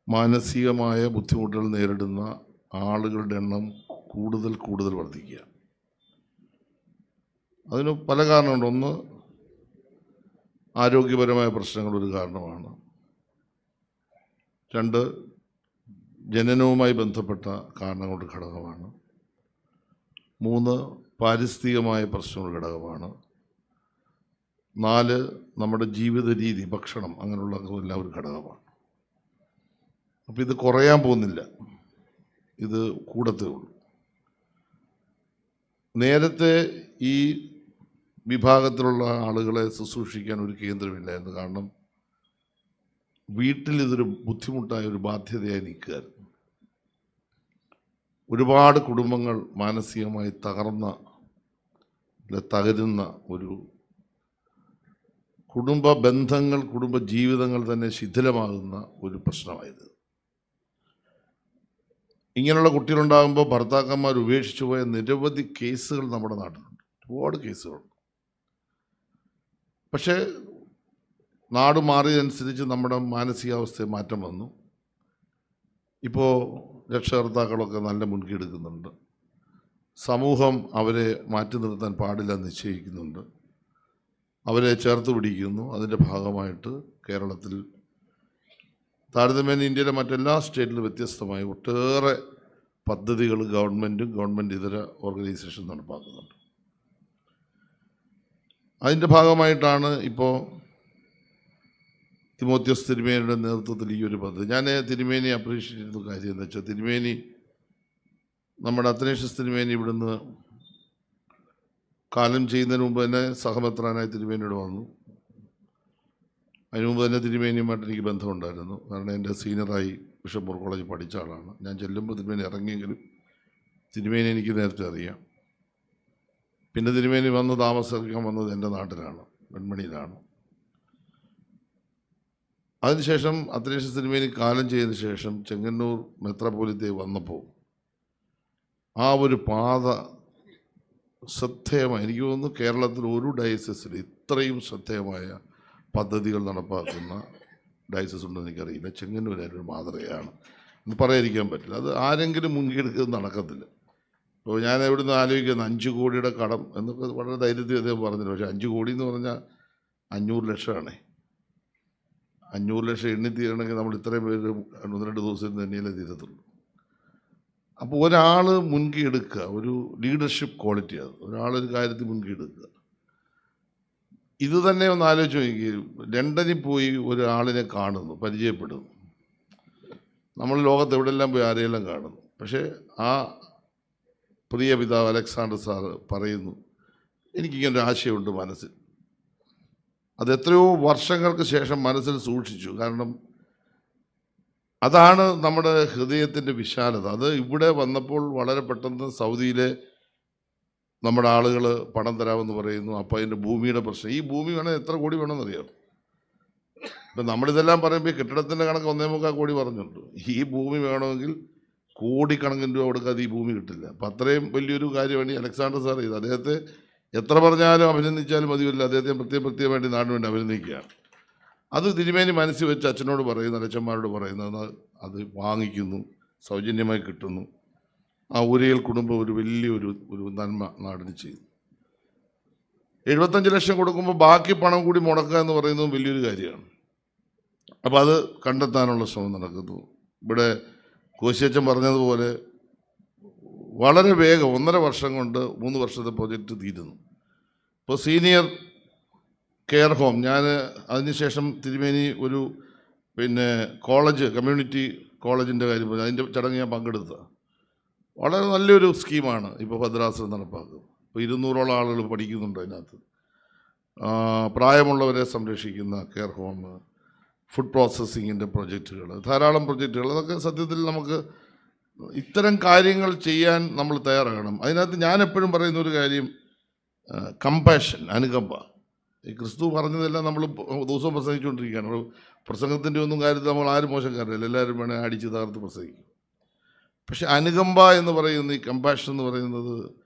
Speaker 9: മാനസികമായ ബുദ്ധിമുട്ടുകൾ നേരിടുന്ന ആളുകളുടെ എണ്ണം കൂടുതൽ വർദ്ധിക്കുക. അതിന് പല കാരണമുണ്ട്. ഒന്ന്, ആരോഗ്യപരമായ പ്രശ്നങ്ങൾ ഒരു കാരണമാണ്. 2, ജനനവുമായി ബന്ധപ്പെട്ട കാരണങ്ങളുടെ ഘടകമാണ്. 3, പാരിസ്ഥിതികമായ പ്രശ്നങ്ങളുടെ ഘടകമാണ്. 4, നമ്മുടെ ജീവിത രീതി, ഭക്ഷണം, അങ്ങനെയുള്ള എല്ലാം ഒരു ഘടകമാണ്. അപ്പോൾ ഇത് കുറയാൻ പോകുന്നില്ല, ഇത് കൂടത്തേ ഉള്ളൂ. നേരത്തെ ഈ വിഭാഗത്തിലുള്ള ആളുകളെ ശുശ്രൂഷിക്കാൻ ഒരു കേന്ദ്രമില്ലായിരുന്നു. കാരണം വീട്ടിൽ ഇതൊരു ബുദ്ധിമുട്ടായ ഒരു ബാധ്യതയായി നിൽക്കുകയായിരുന്നു. ഒരുപാട് കുടുംബങ്ങൾ മാനസികമായി തകരുന്ന ഒരു കുടുംബ ബന്ധങ്ങൾ, കുടുംബ ജീവിതങ്ങൾ തന്നെ ശിഥിലമാകുന്ന ഒരു പ്രശ്നമായത്. ഇങ്ങനെയുള്ള കുട്ടികളുണ്ടാകുമ്പോൾ ഭർത്താക്കന്മാർ ഉപേക്ഷിച്ചു പോയ നിരവധി കേസുകൾ നമ്മുടെ നാട്ടിലുണ്ട്, ഒരുപാട് കേസുകളുണ്ട്. പക്ഷേ നാട് മാറിയതനുസരിച്ച് നമ്മുടെ മാനസികാവസ്ഥയിൽ മാറ്റം വന്നു. ഇപ്പോൾ രക്ഷകർത്താക്കളൊക്കെ നല്ല മുൻകൈ എടുക്കുന്നുണ്ട്. സമൂഹം അവരെ മാറ്റി നിർത്താൻ പാടില്ല നിശ്ചയിക്കുന്നുണ്ട്. അവരെ ചേർത്ത് പിടിക്കുന്നു. അതിൻ്റെ ഭാഗമായിട്ട് കേരളത്തിൽ താരതമ്യേന ഇന്ത്യയിലെ മറ്റെല്ലാ സ്റ്റേറ്റിലും വ്യത്യസ്തമായി ഒട്ടേറെ പദ്ധതികൾ ഗവൺമെൻറ്റും ഗവൺമെൻറ് ഇതര ഓർഗനൈസേഷൻ നടപ്പാക്കുന്നുണ്ട്. അതിൻ്റെ ഭാഗമായിട്ടാണ് ഇപ്പോൾ തിമോത്തിയോസ് തിരുമേനിയുടെ നേതൃത്വത്തിൽ ഈ ഒരു പദ്ധതി. ഞാൻ തിരുമേനി അപ്രീഷിയേറ്റ് ചെയ്ത കാര്യം എന്ന് വെച്ചാൽ, തിരുമേനി നമ്മുടെ അത്തനേഷ്യസ് തിരുമേനി ഇവിടുന്ന് കാലം ചെയ്യുന്നതിന് മുമ്പ് തന്നെ സഹമെത്രാനായി തിരുമേനിയോട് വന്നു. അതിനു മുമ്പ് തന്നെ തിരുമേനിയുമായിട്ട് എനിക്ക് ബന്ധമുണ്ടായിരുന്നു. കാരണം എൻ്റെ സീനിയറായി ബിഷപ്പ് കോളേജിൽ പഠിച്ച ആളാണ്. ഞാൻ ചെല്ലുമ്പോൾ തിരുമേനി ഇറങ്ങിയെങ്കിലും തിരുമേനി എനിക്ക് നേരത്തെ അറിയാം. പിന്നെ തിരുമേനി വന്ന് താമസിക്കാൻ വന്നത് എൻ്റെ നാട്ടിലാണ്, വെൺമണിയിലാണ്. അതിനുശേഷം അത്തനേഷ്യസ് തിരുമേനി കാലം ചെയ്തതിന് ശേഷം ചെങ്ങന്നൂർ മെത്രാപ്പോലീത്ത വന്നപ്പോൾ ആ ഒരു പാത ശ്രദ്ധേയമായി, എനിക്ക് തോന്നുന്നു കേരളത്തിൽ ഒരു ഡയസിസിൽ ഇത്രയും ശ്രദ്ധേയമായ പദ്ധതികൾ നടപ്പാക്കുന്ന ഡയസിസ് ഉണ്ടെന്ന് എനിക്കറിയില്ല. ചെങ്ങന്നൂർ ഒരു മാതൃകയാണ് എന്ന് പറയാതിരിക്കാൻ പറ്റില്ല. അത് ആരെങ്കിലും മുൻകെടുക്കുന്നത് നടക്കത്തില്ല. അപ്പോൾ ഞാൻ എവിടുന്ന് ആലോചിക്കുന്നത് 5 കോടിയുടെ കടം എന്നൊക്കെ വളരെ ധൈര്യത്തിൽ അദ്ദേഹം പറഞ്ഞില്ല. പക്ഷേ 5 കോടി എന്ന് പറഞ്ഞാൽ 500 ലക്ഷമാണേ. 500 ലക്ഷം എണ്ണി തീരണമെങ്കിൽ നമ്മൾ ഇത്രയും പേര് 1-2 ദിവസം തന്നെയല്ലേ തീരത്തുള്ളൂ. അപ്പോൾ ഒരാൾ മുൻകൈ എടുക്കുക, ഒരു ലീഡർഷിപ്പ് ക്വാളിറ്റി, അത് ഒരാളൊരു കാര്യത്തിൽ മുൻകൈ എടുക്കുക. ഇത് തന്നെ ഒന്ന് ആലോചിച്ച് നോക്കി. ലണ്ടനിൽ പോയി ഒരാളിനെ കാണുന്നു, പരിചയപ്പെടുന്നു. നമ്മൾ ലോകത്ത് എവിടെയെല്ലാം പോയി ആരെയെല്ലാം കാണുന്നു. പക്ഷേ ആ പ്രിയ പിതാവ് അലക്സാണ്ടർ സാറ് പറയുന്നു, എനിക്കിങ്ങനൊരു ആശയമുണ്ട് മനസ്സിൽ. അത് എത്രയോ വർഷങ്ങൾക്ക് ശേഷം മനസ്സിൽ സൂക്ഷിച്ചു. കാരണം അതാണ് നമ്മുടെ ഹൃദയത്തിൻ്റെ വിശാലത. അത് ഇവിടെ വന്നപ്പോൾ വളരെ പെട്ടെന്ന് സൗദിയിലെ നമ്മുടെ ആളുകൾ പണം തരാമെന്ന് പറയുന്നു. അപ്പോൾ അതിൻ്റെ ഭൂമിയുടെ പ്രശ്നം, ഈ ഭൂമി വേണമെങ്കിൽ എത്ര കോടി വേണമെന്നറിയാം. ഇപ്പം നമ്മളിതെല്ലാം പറയുമ്പോൾ കെട്ടിടത്തിൻ്റെ കണക്ക് 1.25 കോടി പറഞ്ഞിട്ടുണ്ട്. ഈ ഭൂമി വേണമെങ്കിൽ കോടിക്കണക്കിന് രൂപ കൊടുക്കാതെ ഈ ഭൂമി കിട്ടില്ല. അപ്പം അത്രയും വലിയൊരു കാര്യമാണ് ഈ അലക്സാണ്ടർ സാർ ചെയ്തത്. അദ്ദേഹത്തെ എത്ര പറഞ്ഞാലും അഭിനന്ദിച്ചാലും മതിയല്ല. അദ്ദേഹത്തെ പ്രത്യേകം വേണ്ടി നാടിന് വേണ്ടി അഭിനന്ദിക്കുകയാണ്. അത് തിരുമേനി മനസ്സിൽ വെച്ച് അച്ഛനോട് പറയുന്നു, അച്ഛന്മാരോട് പറയുന്നത്, അത് വാങ്ങിക്കുന്നു, സൗജന്യമായി കിട്ടുന്നു. ആ ഊരയിൽ കുടുംബം ഒരു വലിയൊരു നന്മ നാടിന് ചെയ്തു. 75 ലക്ഷം കൊടുക്കുമ്പോൾ ബാക്കി പണം കൂടി മുടക്കുക എന്ന് പറയുന്നതും വലിയൊരു കാര്യമാണ്. അപ്പോൾ അത് കണ്ടെത്താനുള്ള ശ്രമം നടക്കുന്നു. ഇവിടെ കോശിയച്ഛൻ പറഞ്ഞതുപോലെ വളരെ വേഗം 1.5 വർഷം കൊണ്ട് 3 വർഷത്തെ പ്രോജക്റ്റ് തീരുന്നു. ഇപ്പോൾ സീനിയർ കെയർ ഹോം, ഞാൻ അതിനുശേഷം തിരുമേനി ഒരു കോളേജ്, കമ്മ്യൂണിറ്റി കോളേജിൻ്റെ കാര്യം പറഞ്ഞു. അതിൻ്റെ ചടങ്ങ് ഞാൻ പങ്കെടുത്തതാണ്. വളരെ നല്ലൊരു സ്കീമാണ് ഇപ്പോൾ ഭദ്രാസനം നടപ്പാക്കുന്നത്. ഇപ്പോൾ 200ഓളം ആളുകൾ പഠിക്കുന്നുണ്ട് അതിനകത്ത്. പ്രായമുള്ളവരെ സംരക്ഷിക്കുന്ന കെയർ ഹോം, ഫുഡ് പ്രോസസ്സിങ്ങിൻ്റെ പ്രൊജക്റ്റുകൾ, ധാരാളം പ്രൊജക്റ്റുകൾ. അതൊക്കെ സത്യത്തിൽ നമുക്ക് ഇത്തരം കാര്യങ്ങൾ ചെയ്യാൻ നമ്മൾ തയ്യാറാകണം. അതിനകത്ത് ഞാൻ എപ്പോഴും പറയുന്ന ഒരു കാര്യം കമ്പാഷൻ, അനുകമ്പ. ഈ ക്രിസ്തു പറഞ്ഞതെല്ലാം നമ്മൾ ദിവസവും പ്രസംഗിച്ചുകൊണ്ടിരിക്കുകയാണ്. പ്രസംഗത്തിൻ്റെ ഒന്നും കാര്യത്തിൽ നമ്മൾ ആരും മോശക്കാരല്ല, എല്ലാവരും വേണേൽ അടിച്ച് തകർത്ത് പ്രസംഗിക്കും. പക്ഷെ അനുകമ്പ എന്ന് പറയുന്ന, ഈ കമ്പാഷൻ എന്ന് പറയുന്നത്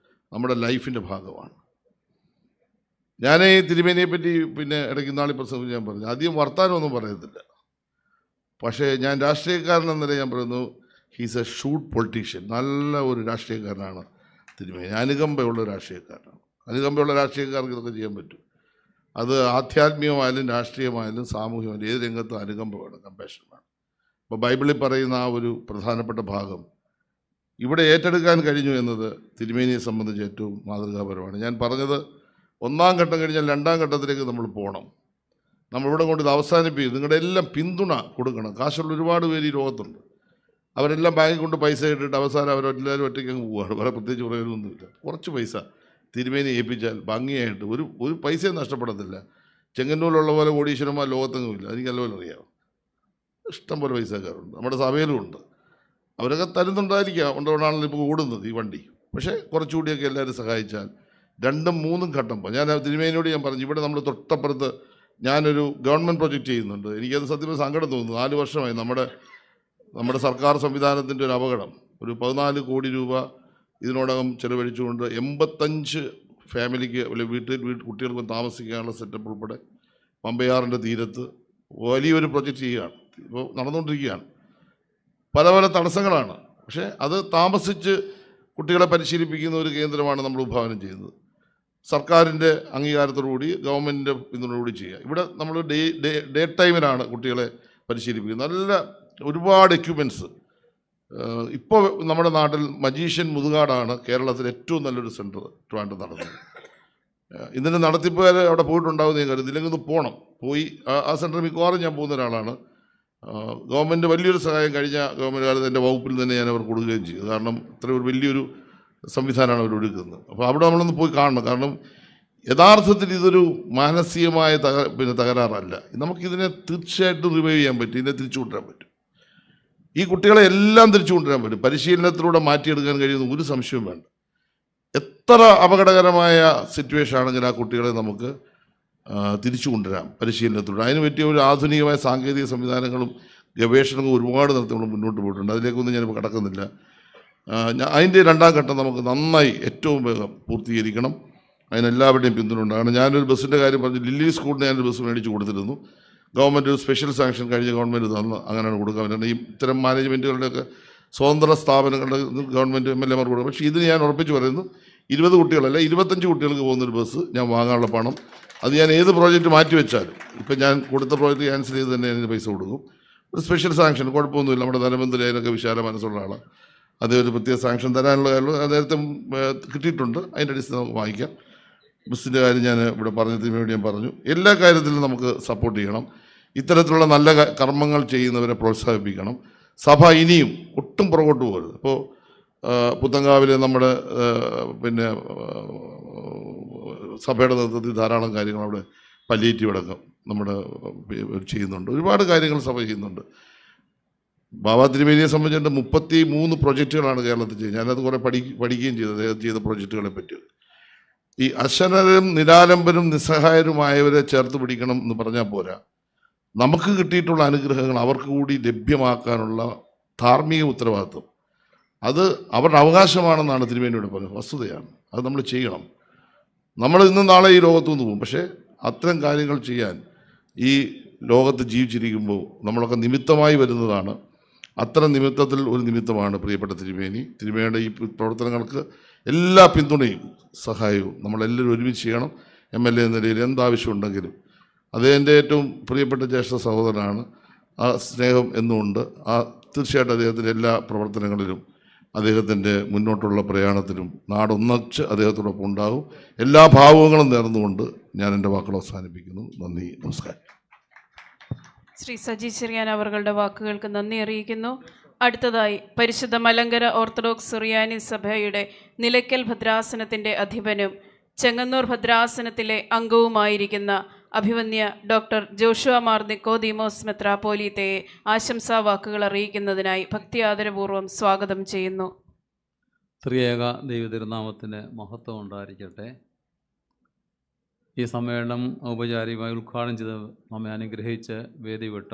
Speaker 9: നമ്മുടെ ലൈഫിൻ്റെ ഭാഗമാണ്. ഞാൻ ഈ തിരുമേനിയെ പറ്റി ഇടയ്ക്ക് നാളെ പ്രസംഗിച്ച് ഞാൻ പറഞ്ഞു, അധികം വർത്താനമൊന്നും പറയത്തില്ല. പക്ഷേ ഞാൻ രാഷ്ട്രീയക്കാരൻ എന്നല്ല ഞാൻ പറയുന്നു, ഹീസ് എ ഷൂട്ട് പൊളിറ്റീഷ്യൻ. നല്ല ഒരു രാഷ്ട്രീയക്കാരനാണ് തിരുമേനി. അനുകമ്പയുള്ള രാഷ്ട്രീയക്കാരനാണ്. അനുകമ്പയുള്ള രാഷ്ട്രീയക്കാർക്ക് ഇതൊക്കെ ചെയ്യാൻ പറ്റും. അത് ആധ്യാത്മികമായാലും രാഷ്ട്രീയമായാലും സാമൂഹികമായാലും ഏത് രംഗത്തും അനുകമ്പ വേണം, കമ്പാഷൻ വേണം. അപ്പോൾ ബൈബിളിൽ പറയുന്ന ആ ഒരു പ്രധാനപ്പെട്ട ഭാഗം ഇവിടെ ഏറ്റെടുക്കാൻ കഴിഞ്ഞു എന്നത് തിരുമേനിയെ സംബന്ധിച്ച് ഏറ്റവും മാതൃകാപരമാണ്. ഞാൻ പറഞ്ഞത് 1-ാം ഘട്ടം കഴിഞ്ഞാൽ 2-ാം ഘട്ടത്തിലേക്ക് നമ്മൾ പോകണം. നമ്മളിവിടെ കൊണ്ട് ഇത് അവസാനിപ്പിക്കും. നിങ്ങളുടെ എല്ലാം പിന്തുണ കൊടുക്കണം. കാശുള്ള ഒരുപാട് പേര് ഈ ലോകത്തുണ്ട്. അവരെല്ലാം ബാങ്കിൽ കൊണ്ട് പൈസ ഇട്ടിട്ട് അവസാനം അവരെല്ലാവരും ഒറ്റയ്ക്ക് അങ്ങ് പോവുകയാണ്. വേറെ പ്രത്യേകിച്ച് പ്രയോജനമൊന്നുമില്ല. കുറച്ച് പൈസ തിരുമേനി ഏൽപ്പിച്ചാൽ ഭംഗിയായിട്ട് ഒരു പൈസയും നഷ്ടപ്പെടത്തില്ല. ചെങ്ങന്നൂരിലുള്ള പോലെ കോടീശ്വരന്മാർ ലോകത്തെങ്ങുമില്ല. എനിക്ക് നല്ലപോലെ അറിയാം. ഇഷ്ടം പോലെ പൈസക്കാരുണ്ട്, നമ്മുടെ സഭയിലും ഉണ്ട്. അവരൊക്കെ തരുന്നുണ്ടായിരിക്കാം, കൊണ്ടുകൊണ്ടാണല്ലോ ഇപ്പോൾ ഓടുന്നത് ഈ വണ്ടി. പക്ഷേ കുറച്ചുകൂടിയൊക്കെ എല്ലാവരും സഹായിച്ചാൽ 2-ഉം 3-ഉം ഘട്ടം പോകും. ഞാൻ തിരുമേനിയോട് ഞാൻ പറഞ്ഞു, ഇവിടെ നമ്മൾ തൊട്ടപ്പുറത്ത് ഞാനൊരു ഗവൺമെൻറ് പ്രൊജക്റ്റ് ചെയ്യുന്നുണ്ട്. എനിക്കത് സത്യത്തിൽ സങ്കടം തോന്നുന്നു. 4 വർഷമായി നമ്മുടെ സർക്കാർ സംവിധാനത്തിൻ്റെ ഒരു അപകടം. ഒരു 14 കോടി രൂപ ഇതിനോടകം ചെലവഴിച്ചുകൊണ്ട് 85 ഫാമിലിക്ക് വീട്ടിൽ കുട്ടികൾക്ക് താമസിക്കാനുള്ള സെറ്റപ്പ് ഉൾപ്പെടെ പമ്പയാറിൻ്റെ തീരത്ത് വലിയൊരു പ്രൊജക്റ്റ് ചെയ്യുകയാണ്. ഇപ്പോൾ നടന്നുകൊണ്ടിരിക്കുകയാണ്. പല തടസ്സങ്ങളാണ്. പക്ഷേ അത് താമസിച്ച് കുട്ടികളെ പരിശീലിപ്പിക്കുന്ന ഒരു കേന്ദ്രമാണ് നമ്മൾ വിഭാവനം ചെയ്യുന്നത്. സർക്കാരിൻ്റെ അംഗീകാരത്തോടുകൂടി ഗവൺമെൻറ്റിൻ്റെ പിന്തുണയോടുകൂടി ചെയ്യുക. ഇവിടെ നമ്മൾ ഡേ ടൈമിലാണ് കുട്ടികളെ പരിശീലിപ്പിക്കുന്നത്. നല്ല ഒരുപാട് എക്യുപ്മെൻറ്റ്സ്. ഇപ്പോൾ നമ്മുടെ നാട്ടിൽ മജീഷ്യൻ മുതുകാടാണ് കേരളത്തിലെ ഏറ്റവും നല്ലൊരു സെൻറ്റർ ട്രിവാൻഡ്രം നടന്നത്. ഇതിൻ്റെ നടത്തിപ്പുകാർ അവിടെ പോയിട്ടുണ്ടാവും ഞാൻ കരുതി. ഇല്ലെങ്കിൽ ഒന്ന് പോകണം. പോയി ആ സെൻറ്ററിൽ മിക്കവാറും ഞാൻ പോകുന്ന ഒരാളാണ്. ഗവൺമെൻറ് വലിയൊരു സഹായം കഴിഞ്ഞ ഗവൺമെൻറ് കാലത്ത് എൻ്റെ വകുപ്പിൽ തന്നെ ഞാൻ അവർ കൊടുക്കുകയും ചെയ്തു. കാരണം ഇത്ര ഒരു വലിയൊരു സംവിധാനമാണ് അവർ ഒരുക്കുന്നത്. അപ്പോൾ അവിടെ നമ്മളൊന്ന് പോയി കാണണം. കാരണം യഥാർത്ഥത്തിൽ ഇതൊരു മാനസികമായ തകരാറല്ല. നമുക്കിതിനെ തീർച്ചയായിട്ടും റിവൈവ് ചെയ്യാൻ പറ്റും. ഇതിനെ തിരിച്ചു കൊണ്ടുവരാൻ പറ്റും. ഈ കുട്ടികളെ എല്ലാം തിരിച്ചു കൊണ്ടുവരാൻ പറ്റും. പരിശീലനത്തിലൂടെ മാറ്റിയെടുക്കാൻ കഴിയുന്ന ഒരു സംശയവും വേണ്ട. എത്ര അപകടകരമായ സിറ്റുവേഷൻ ആണെങ്കിൽ ആ കുട്ടികളെ നമുക്ക് തിരിച്ചു കൊണ്ടുവരാം പരിശീലനത്തിലൂടെ. അതിന് പറ്റിയ ഒരു ആധുനികമായ സാങ്കേതിക സംവിധാനങ്ങളും ഗവേഷണങ്ങളും ഒരുപാട് നടത്തി നമ്മൾ മുന്നോട്ട് പോയിട്ടുണ്ട്. അതിലേക്കൊന്നും ഞാനിപ്പോൾ കടക്കുന്നില്ല. അതിൻ്റെ രണ്ടാം ഘട്ടം നമുക്ക് നന്നായി ഏറ്റവും വേഗം പൂർത്തീകരിക്കണം. അതിനെല്ലാവരുടെയും പിന്തുണ ഉണ്ടാകണം. ഞാനൊരു ബസ്സിൻ്റെ കാര്യം പറഞ്ഞു. ലില്ലി സ്കൂളിന് ഞാനൊരു ബസ് മേടിച്ച് കൊടുത്തിരുന്നു. ഗവൺമെൻറ് ഒരു സ്പെഷ്യൽ സാങ്ഷൻ കഴിഞ്ഞ ഗവൺമെൻറ് തന്ന് അങ്ങനെയാണ് കൊടുക്കാൻ പറ്റുന്നത്. ഈ ഇത്തരം മാനേജ്മെൻറ്റുകളുടെയൊക്കെ സ്വതന്ത്ര സ്ഥാപനങ്ങളുടെ ഗവൺമെൻറ് MLA മാർ കൊടുക്കും. പക്ഷേ ഇതിന് ഞാൻ ഉറപ്പിച്ച് പറയുന്നു, 20 കുട്ടികളല്ല 25 കുട്ടികൾക്ക് പോകുന്നൊരു ബസ് ഞാൻ വാങ്ങാനുള്ള പണം അത് ഞാൻ ഏത് പ്രോജക്റ്റ് മാറ്റി വെച്ചാലും, ഇപ്പം ഞാൻ കൊടുത്ത പ്രോജക്റ്റ് ക്യാൻസൽ ചെയ്ത് തന്നെ അതിന് പൈസ കൊടുക്കും. ഒരു സ്പെഷ്യൽ സാങ്ഷൻ കുഴപ്പമൊന്നുമില്ല. നമ്മുടെ ധനമന്ത്രി അതിനൊക്കെ വിശാല മനസ്സുള്ള ആളാണ്. അതേ ഒരു പ്രത്യേക സാങ്ഷൻ തരാനുള്ള കാര്യം നേരത്തെ കിട്ടിയിട്ടുണ്ട്. അതിൻ്റെ അടിസ്ഥാനം നമുക്ക് വാങ്ങിക്കാം. ബസ്സിൻ്റെ കാര്യം ഞാൻ ഇവിടെ പറഞ്ഞതിന് വേണ്ടി ഞാൻ പറഞ്ഞു. എല്ലാ കാര്യത്തിലും നമുക്ക് സപ്പോർട്ട് ചെയ്യണം. ഇത്തരത്തിലുള്ള നല്ല കർമ്മങ്ങൾ ചെയ്യുന്നവരെ പ്രോത്സാഹിപ്പിക്കണം. സഭ ഇനിയും ഒട്ടും പുറകോട്ട് പോകരുത്. ഇപ്പോൾ പുത്തങ്കാവിൽ നമ്മുടെ സഭയുടെ നേതൃത്വത്തിൽ ധാരാളം കാര്യങ്ങൾ അവിടെ പലിയേറ്റീവ് അടക്കം നമ്മുടെ ചെയ്യുന്നുണ്ട്. ഒരുപാട് കാര്യങ്ങൾ സഭ ചെയ്യുന്നുണ്ട്. ബാബാ തിരുമേനിയെ സംബന്ധിച്ചിട്ട് 33 പ്രൊജക്റ്റുകളാണ് കേരളത്തിൽ ചെയ്യുന്നത്. ഞാനത് കുറേ പഠിക്കുകയും ചെയ്തു അദ്ദേഹം ചെയ്ത പ്രൊജക്റ്റുകളെ പറ്റി. ഈ അശനരും നിരാലംബരും നിസ്സഹായരുമായവരെ ചേർത്ത് പിടിക്കണം എന്ന് പറഞ്ഞാൽ പോരാ. നമുക്ക് കിട്ടിയിട്ടുള്ള അനുഗ്രഹങ്ങൾ അവർക്ക് കൂടി ലഭ്യമാക്കാനുള്ള ധാർമ്മിക ഉത്തരവാദിത്വം അത് അവരുടെ അവകാശമാണെന്നാണ് തിരുമേനിയോട് പറയുന്നത്. വസ്തുതയാണ്. അത് നമ്മൾ ചെയ്യണം. നമ്മൾ ഇന്നും നാളെ ഈ ലോകത്തു നിന്ന് പോകും. പക്ഷേ അത്തരം കാര്യങ്ങൾ ചെയ്യാൻ ഈ ലോകത്ത് ജീവിച്ചിരിക്കുമ്പോൾ നമ്മളൊക്കെ നിമിത്തമായി വരുന്നതാണ്. അത്തരം നിമിത്തത്തിൽ ഒരു നിമിത്തമാണ് പ്രിയപ്പെട്ട തിരുമേനി. തിരുമേനിയുടെ ഈ പ്രവർത്തനങ്ങൾക്ക് എല്ലാ പിന്തുണയും സഹായവും നമ്മളെല്ലാവരും ഒരുമിച്ച് ചെയ്യണം. MLA എന്ന നിലയിൽ എന്താവശ്യമുണ്ടെങ്കിലും അദ്ദേഹത്തിൻ്റെ ഏറ്റവും പ്രിയപ്പെട്ട ജ്യേഷ്ഠ സഹോദരനാണ്. ആ സ്നേഹം എന്നുമുണ്ട്. തീർച്ചയായിട്ടും അദ്ദേഹത്തിൻ്റെ എല്ലാ പ്രവർത്തനങ്ങളിലും അദ്ദേഹത്തിൻ്റെ മുന്നോട്ടുള്ള പ്രയാണത്തിലും നാടൊന്നച്ച് അദ്ദേഹത്തോടൊപ്പം ഉണ്ടാകും. എല്ലാ ഭാവങ്ങളും നേർന്നുകൊണ്ട് ഞാൻ എൻ്റെ വാക്കുകൾ അവസാനിപ്പിക്കുന്നു. നന്ദി, നമസ്കാരം.
Speaker 4: ശ്രീ സജി ചെറിയാൻ അവരുടെ വാക്കുകൾക്ക് നന്ദി അറിയിക്കുന്നു. അടുത്തതായി പരിശുദ്ധ മലങ്കര ഓർത്തഡോക്സ് സുറിയാനി സഭയുടെ നിലയ്ക്കൽ ഭദ്രാസനത്തിൻ്റെ അധിപനും ചെങ്ങന്നൂർ ഭദ്രാസനത്തിലെ അംഗവുമായിരിക്കുന്ന അഭിവന്യ ഡോക്ടർ ജോഷുവ മാർ നിക്കോദീമോസ് മെത്രാപ്പോലീത്തയെ ആശംസാ വാക്കുകൾ അറിയിക്കുന്നതിനായി ഭക്തി ആദരപൂർവ്വം സ്വാഗതം ചെയ്യുന്നു.
Speaker 10: ത്രിയേക ദൈവതിരുനാമത്തിന് മഹത്വം ഉണ്ടായിരിക്കട്ടെ. ഈ സമ്മേളനം ഔപചാരികമായി ഉദ്ഘാടനം ചെയ്ത് നമ്മെ അനുഗ്രഹിച്ച് വേദി വിട്ട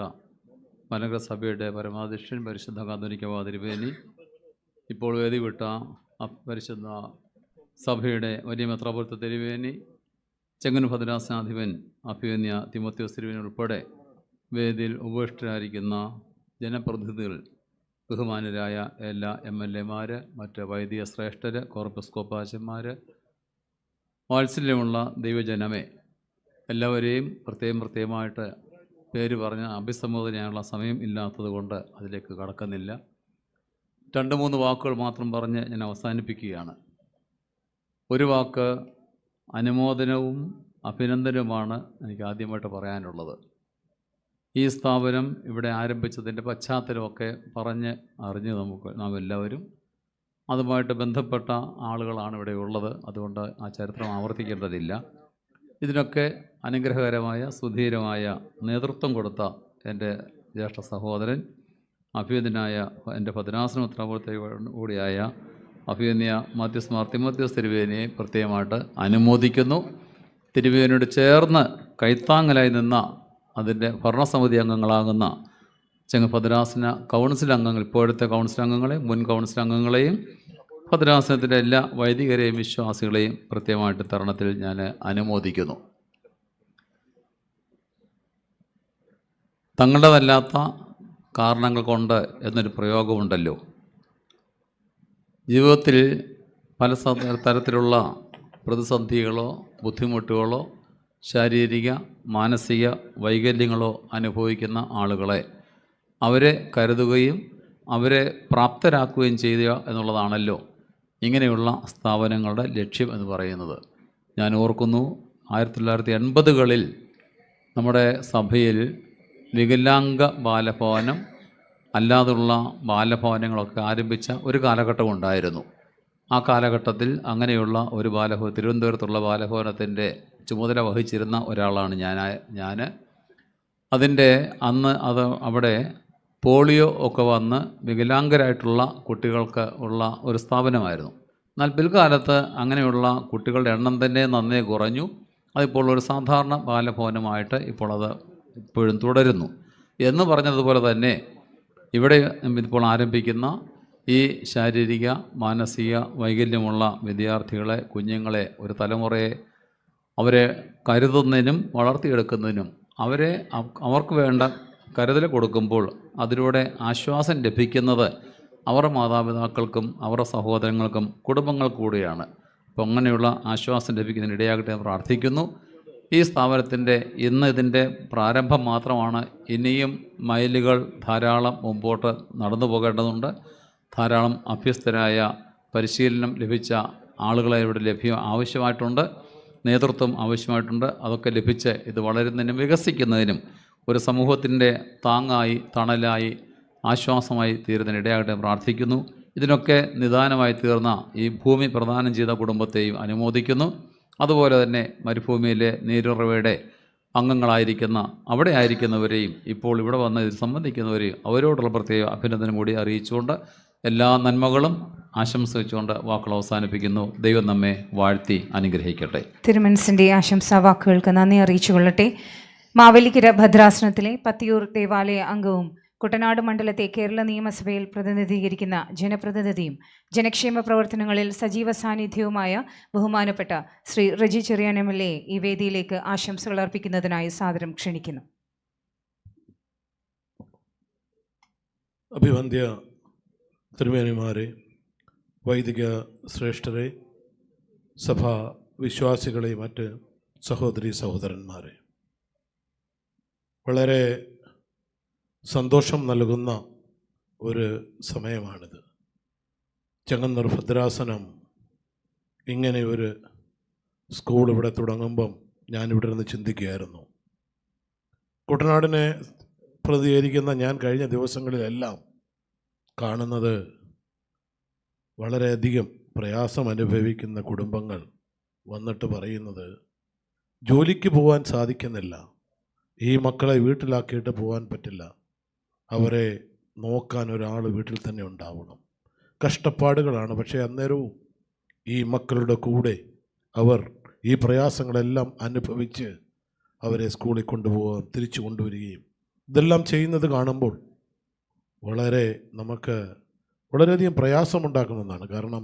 Speaker 10: മലങ്കര സഭയുടെ പരമാധ്യക്ഷൻ പരിശുദ്ധ കാതോലിക്ക തിരുമേനി, ഇപ്പോൾ വേദി വിട്ട പരിശുദ്ധ സഭയുടെ വലിയ മെത്രാപ്പൊലീത്ത തിരുമേനി, ചെങ്ങന്നൂർ ഭദ്രാസനാധിപൻ അഭിവന്യ തിമോത്തിയോസ് തിരുമേനി ഉൾപ്പെടെ വേദിയിൽ ഉപവിഷ്ടരായിരിക്കുന്ന ജനപ്രതിനിധികൾ, ബഹുമാനരായ എല്ലാ MLA മാർ, മറ്റ് വൈദിക ശ്രേഷ്ഠർ, കോർപ്പസ്കോപ്പാച്ചന്മാർ, വാത്സല്യമുള്ള ദൈവജനമേ, എല്ലാവരെയും പ്രത്യേകമായിട്ട് പേര് പറഞ്ഞ് അഭിസംബോധന ചെയ്യാനുള്ള സമയം ഇല്ലാത്തത് കൊണ്ട് അതിലേക്ക് കടക്കുന്നില്ല. 2-3 വാക്കുകൾ മാത്രം പറഞ്ഞ് ഞാൻ അവസാനിപ്പിക്കുകയാണ്. ഒരു വാക്ക് അനുമോദനവും അഭിനന്ദനവുമാണ് എനിക്ക് ആദ്യമായിട്ട് പറയാനുള്ളത്. ഈ സ്ഥാപനം ഇവിടെ ആരംഭിച്ചതിൻ്റെ പശ്ചാത്തലമൊക്കെ പറഞ്ഞ് അറിഞ്ഞ് നാം എല്ലാവരും അതുമായിട്ട് ബന്ധപ്പെട്ട ആളുകളാണ് ഇവിടെ ഉള്ളത്. അതുകൊണ്ട് ആ ചരിത്രം ആവർത്തിക്കേണ്ടതില്ല. ഇതിനൊക്കെ അനുഗ്രഹകരമായ സുധീരമായ നേതൃത്വം കൊടുത്ത എൻ്റെ ജ്യേഷ്ഠ സഹോദരൻ അഭിവന്യനായ എൻ്റെ ഭദ്രാസന മെത്രാപ്പൊലീത്ത കൂടിയായ അഭിവന്യ മാത്യൂസ് മാർ തിമോത്തിയോസ് തിരുമേനിയെ പ്രത്യേകമായിട്ട് അനുമോദിക്കുന്നു. തിരുമേനിയോട് ചേർന്ന് കൈത്താങ്ങലായി നിന്ന അതിൻ്റെ ഭരണസമിതി അംഗങ്ങളാകുന്ന ഭദ്രാസന കൗൺസിൽ അംഗങ്ങൾ, ഇപ്പോഴത്തെ കൗൺസിൽ അംഗങ്ങളെയും മുൻ കൗൺസിൽ അംഗങ്ങളെയും ഭദ്രാസനത്തിൻ്റെ എല്ലാ വൈദികരെയും വിശ്വാസികളെയും പ്രത്യേകമായിട്ട് തരുണത്തിൽ ഞാൻ അനുമോദിക്കുന്നു. തങ്ങളുടേതല്ലാത്ത കാരണങ്ങൾ കൊണ്ട് എന്നൊരു പ്രയോഗമുണ്ടല്ലോ. ജീവിതത്തിൽ പല തരത്തിലുള്ള പ്രതിസന്ധികളോ ബുദ്ധിമുട്ടുകളോ ശാരീരിക മാനസിക വൈകല്യങ്ങളോ അനുഭവിക്കുന്ന ആളുകളെ അവരെ കരുതുകയും അവരെ പ്രാപ്തരാക്കുകയും ചെയ്യുക എന്നുള്ളതാണല്ലോ ഇങ്ങനെയുള്ള സ്ഥാപനങ്ങളുടെ ലക്ഷ്യം എന്ന് പറയുന്നത്. ഞാൻ ഓർക്കുന്നു 1980കളിൽ നമ്മുടെ സഭയിൽ വികലാംഗ ബാലഭവനം അല്ലാതുള്ള ബാലഭവനങ്ങളൊക്കെ ആരംഭിച്ച ഒരു കാലഘട്ടമുണ്ടായിരുന്നു. ആ കാലഘട്ടത്തിൽ അങ്ങനെയുള്ള ഒരു തിരുവനന്തപുരത്തുള്ള ബാലഭവനത്തിൻ്റെ ചുമതല വഹിച്ചിരുന്ന ഒരാളാണ് ഞാൻ. അതിൻ്റെ അന്ന് അവിടെ പോളിയോ ഒക്കെ വന്ന് വികലാംഗരായിട്ടുള്ള കുട്ടികൾക്ക് ഉള്ള ഒരു സ്ഥാപനമായിരുന്നു. എന്നാൽ പിൽക്കാലത്ത് അങ്ങനെയുള്ള കുട്ടികളുടെ എണ്ണം തന്നെ നന്നേ കുറഞ്ഞു. അതിപ്പോൾ ഒരു സാധാരണ ബാലഭവനമായിട്ട് ഇപ്പോൾ അത് ഇപ്പോഴും തുടരുന്നു. എന്ന് പറഞ്ഞതുപോലെ തന്നെ ഇവിടെ ഇപ്പോൾ ആരംഭിക്കുന്ന ഈ ശാരീരിക മാനസിക വൈകല്യമുള്ള വിദ്യാർത്ഥികളെ, കുഞ്ഞുങ്ങളെ, ഒരു തലമുറയെ അവരെ കരുതുന്നതിനും വളർത്തിയെടുക്കുന്നതിനും അവർക്ക് വേണ്ട കരുതൽ കൊടുക്കുമ്പോൾ അതിലൂടെ ആശ്വാസം ലഭിക്കുന്നത് അവരുടെ മാതാപിതാക്കൾക്കും അവരുടെ സഹോദരങ്ങൾക്കും കുടുംബങ്ങൾക്കും കൂടിയാണ്. അപ്പോൾ അങ്ങനെയുള്ള ആശ്വാസം ലഭിക്കുന്നതിന് ഇടയാകട്ടെ എന്ന് പ്രാർത്ഥിക്കുന്നു. ഈ സ്ഥാപനത്തിൻ്റെ ഇതിൻ്റെ പ്രാരംഭം മാത്രമാണ്. ഇനിയും മൈലുകൾ ധാരാളം മുമ്പോട്ട് നടന്നു പോകേണ്ടതുണ്ട്. ധാരാളം അഭ്യസ്തരായ പരിശീലനം ലഭിച്ച ആളുകളെ ഇവിടെ ആവശ്യമായിട്ടുണ്ട്. നേതൃത്വം ആവശ്യമായിട്ടുണ്ട്. അതൊക്കെ ലഭിച്ച് ഇത് വളരുന്നതിനും വികസിക്കുന്നതിനും ഒരു സമൂഹത്തിൻ്റെ താങ്ങായി, തണലായി, ആശ്വാസമായി തീരുന്നതിന് ഇടയാകട്ടെ പ്രാർത്ഥിക്കുന്നു. ഇതിനൊക്കെ നിദാനമായി തീർന്ന ഈ ഭൂമി പ്രദാനം ചെയ്ത കുടുംബത്തെയും അനുമോദിക്കുന്നു. അതുപോലെ തന്നെ മരുഭൂമിയിലെ നീരുറവയുടെ അംഗങ്ങളായിരിക്കുന്ന അവിടെ ആയിരിക്കുന്നവരെയും ഇപ്പോൾ ഇവിടെ വന്ന് ഇത് സംബന്ധിക്കുന്നവരെയും അവരോടുള്ള പ്രത്യേക അഭിനന്ദനം കൂടി അറിയിച്ചുകൊണ്ട് എല്ലാ നന്മകളും ആശംസിച്ചുകൊണ്ട് വാക്കുകൾ അവസാനിപ്പിക്കുന്നു. ദൈവം നമ്മെ വാഴ്ത്തി അനുഗ്രഹിക്കട്ടെ.
Speaker 2: തിരുമനസിൻ്റെ ആശംസാ വാക്കുകൾക്ക് നന്ദി അറിയിച്ചുകൊള്ളട്ടെ. മാവേലിക്കര ഭദ്രാസനത്തിലെ പത്തിയൂർ ദേവാലയ അംഗവും കുട്ടനാട് മണ്ഡലത്തെ കേരള നിയമസഭയിൽ പ്രതിനിധീകരിക്കുന്ന ജനപ്രതിനിധിയും ജനക്ഷേമ പ്രവർത്തനങ്ങളിൽ സജീവ സാന്നിധ്യവുമായ ബഹുമാനപ്പെട്ട ശ്രീ റെജി ചെറിയാൻ MLA ഈ വേദിയിലേക്ക് ആശംസകൾ അർപ്പിക്കുന്നതിനായി സാദരം ക്ഷണിക്കുന്നു.
Speaker 5: അഭിവന്ദ്യ തിരുമേനിമാരെ, വൈദിക ശ്രേഷ്ഠരെ, സഭാ വിശ്വാസികളെ, മറ്റ് സഹോദരി സഹോദരന്മാരെ, വളരെ സന്തോഷം നൽകുന്ന ഒരു സമയമാണിത്. ചെങ്ങന്നൂർ ഭദ്രാസനം ഇങ്ങനെ ഒരു സ്കൂൾ ഇവിടെ തുടങ്ങുമ്പം ഞാനിവിടെ നിന്ന് ചിന്തിക്കുകയായിരുന്നു. കുട്ടനാടിനെ പ്രതികരിക്കുന്ന ഞാൻ കഴിഞ്ഞ ദിവസങ്ങളിലെല്ലാം കാണുന്നത് വളരെയധികം പ്രയാസം അനുഭവിക്കുന്ന കുടുംബങ്ങൾ വന്നിട്ട് പറയുന്നത് ജോലിക്ക് പോകാൻ സാധിക്കുന്നില്ല, ഈ മക്കളെ വീട്ടിലാക്കിയിട്ട് പോകാൻ പറ്റില്ല, അവരെ നോക്കാൻ ഒരാൾ വീട്ടിൽ തന്നെ ഉണ്ടാവണം. കഷ്ടപ്പാടുകളാണ്. പക്ഷേ അന്നേരവും ഈ മക്കളുടെ കൂടെ അവർ ഈ പ്രയാസങ്ങളെല്ലാം അനുഭവിച്ച് അവരെ സ്കൂളിൽ കൊണ്ടുപോകാൻ തിരിച്ചു കൊണ്ടുവരികയും ഇതെല്ലാം ചെയ്യുന്നത് കാണുമ്പോൾ നമുക്ക് വളരെയധികം പ്രയാസമുണ്ടാക്കുന്നതാണ്. കാരണം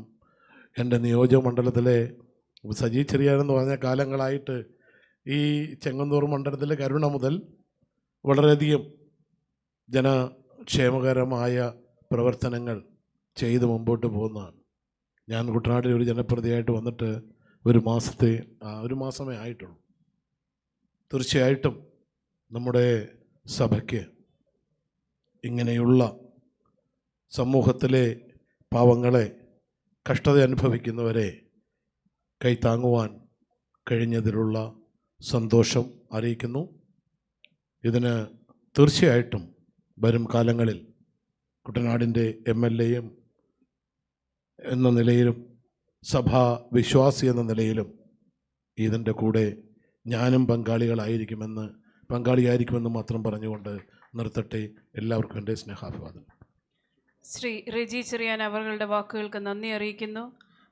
Speaker 5: എൻ്റെ നിയോജക മണ്ഡലത്തിലെ സജി ചെറിയാനെന്ന് പറഞ്ഞ കാലങ്ങളായിട്ട് ഈ ചെങ്ങന്നൂർ മണ്ഡലത്തിലെ കരുണ മുതൽ വളരെയധികം ജനക്ഷേമകരമായ പ്രവർത്തനങ്ങൾ ചെയ്ത് മുമ്പോട്ട് പോകുന്നതാണ്. ഞാൻ കുട്ടനാട്ടിൽ ഒരു ജനപ്രതിയായിട്ട് വന്നിട്ട് ഒരു മാസമേ ആയിട്ടുള്ളൂ. തീർച്ചയായിട്ടും നമ്മുടെ സഭയ്ക്ക് ഇങ്ങനെയുള്ള സമൂഹത്തിലെ പാവങ്ങളെ, കഷ്ടത അനുഭവിക്കുന്നവരെ കൈത്താങ്ങുവാൻ കഴിഞ്ഞതിലുള്ള സന്തോഷം അറിയിക്കുന്നു. ഇതിന് തീർച്ചയായിട്ടും വരും കാലങ്ങളിൽ കുട്ടനാടിൻ്റെ MLAയും എന്ന നിലയിലും സഭാ വിശ്വാസി എന്ന നിലയിലും ഇതിൻ്റെ കൂടെ ഞാനും പങ്കാളിയായിരിക്കുമെന്ന് മാത്രം പറഞ്ഞുകൊണ്ട് നിർത്തട്ടെ. എല്ലാവർക്കും എൻ്റെ സ്നേഹാഭിവാദം.
Speaker 4: ശ്രീ റെജി ചെറിയാൻ അവരുടെ വാക്കുകൾക്ക് നന്ദി അറിയിക്കുന്നു.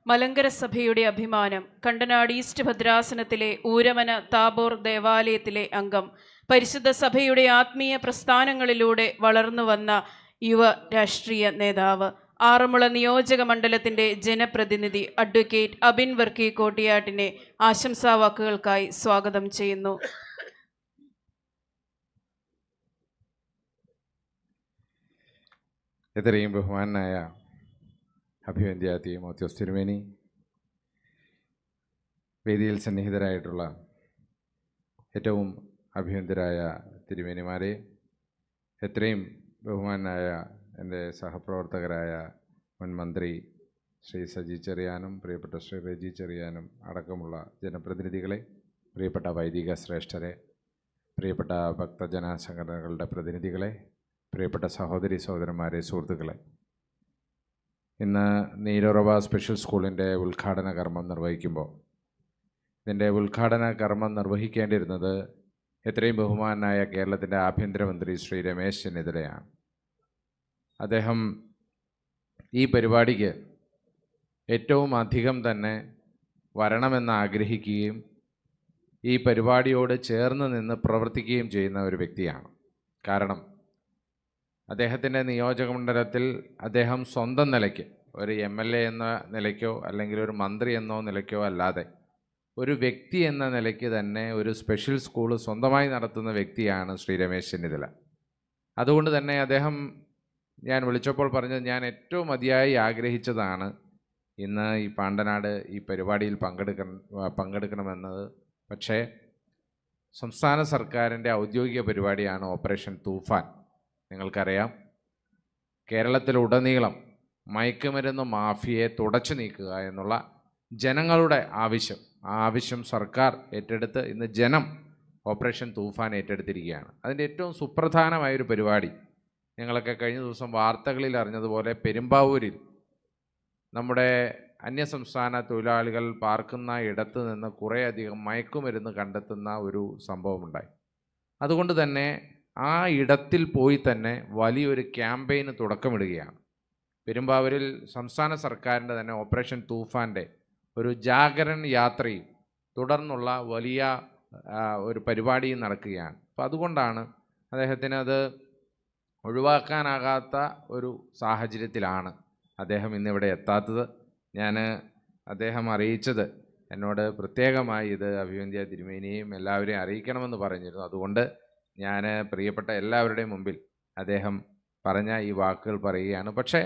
Speaker 4: മലങ്കര സഭയുടെ അഭിമാനം, കണ്ടനാട് ഈസ്റ്റ് ഭദ്രാസനത്തിലെ ഊരമന താബോർ ദേവാലയത്തിലെ അംഗം, പരിശുദ്ധ സഭയുടെ ആത്മീയ പ്രസ്ഥാനങ്ങളിലൂടെ വളർന്നു വന്ന യുവ രാഷ്ട്രീയ നേതാവ്, ആറന്മുള നിയോജക മണ്ഡലത്തിൻ്റെ ജനപ്രതിനിധി അഡ്വക്കേറ്റ് അബിൻ വർക്കി കോട്ടിയാട്ടിനെ ആശംസാവാക്കുകൾക്കായി സ്വാഗതം ചെയ്യുന്നു.
Speaker 11: എത്രയും ബഹുമാനായ അഭിവന്ദ്യ തീമോത്തിയോസ് തിരുമേനി, വേദിയിൽ സന്നിഹിതരായിട്ടുള്ള ഏറ്റവും അഭിവന്ദ്യരായ തിരുമേനിമാരെ, എത്രയും ബഹുമാനായ എൻ്റെ സഹപ്രവർത്തകരായ മുൻ മന്ത്രി ശ്രീ സജി ചെറിയാനും പ്രിയപ്പെട്ട ശ്രീ റെജി ചെറിയാനും അടക്കമുള്ള ജനപ്രതിനിധികളെ, പ്രിയപ്പെട്ട വൈദിക ശ്രേഷ്ഠരെ, പ്രിയപ്പെട്ട ഭക്തജന സംഘടനകളുടെ പ്രതിനിധികളെ, പ്രിയപ്പെട്ട സഹോദരി സഹോദരന്മാരെ, സുഹൃത്തുക്കളെ, ഇന്ന് നീരുറവ സ്പെഷ്യൽ സ്കൂളിൻ്റെ ഉദ്ഘാടന കർമ്മം നിർവഹിക്കുമ്പോൾ ഇതിൻ്റെ ഉദ്ഘാടന കർമ്മം നിർവഹിക്കേണ്ടിയിരുന്നത് എത്രയും ബഹുമാനായ കേരളത്തിൻ്റെ ആഭ്യന്തരമന്ത്രി ശ്രീ രമേശ് ചെന്നിത്തലയാണ്. അദ്ദേഹം ഈ പരിപാടിക്ക് ഏറ്റവും അധികം തന്നെ വരണമെന്ന് ആഗ്രഹിക്കുകയും ഈ പരിപാടിയോട് ചേർന്ന് നിന്ന് പ്രവർത്തിക്കുകയും ചെയ്യുന്ന ഒരു വ്യക്തിയാണ്. കാരണം അദ്ദേഹത്തിൻ്റെ നിയോജകമണ്ഡലത്തിൽ അദ്ദേഹം സ്വന്തം നിലയ്ക്ക് ഒരു MLA എന്ന നിലയ്ക്കോ അല്ലെങ്കിൽ ഒരു മന്ത്രി എന്നോ നിലയ്ക്കോ അല്ലാതെ ഒരു വ്യക്തി എന്ന നിലയ്ക്ക് തന്നെ ഒരു സ്പെഷ്യൽ സ്കൂൾ സ്വന്തമായി നടത്തുന്ന വ്യക്തിയാണ് ശ്രീ രമേശ് ചെന്നിത്തല. അതുകൊണ്ട് തന്നെ അദ്ദേഹം ഞാൻ വിളിച്ചപ്പോൾ പറഞ്ഞത് ഞാൻ ഏറ്റവും അതിയായി ആഗ്രഹിച്ചതാണ് ഇന്ന് ഈ പാണ്ടനാട് ഈ പരിപാടിയിൽ പങ്കെടുക്കണമെന്നത്. പക്ഷേ സംസ്ഥാന സർക്കാരിൻ്റെ ഔദ്യോഗിക പരിപാടിയാണ് ഓപ്പറേഷൻ തൂഫാൻ. നിങ്ങൾക്കറിയാം, കേരളത്തിലുടനീളം മയക്കുമരുന്ന് മാഫിയയെ തുടച്ചു നീക്കുക എന്നുള്ള ജനങ്ങളുടെ ആവശ്യം, ആ ആവശ്യം സർക്കാർ ഏറ്റെടുത്ത് ഇന്ന് ജനം ഓപ്പറേഷൻ തൂഫാൻ ഏറ്റെടുത്തിരിക്കുകയാണ്. അതിൻ്റെ ഏറ്റവും സുപ്രധാനമായൊരു പരിപാടി ഞങ്ങളൊക്കെ കഴിഞ്ഞ ദിവസം വാർത്തകളിൽ അറിഞ്ഞതുപോലെ പെരുമ്പാവൂരിൽ നമ്മുടെ അന്യസംസ്ഥാന തൊഴിലാളികൾ പാർക്കുന്ന ഇടത്ത് നിന്ന് കുറേയധികം മയക്കുമരുന്ന് കണ്ടെത്തുന്ന ഒരു സംഭവമുണ്ടായി. അതുകൊണ്ട് തന്നെ ആ ഇടത്തിൽ പോയി തന്നെ വലിയൊരു ക്യാമ്പയിന് തുടക്കമിടുകയാണ്. പെരുമ്പാവൂരിൽ സംസ്ഥാന സർക്കാരിൻ്റെ തന്നെ ഓപ്പറേഷൻ തൂഫാൻ്റെ ഒരു ജാഗരൺ യാത്രയും തുടർന്നുള്ള വലിയ ഒരു പരിപാടിയും നടക്കുകയാണ്. അപ്പോൾ അതുകൊണ്ടാണ് അദ്ദേഹത്തിന് അത് ഒഴിവാക്കാനാകാത്ത ഒരു സാഹചര്യത്തിലാണ് അദ്ദേഹം ഇന്നിവിടെ എത്താത്തത്. ഞാൻ അദ്ദേഹം അറിയിച്ചത് എന്നോട് പ്രത്യേകമായി ഇത് അഭിവന്ദ്യ തിരുമേനിയും എല്ലാവരെയും അറിയിക്കണമെന്ന് പറഞ്ഞിരുന്നു. അതുകൊണ്ട് ഞാൻ പ്രിയപ്പെട്ട എല്ലാവരുടെയും മുമ്പിൽ അദ്ദേഹം പറഞ്ഞ ഈ വാക്കുകൾ പറയുകയാണ്. പക്ഷേ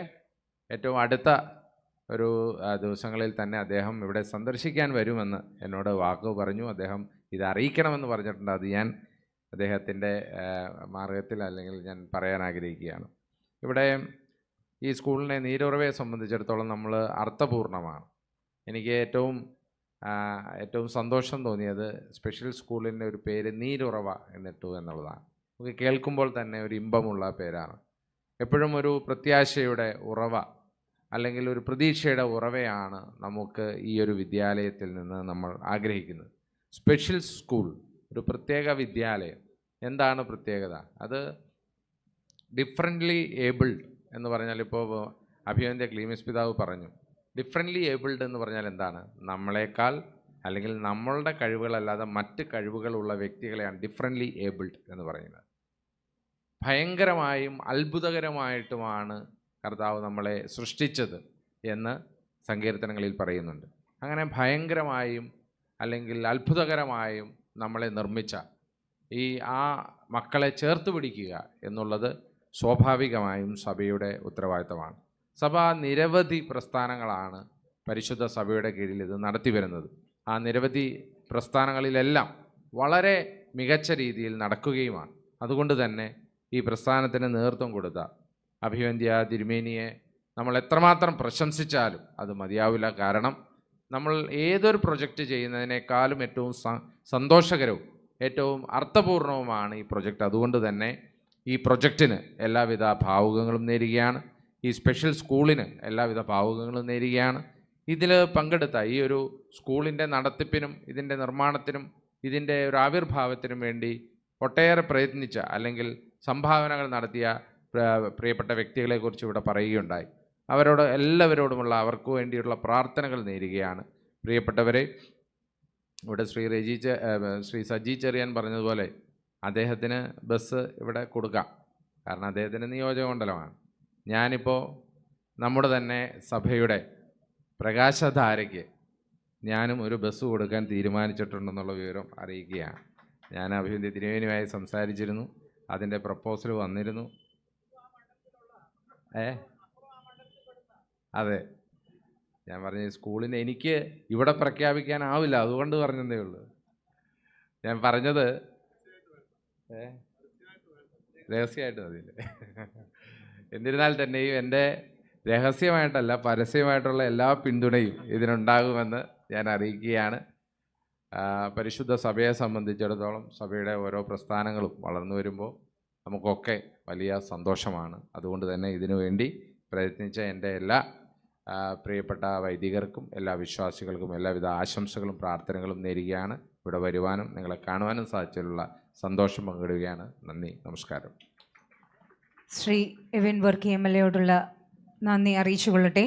Speaker 11: ഏറ്റവും അടുത്ത ഒരു ദിവസങ്ങളിൽ തന്നെ അദ്ദേഹം ഇവിടെ സന്ദർശിക്കാൻ വരുമെന്ന് എന്നോട് വാക്ക് പറഞ്ഞു. അദ്ദേഹം ഇത് അറിയിക്കണമെന്ന് പറഞ്ഞിട്ടുണ്ട്. അത് ഞാൻ അദ്ദേഹത്തിൻ്റെ മാർഗത്തിൽ അല്ലെങ്കിൽ ഞാൻ പറയാൻ ആഗ്രഹിക്കുകയാണ്. ഇവിടെ ഈ സ്കൂളിനെ നീരുറവയെ സംബന്ധിച്ചിടത്തോളം നമ്മൾ അർത്ഥപൂർണമാണ്. എനിക്ക് ഏറ്റവും സന്തോഷം തോന്നിയത് സ്പെഷ്യൽ സ്കൂളിൻ്റെ ഒരു പേര് നീരുറവ എന്നിട്ടു എന്നുള്ളതാണ്. നമുക്ക് കേൾക്കുമ്പോൾ തന്നെ ഒരു ഇമ്പമുള്ള പേരാണ്. എപ്പോഴും ഒരു പ്രത്യാശയുടെ ഉറവ അല്ലെങ്കിൽ ഒരു പ്രതീക്ഷയുടെ ഉറവയാണ് നമുക്ക് ഈ ഒരു വിദ്യാലയത്തിൽ നിന്ന് നമ്മൾ ആഗ്രഹിക്കുന്നത്. സ്പെഷ്യൽ സ്കൂൾ, ഒരു പ്രത്യേക വിദ്യാലയം. എന്താണ് പ്രത്യേകത? അത് ഡിഫറൻ്റ്ലി ഏബിൾഡ് എന്ന് പറഞ്ഞാൽ, ഇപ്പോൾ അഭിവന്ദ്യ ക്ലീമിസ് പിതാവ് പറഞ്ഞു, ഡിഫറൻ്റ്ലി ഏബിൾഡ് എന്ന് പറഞ്ഞാൽ എന്താണ്? നമ്മളെക്കാൾ അല്ലെങ്കിൽ നമ്മളുടെ കഴിവുകളല്ലാതെ മറ്റ് കഴിവുകളുള്ള വ്യക്തികളെയാണ് ഡിഫറൻ്റ്ലി ഏബിൾഡ് എന്ന് പറയുന്നത്. ഭയങ്കരമായും അത്ഭുതകരമായിട്ടുമാണ് കർത്താവ് നമ്മളെ സൃഷ്ടിച്ചത് എന്ന് സങ്കീർത്തനങ്ങളിൽ പറയുന്നുണ്ട്. അങ്ങനെ ഭയങ്കരമായും അല്ലെങ്കിൽ അത്ഭുതകരമായും നമ്മളെ നിർമ്മിച്ച ആ മക്കളെ ചേർത്ത് പിടിക്കുക എന്നുള്ളത് സ്വാഭാവികമായും സഭയുടെ ഉത്തരവാദിത്തമാണ്. സഭ നിരവധി പ്രസ്ഥാനങ്ങളാണ് പരിശുദ്ധ സഭയുടെ കീഴിൽ ഇത് നടത്തി വരുന്നത്. ആ നിരവധി പ്രസ്ഥാനങ്ങളിലെല്ലാം വളരെ മികച്ച രീതിയിൽ നടക്കുകയുമാണ്. അതുകൊണ്ട് തന്നെ ഈ പ്രസ്ഥാനത്തിന് നേതൃത്വം കൊടുത്ത അഭിവന്ദ്യ തിരുമേനിയെ നമ്മൾ എത്രമാത്രം പ്രശംസിച്ചാലും അത് മതിയാവില്ല. കാരണം നമ്മൾ ഏതൊരു പ്രൊജക്റ്റ് ചെയ്യുന്നതിനേക്കാളും ഏറ്റവും സന്തോഷകരവും ഏറ്റവും അർത്ഥപൂർണവുമാണ് ഈ പ്രൊജക്റ്റ്. അതുകൊണ്ട് തന്നെ ഈ പ്രൊജക്റ്റിന് എല്ലാവിധ ഭാവുകങ്ങളും നേരുകയാണ്. ഈ സ്പെഷ്യൽ സ്കൂളിന് എല്ലാവിധ ഭാവുകങ്ങളും നേരുകയാണ്. ഇതിൽ പങ്കെടുത്ത ഈ ഒരു സ്കൂളിൻ്റെ നടത്തിപ്പിനും ഇതിൻ്റെ നിർമ്മാണത്തിനും ഇതിൻ്റെ ഒരു ആവിർഭാവത്തിനും വേണ്ടി ഒട്ടേറെ പ്രയത്നിച്ച അല്ലെങ്കിൽ സംഭാവനകൾ നടത്തിയ പ്രിയപ്പെട്ട വ്യക്തികളെക്കുറിച്ച് ഇവിടെ പറയുകയുണ്ടായി. അവരോട് എല്ലാവരോടുമുള്ള അവർക്ക് വേണ്ടിയുള്ള പ്രാർത്ഥനകൾ നേരുകയാണ്. പ്രിയപ്പെട്ടവരെ, ഇവിടെ ശ്രീ സജി ചെറിയാൻ പറഞ്ഞതുപോലെ അദ്ദേഹത്തിന് ബസ് ഇവിടെ കൊടുക്കാം. കാരണം അദ്ദേഹത്തിൻ്റെ നിയോജകമണ്ഡലമാണ്. ഞാനിപ്പോൾ നമ്മുടെ തന്നെ സഭയുടെ പ്രകാശധാരയ്ക്ക് ഞാനും ഒരു ബസ് കൊടുക്കാൻ തീരുമാനിച്ചിട്ടുണ്ടെന്നുള്ള വിവരം അറിയിക്കുകയാണ്. ഞാൻ അഭിവന്ദ്യ തിരുമേനിയുമായി സംസാരിച്ചിരുന്നു. അതിൻ്റെ പ്രപ്പോസൽ വന്നിരുന്നു. അതെ, ഞാൻ പറഞ്ഞ സ്കൂളിന് എനിക്ക് ഇവിടെ പ്രഖ്യാപിക്കാനാവില്ല, അതുകൊണ്ട് പറഞ്ഞതേ ഉള്ളൂ. ഞാൻ പറഞ്ഞത് രഹസ്യമായിട്ട് മതിയില്ലേ. എന്നിരുന്നാൽ തന്നെയും എൻ്റെ രഹസ്യമായിട്ടല്ല, പരസ്യമായിട്ടുള്ള എല്ലാ പിന്തുണയും ഇതിനുണ്ടാകുമെന്ന് ഞാൻ അറിയിക്കുകയാണ്. പരിശുദ്ധ സഭയെ സംബന്ധിച്ചിടത്തോളം സഭയുടെ ഓരോ പ്രസ്ഥാനങ്ങളും വളർന്നു വരുമ്പോൾ നമുക്കൊക്കെ വലിയ സന്തോഷമാണ്. അതുകൊണ്ട് തന്നെ ഇതിനു വേണ്ടി പ്രയത്നിച്ച എൻ്റെ എല്ലാ പ്രിയപ്പെട്ട വൈദികർക്കും എല്ലാ വിശ്വാസികൾക്കും എല്ലാവിധ ആശംസകളും പ്രാർത്ഥനകളും നേരുകയാണ്. ഇവിടെ വരുവാനും നിങ്ങളെ കാണുവാനും സാധിച്ചതിലുള്ള സന്തോഷം പങ്കിടുകയാണ്. നന്ദി, നമസ്കാരം.
Speaker 2: ശ്രീ എവിൻ വർക്കി MLA നന്ദി അറിയിച്ചുകൊള്ളട്ടെ.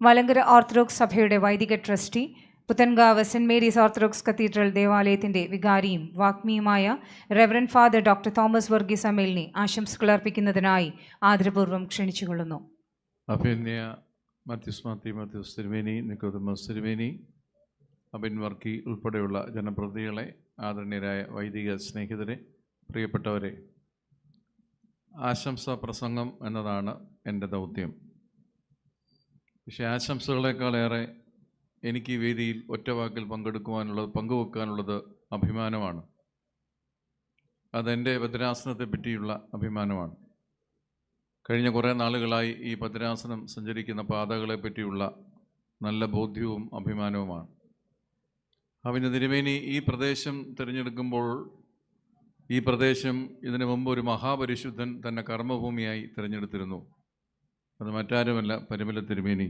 Speaker 2: മലങ്കര ഓർത്തഡോക്സ് സഭയുടെ വൈദിക trustee, Puthenkavu Saint Mary's Orthodox Cathedral ദേവാലയത്തിൻ്റെ വികാരിയും വാഗ്മിയുമായ reverend father doctor Thomas Varghese അമേലിനെ ആശംസകൾ അർപ്പിക്കുന്നതിനായി ആദരപൂർവ്വം ക്ഷണിച്ചുകൊള്ളുന്നു.
Speaker 8: അഭിനയ മാത്യൂസ് തിരുമേനി, നിക്കോദമോസ് തിരുമേനി, അബിൻ വർക്കി ഉൾപ്പെടെയുള്ള ജനപ്രതിനിധികളെ, ആദരണീയരായ വൈദിക സ്നേഹിതരെ, പ്രിയപ്പെട്ടവരെ, ആശംസാ പ്രസംഗം എന്നതാണ് എൻ്റെ ദൗത്യം. പക്ഷേ ആശംസകളെക്കാളേറെ എനിക്ക് ഈ വേദിയിൽ ഒറ്റവാക്കിൽ പങ്കുവെക്കാനുള്ളത് അഭിമാനമാണ്. അതെൻ്റെ ഭദ്രാസനത്തെ പറ്റിയുള്ള അഭിമാനമാണ്. കഴിഞ്ഞ കുറേ നാളുകളായി ഈ ഭദ്രാസനം സഞ്ചരിക്കുന്ന പാതകളെ പറ്റിയുള്ള നല്ല ബോധ്യവും അഭിമാനവുമാണ്. അവിന് തിരുമേനി ഈ പ്രദേശം തിരഞ്ഞെടുക്കുമ്പോൾ ഈ പ്രദേശം ഇതിനു മുമ്പ് ഒരു മഹാപരിശുദ്ധൻ തന്നെ കർമ്മഭൂമിയായി തിരഞ്ഞെടുത്തിരുന്നു. അത് മറ്റാരുമല്ല, പരിമല തിരുമേനി.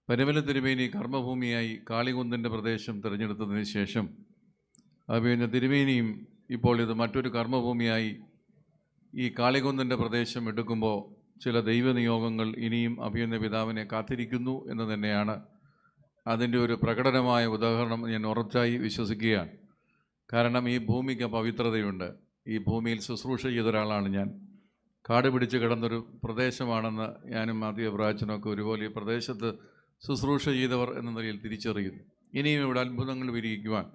Speaker 8: പരിമല തിരുമേനി കർമ്മഭൂമിയായി കാളികുന്നിൻ്റെ പ്രദേശം തിരഞ്ഞെടുത്തതിന് ശേഷം അഭിനയ തിരുമേനിയും ഇപ്പോൾ ഇത് മറ്റൊരു കർമ്മഭൂമിയായി ഈ കാളികുന്നിൻ്റെ പ്രദേശം എടുക്കുമ്പോൾ ചില ദൈവനിയോഗങ്ങൾ ഇനിയും അഭിനയ പിതാവിനെ കാത്തിരിക്കുന്നു എന്ന് തന്നെയാണ് അതിൻ്റെ ഒരു പ്രകടനമായ ഉദാഹരണം ഞാൻ ഉറച്ചായി വിശ്വസിക്കുകയാണ്. കാരണം ഈ ഭൂമിക്ക് പവിത്രതയുണ്ട്. ഈ ഭൂമിയിൽ ശുശ്രൂഷ ചെയ്ത ഒരാളാണ് ഞാൻ. കാട് പിടിച്ച് കിടന്നൊരു പ്രദേശമാണെന്ന് ഞാനും ആദ്യ പ്രാച്ചനൊക്കെ ഒരുപോലെ ഈ പ്രദേശത്ത് ശുശ്രൂഷ ചെയ്തവർ എന്ന നിലയിൽ തിരിച്ചറിയുന്നു. ഇനിയും ഇവിടെ അത്ഭുതങ്ങൾ വിരിയിക്കുവാൻ,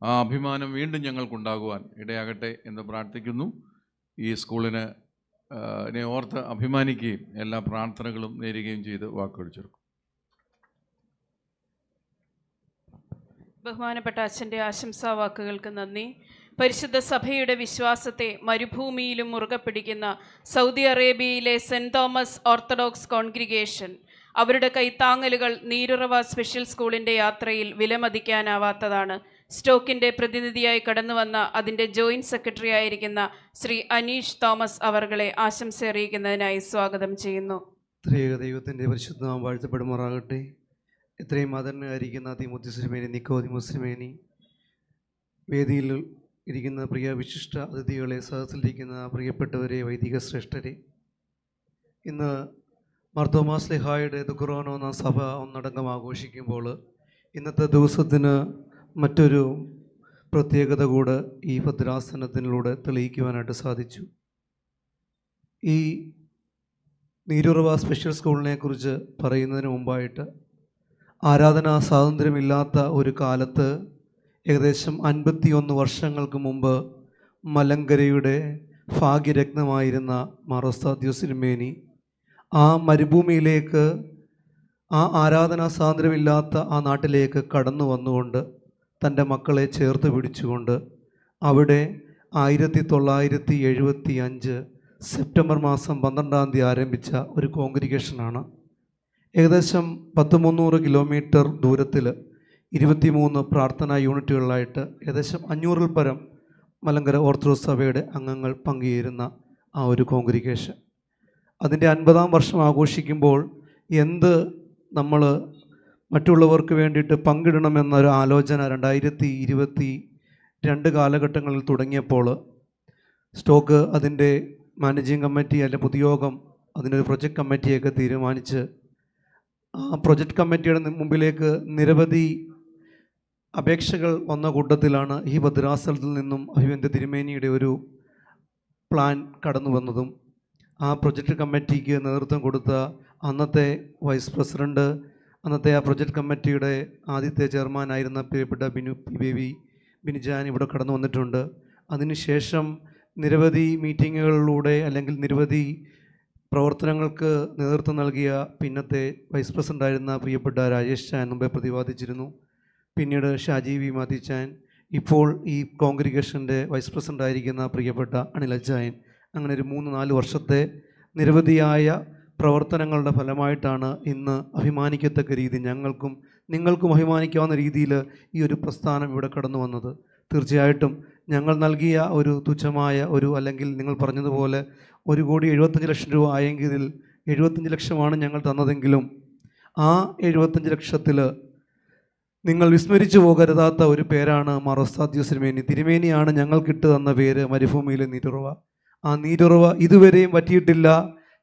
Speaker 8: ആ അഭിമാനം വീണ്ടും ഞങ്ങൾക്കുണ്ടാകുവാൻ ഇടയാകട്ടെ എന്ന് പ്രാർത്ഥിക്കുന്നു. ഈ സ്കൂളിനെ ഓർത്ത് അഭിമാനിക്കുകയും എല്ലാ പ്രാർത്ഥനകളും നേരുകയും ചെയ്ത് വാക്കുകൾ ചേർക്കും.
Speaker 4: ബഹുമാനപ്പെട്ട അച്ഛൻ്റെ ആശംസാ വാക്കുകൾക്ക് നന്ദി. പരിശുദ്ധ സഭയുടെ വിശ്വാസത്തെ മരുഭൂമിയിലും മുറുകെ പിടിക്കുന്ന സൗദി അറേബ്യയിലെ സെൻറ് തോമസ് ഓർത്തഡോക്സ് കോൺഗ്രിഗേഷൻ അവരുടെ കൈത്താങ്ങലുകൾ നീരുറവ സ്പെഷ്യൽ സ്കൂളിൻ്റെ യാത്രയിൽ വിലമതിക്കാനാവാത്തതാണ്. സ്റ്റോക്കിൻ്റെ പ്രതിനിധിയായി കടന്നുവന്ന അതിൻ്റെ ജോയിൻറ്റ് സെക്രട്ടറി ആയിരിക്കുന്ന ശ്രീ അനീഷ് തോമസ് അവർകളെ ആശംസ അറിയിക്കുന്നതിനായി സ്വാഗതം ചെയ്യുന്നു.
Speaker 12: ത്രിയേക ദൈവത്തിൻ്റെ പരിശുദ്ധനാമം വാഴ്ത്തപ്പെടുമാറാകട്ടെ. എത്രയും ആദരണീയരായിരിക്കുന്ന തിമോത്തിയോസ് തിരുമേനി, നിക്കോദീമോസ് തിരുമേനി, വേദിയിൽ ഇരിക്കുന്ന പ്രിയ വിശിഷ്ട അതിഥികളെ, സദസ്സിലിരിക്കുന്ന പ്രിയപ്പെട്ടവരെ, വൈദിക ശ്രേഷ്ഠരെ, ഇന്ന് മാർത്തോമാ ശ്ലീഹായുടെ ദുഃഖറോനോന്ന സഭ ഒന്നടങ്കം ആഘോഷിക്കുമ്പോൾ ഇന്നത്തെ ദിവസത്തിന് മറ്റൊരു പ്രത്യേകത കൂടെ ഈ ഭദ്രാസനത്തിലൂടെ തെളിയിക്കുവാനായിട്ട് സാധിച്ചു. ഈ നീരുറവ സ്പെഷ്യൽ സ്കൂളിനെ കുറിച്ച് പറയുന്നതിന് മുമ്പായിട്ട്, ആരാധനാ സ്വാതന്ത്ര്യമില്ലാത്ത ഒരു കാലത്ത് ഏകദേശം 51 വർഷങ്ങൾക്ക് മുമ്പ് മലങ്കരയുടെ ഭാഗ്യരത്നമായിരുന്ന മാറോസ്താദ്യോസ് തിരുമേനി ആ മരുഭൂമിയിലേക്ക്, ആ ആരാധനാ സ്വാതന്ത്ര്യമില്ലാത്ത ആ നാട്ടിലേക്ക് കടന്നു വന്നുകൊണ്ട് തൻ്റെ മക്കളെ ചേർത്ത് പിടിച്ചുകൊണ്ട് അവിടെ 1975 സെപ്റ്റംബർ മാസം 12-ാം തീയതി ആരംഭിച്ച ഒരു കോൺഗ്രിഗേഷനാണ്. ഏകദേശം 300 കിലോമീറ്റർ ദൂരത്തിൽ 23 പ്രാർത്ഥനാ യൂണിറ്റുകളിലായിട്ട് ഏകദേശം 500-ൽ പരം മലങ്കര ഓർത്തഡോക്സ് സഭയുടെ അംഗങ്ങൾ പങ്കുചേരുന്ന ആ ഒരു കോൺഗ്രിഗേഷൻ അതിൻ്റെ 50-ാം വർഷം ആഘോഷിക്കുമ്പോൾ എന്ത് നമ്മൾ മറ്റുള്ളവർക്ക് വേണ്ടിയിട്ട് പങ്കിടണമെന്നൊരു ആലോചന 2022 കാലഘട്ടങ്ങളിൽ തുടങ്ങിയപ്പോൾ സ്റ്റോക്ക് അതിൻ്റെ മാനേജിങ് കമ്മിറ്റി അല്ലെങ്കിൽ പൊതുയോഗം അതിനൊരു പ്രൊജക്റ്റ് കമ്മിറ്റിയൊക്കെ തീരുമാനിച്ച് ആ പ്രൊജക്റ്റ് കമ്മിറ്റിയുടെ മുമ്പിലേക്ക് നിരവധി അപേക്ഷകൾ വന്ന കൂട്ടത്തിലാണ് ഈ ഭദ്രാസനത്തിൽ നിന്നും അഭിവന്ദ്യ തിരുമേനിയുടെ ഒരു പ്ലാൻ കടന്നു വന്നതും ആ പ്രൊജക്റ്റ് കമ്മിറ്റിക്ക് നേതൃത്വം കൊടുത്ത അന്നത്തെ വൈസ് പ്രസിഡൻറ്റ്, അന്നത്തെ ആ പ്രൊജക്റ്റ് കമ്മിറ്റിയുടെ ആദ്യത്തെ ചെയർമാനായിരുന്ന പ്രിയപ്പെട്ട ബിനുജാൻ ഇവിടെ കടന്നു വന്നിട്ടുണ്ട്. അതിനുശേഷം നിരവധി മീറ്റിങ്ങുകളിലൂടെ അല്ലെങ്കിൽ നിരവധി പ്രവർത്തനങ്ങൾക്ക് നേതൃത്വം നൽകിയ പിന്നത്തെ വൈസ് പ്രസിഡൻ്റായിരുന്ന പ്രിയപ്പെട്ട രാജേഷ് ചാൻ മുമ്പേ പ്രതിപാദിച്ചിരുന്നു. പിന്നീട് ഷാജി വി മാതിച്ചാൻ, ഇപ്പോൾ ഈ കോൺഗ്രിഗേഷൻ്റെ വൈസ് പ്രസിഡൻ്റായിരിക്കുന്ന പ്രിയപ്പെട്ട അനിൽ അച്ചായൻ. അങ്ങനെ ഒരു 3-4 വർഷത്തെ നിരവധിയായ പ്രവർത്തനങ്ങളുടെ ഫലമായിട്ടാണ് ഇന്ന് അഭിമാനിക്കത്തക്ക രീതി ഞങ്ങൾക്കും നിങ്ങൾക്കും അഭിമാനിക്കാവുന്ന രീതിയിൽ ഈ ഒരു പ്രസ്ഥാനം ഇവിടെ കടന്നു വന്നത്. തീർച്ചയായിട്ടും ഞങ്ങൾ നൽകിയ ഒരു തുച്ഛമായ അല്ലെങ്കിൽ നിങ്ങൾ പറഞ്ഞതുപോലെ 1,75,00,000 രൂപ ആയെങ്കിൽ 75 ലക്ഷമാണ് ഞങ്ങൾ തന്നതെങ്കിലും ആ 75 ലക്ഷത്തിൽ നിങ്ങൾ വിസ്മരിച്ചു പോകരുതാത്ത ഒരു പേരാണ് മാർ ഉസ്താദ് തിരുമേനി. തിരുമേനിയാണ് ഞങ്ങൾക്കിട്ട് തന്ന പേര് മരുഭൂമിയിലെ നീരുറവ. ആ നീരുറവ ഇതുവരെയും പറ്റിയിട്ടില്ല.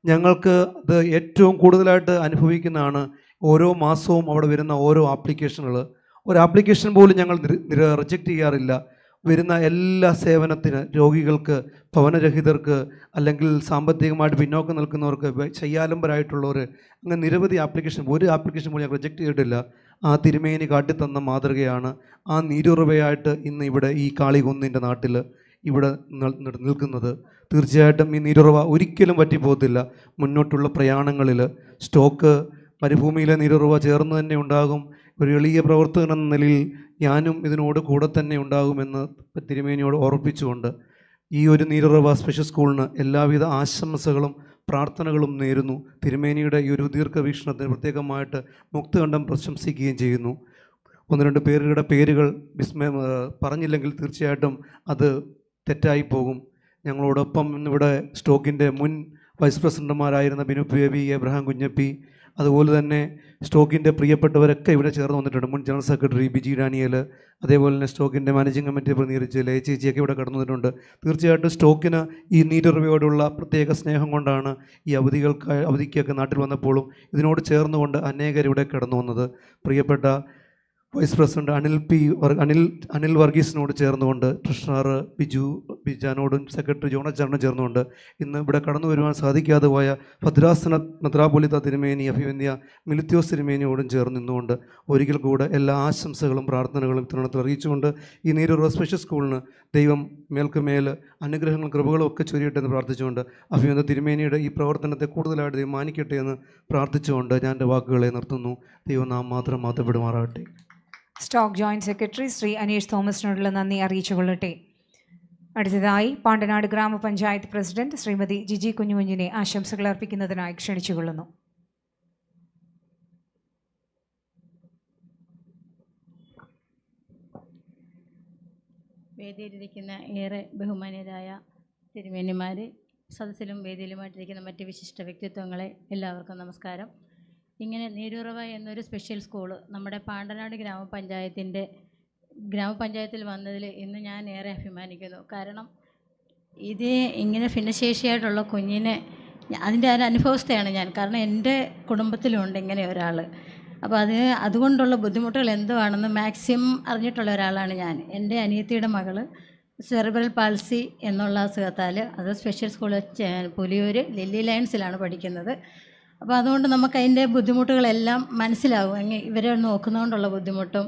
Speaker 12: ഞങ്ങൾക്ക് അത് ഏറ്റവും കൂടുതലായിട്ട് അനുഭവിക്കുന്നതാണ് ഓരോ മാസവും അവിടെ വരുന്ന ഓരോ ആപ്ലിക്കേഷനുകൾ. ഒരു ആപ്ലിക്കേഷൻ പോലും ഞങ്ങൾ റിജക്റ്റ് ചെയ്യാറില്ല. വരുന്ന എല്ലാ സേവനത്തിന്, രോഗികൾക്ക്, ഭവനരഹിതർക്ക്, അല്ലെങ്കിൽ സാമ്പത്തികമായിട്ട് പിന്നോക്കം നിൽക്കുന്നവർക്ക്, ചെയ്യാലംബരായിട്ടുള്ളവർ, അങ്ങനെ നിരവധി ഒരു ആപ്ലിക്കേഷൻ പോലും ഞങ്ങൾ റിജക്റ്റ് ചെയ്തിട്ടില്ല. ആ തിരുമേനി കാട്ടിത്തന്ന മാതൃകയാണ് ആ നീരുറവയായിട്ട് ഇന്ന് ഇവിടെ ഈ കാളികുന്നിൻ്റെ നാട്ടിൽ ഇവിടെ നിൽക്കുന്നത്. തീർച്ചയായിട്ടും ഈ നീരുറവ ഒരിക്കലും പറ്റിപ്പോകത്തില്ല. മുന്നോട്ടുള്ള പ്രയാണങ്ങളിൽ സ്റ്റോക്ക് മരുഭൂമിയിലെ നീരുറവ ചേർന്ന് തന്നെ ഉണ്ടാകും. ഒരു എളിയ പ്രവർത്തകൻ എന്ന നിലയിൽ ഞാനും ഇതിനോട് കൂടെ തന്നെ ഉണ്ടാകുമെന്ന് തിരുമേനിയോട് ഓർപ്പിച്ചുകൊണ്ട് ഈ ഒരു നീരുറവ സ്പെഷ്യൽ സ്കൂളിന് എല്ലാവിധ ആശംസകളും പ്രാർത്ഥനകളും നേരുന്നു. തിരുമേനിയുടെ ഈ ഒരു ദീർഘവീക്ഷണത്തിന് പ്രത്യേകമായിട്ട് മുക്തകണ്ഠം പ്രശംസിക്കുകയും ചെയ്യുന്നു. 1-2 പേരുടെ പേരുകൾ പറഞ്ഞില്ലെങ്കിൽ തീർച്ചയായിട്ടും അത് തെറ്റായി പോകും. ഞങ്ങളോടൊപ്പം ഇന്നിവിടെ സ്റ്റോക്കിൻ്റെ മുൻ വൈസ് പ്രസിഡന്റുമാരായിരുന്ന ബിനു ബേബി, എബ്രഹാം കുഞ്ഞപ്പി, അതുപോലെ തന്നെ സ്റ്റോക്കിൻ്റെ പ്രിയപ്പെട്ടവരൊക്കെ ഇവിടെ ചേർന്ന് വന്നിട്ടുണ്ട്. മുൻ ജനറൽ സെക്രട്ടറി ബിജി ഡാനിയൽ, അതേപോലെ തന്നെ സ്റ്റോക്കിൻ്റെ മാനേജിംഗ് കമ്മിറ്റി പ്രതിനിധീകരിച്ച് ചേച്ചിയൊക്കെ ഇവിടെ കടന്നു വന്നിട്ടുണ്ട്. തീർച്ചയായിട്ടും സ്റ്റോക്കിന് ഈ നീരുറവയോടുള്ള പ്രത്യേക സ്നേഹം കൊണ്ടാണ് ഈ അവധിക്കൊക്കെ നാട്ടിൽ വന്നപ്പോഴും ഇതിനോട് ചേർന്നുകൊണ്ട് അനേകർ ഇവിടെ കടന്നു വന്നത്. പ്രിയപ്പെട്ട വൈസ് പ്രസിഡന്റ് അനിൽ വർഗീസിനോട് ചേർന്നുകൊണ്ട്, ട്രഷറർ ബിജാനോടും സെക്രട്ടറി ജോണച്ചാറിനോടും ചേർന്നുകൊണ്ട് ഇന്ന് ഇവിടെ കടന്നു വരുവാൻ സാധിക്കാതെ പോയ ഭദ്രാസന മെത്രാപ്പൊലീത്ത തിരുമേനി അഭിവന്ദ്യ മിലിത്യോസ് തിരുമേനിയോടും ചേർന്ന് നിന്നുകൊണ്ട് ഒരിക്കൽ കൂടെ എല്ലാ ആശംസകളും പ്രാർത്ഥനകളും തരുണത്തിൽ അറിയിച്ചുകൊണ്ട് ഈ നീരുറവ സ്പെഷ്യൽ സ്കൂളിന് ദൈവം മേൽക്കുമേൽ അനുഗ്രഹങ്ങളും കൃപകളും ഒക്കെ ചൊരിയട്ടെ എന്ന് പ്രാർത്ഥിച്ചുകൊണ്ട് അഭിവന്ദ്യ തിരുമേനിയുടെ ഈ പ്രവർത്തനത്തെ കൂടുതലായിട്ട് ദൈവം മാനിക്കട്ടെ എന്ന് പ്രാർത്ഥിച്ചുകൊണ്ട് ഞാൻ എൻ്റെ വാക്കുകളെ നിർത്തുന്നു. ദൈവം നാം മാത്രം മാറ്റപ്പെടുമാറാകട്ടെ.
Speaker 2: Stock joint secretary Shri Aneesh തോമസിനോടുള്ള നന്ദി അറിയിച്ചുകൊള്ളട്ടെ. അടുത്തതായി പാണ്ടനാട് ഗ്രാമപഞ്ചായത്ത് പ്രസിഡന്റ് ശ്രീമതി ജിജി കുഞ്ഞുകുഞ്ഞിനെ ആശംസകൾ അർപ്പിക്കുന്നതിനായി ക്ഷണിച്ചുകൊള്ളുന്നു.
Speaker 13: വേദിയിലിരിക്കുന്ന ഏറെ ബഹുമാന്യരായ തിരുമേനിമാർ, സദസ്സിലും വേദിയിലുമായിട്ടിരിക്കുന്ന മറ്റ് വിശിഷ്ട വ്യക്തിത്വങ്ങളെ എല്ലാവർക്കും നമസ്കാരം. ഇങ്ങനെ നീരുറവ എന്നൊരു സ്പെഷ്യൽ സ്കൂള് നമ്മുടെ പാണ്ടനാട് ഗ്രാമപഞ്ചായത്തിൽ വന്നതിൽ ഇന്ന് ഞാൻ ഏറെ അഭിമാനിക്കുന്നു. കാരണം ഇങ്ങനെ ഭിന്നശേഷിയായിട്ടുള്ള കുഞ്ഞിനെ അതിൻ്റെ ഒരു അനുഭവസ്ഥയാണ് ഞാൻ. കാരണം എൻ്റെ കുടുംബത്തിലുണ്ട് ഇങ്ങനെ ഒരാൾ. അപ്പോൾ അതുകൊണ്ടുള്ള ബുദ്ധിമുട്ടുകൾ എന്തുവാണെന്ന് മാക്സിമം അറിഞ്ഞിട്ടുള്ള ഒരാളാണ് ഞാൻ. എൻ്റെ അനിയത്തിയുടെ മകൾ സെറിബ്രൽ പാൾസി എന്നുള്ള അസുഖത്താൽ അത് സ്പെഷ്യൽ സ്കൂൾ പുലിയൂർ ലില്ലി ലയൺസിലാണ് പഠിക്കുന്നത്. അപ്പോൾ അതുകൊണ്ട് നമുക്ക് അതിൻ്റെ ബുദ്ധിമുട്ടുകളെല്ലാം മനസ്സിലാവും. ഇവരെ നോക്കുന്നതുകൊണ്ടുള്ള ബുദ്ധിമുട്ടും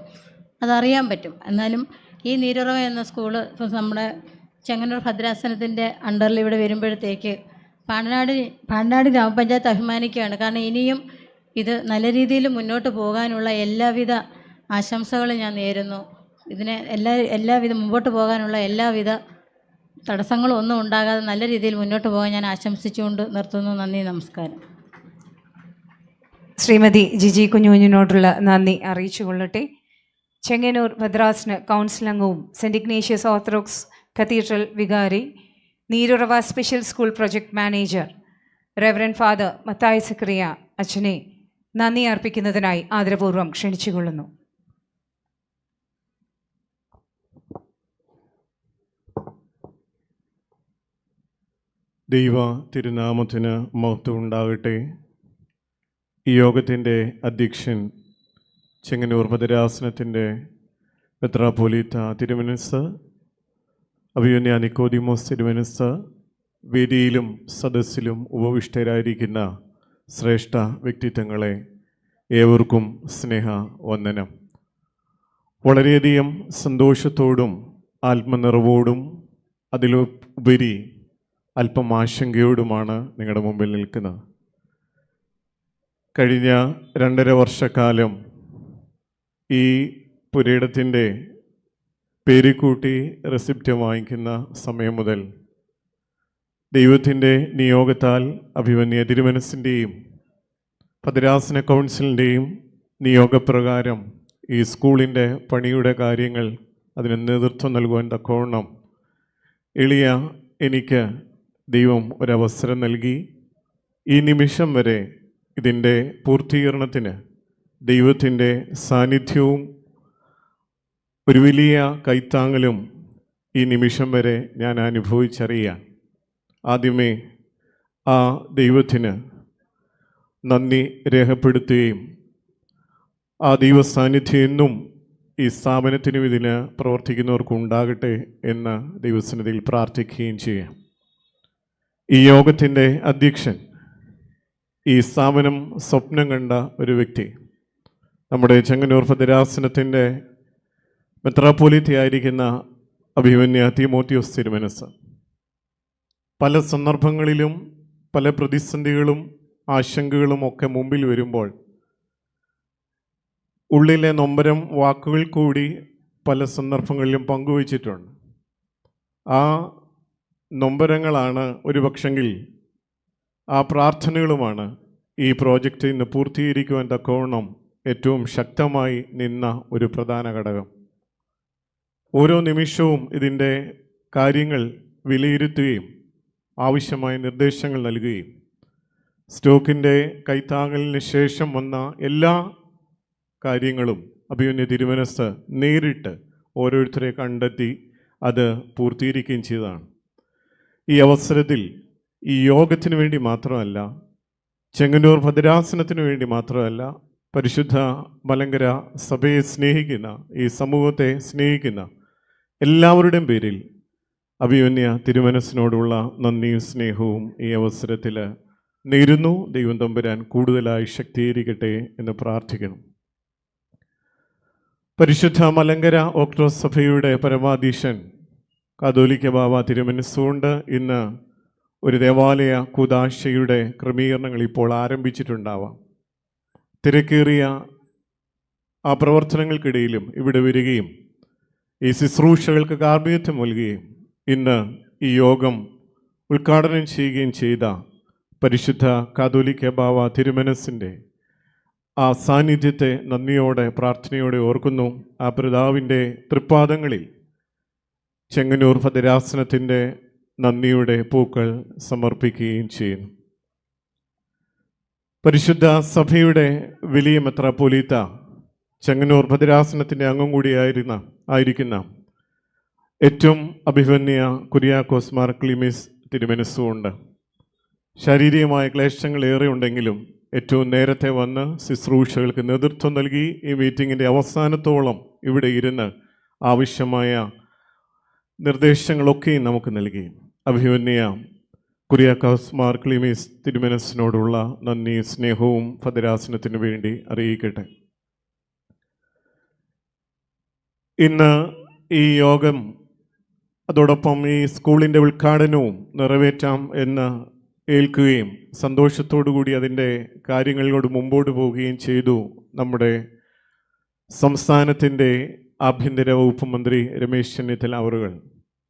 Speaker 13: അതറിയാൻ പറ്റും. എന്നാലും ഈ നീരുറവ എന്ന സ്കൂള് ഇപ്പം നമ്മുടെ ചെങ്ങന്നൂർ ഭദ്രാസനത്തിൻ്റെ അണ്ടറിൽ ഇവിടെ വരുമ്പോഴത്തേക്ക് പാണ്ടനാട് ഗ്രാമപഞ്ചായത്ത് അഭിമാനിക്കുകയാണ്. കാരണം ഇനിയും ഇത് നല്ല രീതിയിൽ മുന്നോട്ട് പോകാനുള്ള എല്ലാവിധ ആശംസകളും ഞാൻ നേരുന്നു. ഇതിനെ എല്ലാവിധ മുമ്പോട്ട് പോകാനുള്ള എല്ലാവിധ തടസ്സങ്ങളും ഒന്നും ഉണ്ടാകാതെ നല്ല രീതിയിൽ മുന്നോട്ട് പോകാൻ ഞാൻ ആശംസിച്ചുകൊണ്ട് നിർത്തുന്നു. നന്ദി, നമസ്കാരം.
Speaker 2: ശ്രീമതി ജിജി കുഞ്ഞുകുഞ്ഞിനോടുള്ള നന്ദി അറിയിച്ചുകൊള്ളട്ടെ. ചെങ്ങന്നൂർ ഭദ്രാസന കൗൺസിൽ അംഗവും സെൻറ് ഇഗ്നേഷ്യസ് ഓർത്തഡോക്സ് കത്തീഡ്രൽ വികാരി, Neerurava special school project manager reverend father Mathai Zachariah അച്ഛനെ നന്ദി അർപ്പിക്കുന്നതിനായി ആദരപൂർവ്വം ക്ഷണിച്ചുകൊള്ളുന്നു.
Speaker 14: ദൈവ തിരുനാമത്തിന് മഹത്വം ഉണ്ടാകട്ടെ. ഈ യോഗത്തിൻ്റെ അധ്യക്ഷൻ ചെങ്ങന്നൂർ ഭദ്രാസനത്തിൻ്റെ മെത്രാപ്പൊലീത്ത തിരുമനസ്, അഭിവന്യ നിക്കോദിമോസ് തിരുമനസ്, വേദിയിലും സദസ്സിലും ഉപവിഷ്ടരായിരിക്കുന്ന ശ്രേഷ്ഠ വ്യക്തിത്വങ്ങളെ ഏവർക്കും സ്നേഹ വന്ദനം. വളരെയധികം സന്തോഷത്തോടും ആത്മനിറവോടും അതിലുപരി അല്പം ആശങ്കയോടുമാണ് നിങ്ങളുടെ മുമ്പിൽ നിൽക്കുന്നത്. കഴിഞ്ഞ 2.5 വർഷക്കാലം ഈ പുരയിടത്തിൻ്റെ പേരുകൂട്ടി റെസിപ്റ്റ് വാങ്ങിക്കുന്ന സമയം മുതൽ ദൈവത്തിൻ്റെ നിയോഗത്താൽ അഭിമന്യ തിരുമനസിൻ്റെയും ഭദ്രാസന കൗൺസിലിൻ്റെയും നിയോഗപ്രകാരം ഈ സ്കൂളിൻ്റെ പണിയുടെ കാര്യങ്ങൾ അതിന് നേതൃത്വം നൽകുവാൻ തക്കവണ്ണം എളിയ എനിക്ക് ദൈവം ഒരവസരം നൽകി. ഈ നിമിഷം വരെ ഇതിൻ്റെ പൂർത്തീകരണത്തിന് ദൈവത്തിൻ്റെ സാന്നിധ്യവും ഒരു വലിയ കൈത്താങ്ങലും ഈ നിമിഷം വരെ ഞാൻ അനുഭവിച്ചറിയാൻ ആദ്യമേ ആ ദൈവത്തിന് നന്ദി രേഖപ്പെടുത്തുകയും ആ ദൈവ സാന്നിധ്യം എന്നും ഈ സ്ഥാപനത്തിനും ഇതിന് പ്രവർത്തിക്കുന്നവർക്കും ഉണ്ടാകട്ടെ എന്ന് ദൈവസന്നിധിയിൽ പ്രാർത്ഥിക്കുകയും ചെയ്യാം. ഈ യോഗത്തിൻ്റെ അധ്യക്ഷൻ, ഈ സ്ഥാപനം സ്വപ്നം കണ്ട ഒരു വ്യക്തി, നമ്മുടെ ചെങ്ങന്നൂർ ഭദ്രാസനത്തിൻ്റെ മെത്രാപ്പോലീത്തയായിരിക്കുന്ന അഭിമന്യ തിമോത്തിയോസ് തിരുമനസ് പല സന്ദർഭങ്ങളിലും പല പ്രതിസന്ധികളും ആശങ്കകളും ഒക്കെ മുമ്പിൽ വരുമ്പോൾ ഉള്ളിലെ നൊമ്പരം വാക്കുകൾ കൂടി പല സന്ദർഭങ്ങളിലും പങ്കുവച്ചിട്ടുണ്ട്. ആ നൊമ്പരങ്ങളാണ് ഒരു പക്ഷെങ്കിൽ ആ പ്രാർത്ഥനകളുമാണ് ഈ പ്രോജക്റ്റ് ഇന്ന് പൂർത്തീകരിക്കുവാൻ തക്കവണ്ണം ഏറ്റവും ശക്തമായി നിന്ന ഒരു പ്രധാന ഘടകം. ഓരോ നിമിഷവും ഇതിൻ്റെ കാര്യങ്ങൾ വിലയിരുത്തുകയും ആവശ്യമായ നിർദ്ദേശങ്ങൾ നൽകുകയും സ്റ്റോക്കിൻ്റെ കൈത്താങ്ങലിന് ശേഷം വന്ന എല്ലാ കാര്യങ്ങളും അഭിമന്യ തിരുമനസ് നേരിട്ട് ഓരോരുത്തരെ കണ്ടെത്തി അത് പൂർത്തീകരിക്കുകയും ചെയ്തതാണ്. ഈ അവസരത്തിൽ ഈ യോഗത്തിന് വേണ്ടി മാത്രമല്ല, ചെങ്ങന്നൂർ ഭദ്രാസനത്തിന് വേണ്ടി മാത്രമല്ല, പരിശുദ്ധ മലങ്കര സഭയെ സ്നേഹിക്കുന്ന, ഈ സമൂഹത്തെ സ്നേഹിക്കുന്ന എല്ലാവരുടെയും പേരിൽ അഭിമന്യ തിരുമനസിനോടുള്ള നന്ദിയും സ്നേഹവും ഈ അവസരത്തിൽ നേരുന്നു. ദൈവം തമ്പുരാൻ കൂടുതലായി ശക്തീകരിക്കട്ടെ എന്ന് പ്രാർത്ഥിക്കണം. പരിശുദ്ധ മലങ്കര ഓർത്തഡോക്സ് സഭയുടെ പരമാധീശൻ കാതോലിക്ക ബാവ തിരുമനസ്സുകൊണ്ട് ഇന്ന് ഒരു ദേവാലയ കൂദാശയുടെ ക്രമീകരണങ്ങൾ ഇപ്പോൾ ആരംഭിച്ചിട്ടുണ്ടാവാം. തിരക്കേറിയ ആ പ്രവർത്തനങ്ങൾക്കിടയിലും ഇവിടെ വരികയും ഈ ശുശ്രൂഷകൾക്ക് കാർമ്മികത്വം നൽകുകയും ഇന്ന് ഈ യോഗം ഉദ്ഘാടനം ചെയ്യുകയും ചെയ്ത പരിശുദ്ധ കാതോലിക്ക ബാവ തിരുമനസിൻ്റെ ആ സാന്നിധ്യത്തെ നന്ദിയോടെ പ്രാർത്ഥനയോടെ ഓർക്കുന്നു. ആ പിതാവിൻ്റെ തൃപ്പാദങ്ങളിൽ ചെങ്ങന്നൂർ ഭദ്രാസനത്തിൻ്റെ നന്ദിയുടെ പൂക്കൾ സമർപ്പിക്കുകയും ചെയ്യുന്നു. പരിശുദ്ധ സഭയുടെ വലിയ മെത്രാപ്പോലീത്ത, ചെങ്ങന്നൂർ ഭദ്രാസനത്തിൻ്റെ അംഗം കൂടിയായിരിക്കുന്ന ഏറ്റവും അഭിമന്യ കുര്യാക്കോസ് മാർ ക്ലീമീസ് തിരുമനസ്സുകൊണ്ട് ശാരീരികമായ ക്ലേശങ്ങൾ ഏറെ ഉണ്ടെങ്കിലും ഏറ്റവും നേരത്തെ വന്ന് ശുശ്രൂഷകൾക്ക് നേതൃത്വം നൽകി ഈ മീറ്റിങ്ങിൻ്റെ അവസാനത്തോളം ഇവിടെ ഇരുന്ന് ആവശ്യമായ നിർദ്ദേശങ്ങളൊക്കെയും നമുക്ക് നൽകി. അഭിമന്യ കുര്യാക്കോസ് മാർ ക്ലീമീസ് തിരുമനസിനോടുള്ള നന്ദി സ്നേഹവും ഭദ്രാസനത്തിന് വേണ്ടി അറിയിക്കട്ടെ. ഇന്ന് ഈ യോഗം അതോടൊപ്പം ഈ സ്കൂളിൻ്റെ ഉദ്ഘാടനവും നിറവേറ്റാം എന്ന് ഏൽക്കുകയും സന്തോഷത്തോടു കൂടി അതിൻ്റെ കാര്യങ്ങളോട് മുമ്പോട്ട് പോവുകയും ചെയ്തു. നമ്മുടെ സംസ്ഥാനത്തിൻ്റെ ആഭ്യന്തര വകുപ്പ് മന്ത്രി രമേശ് ചെന്നിത്തല അവറുകൾ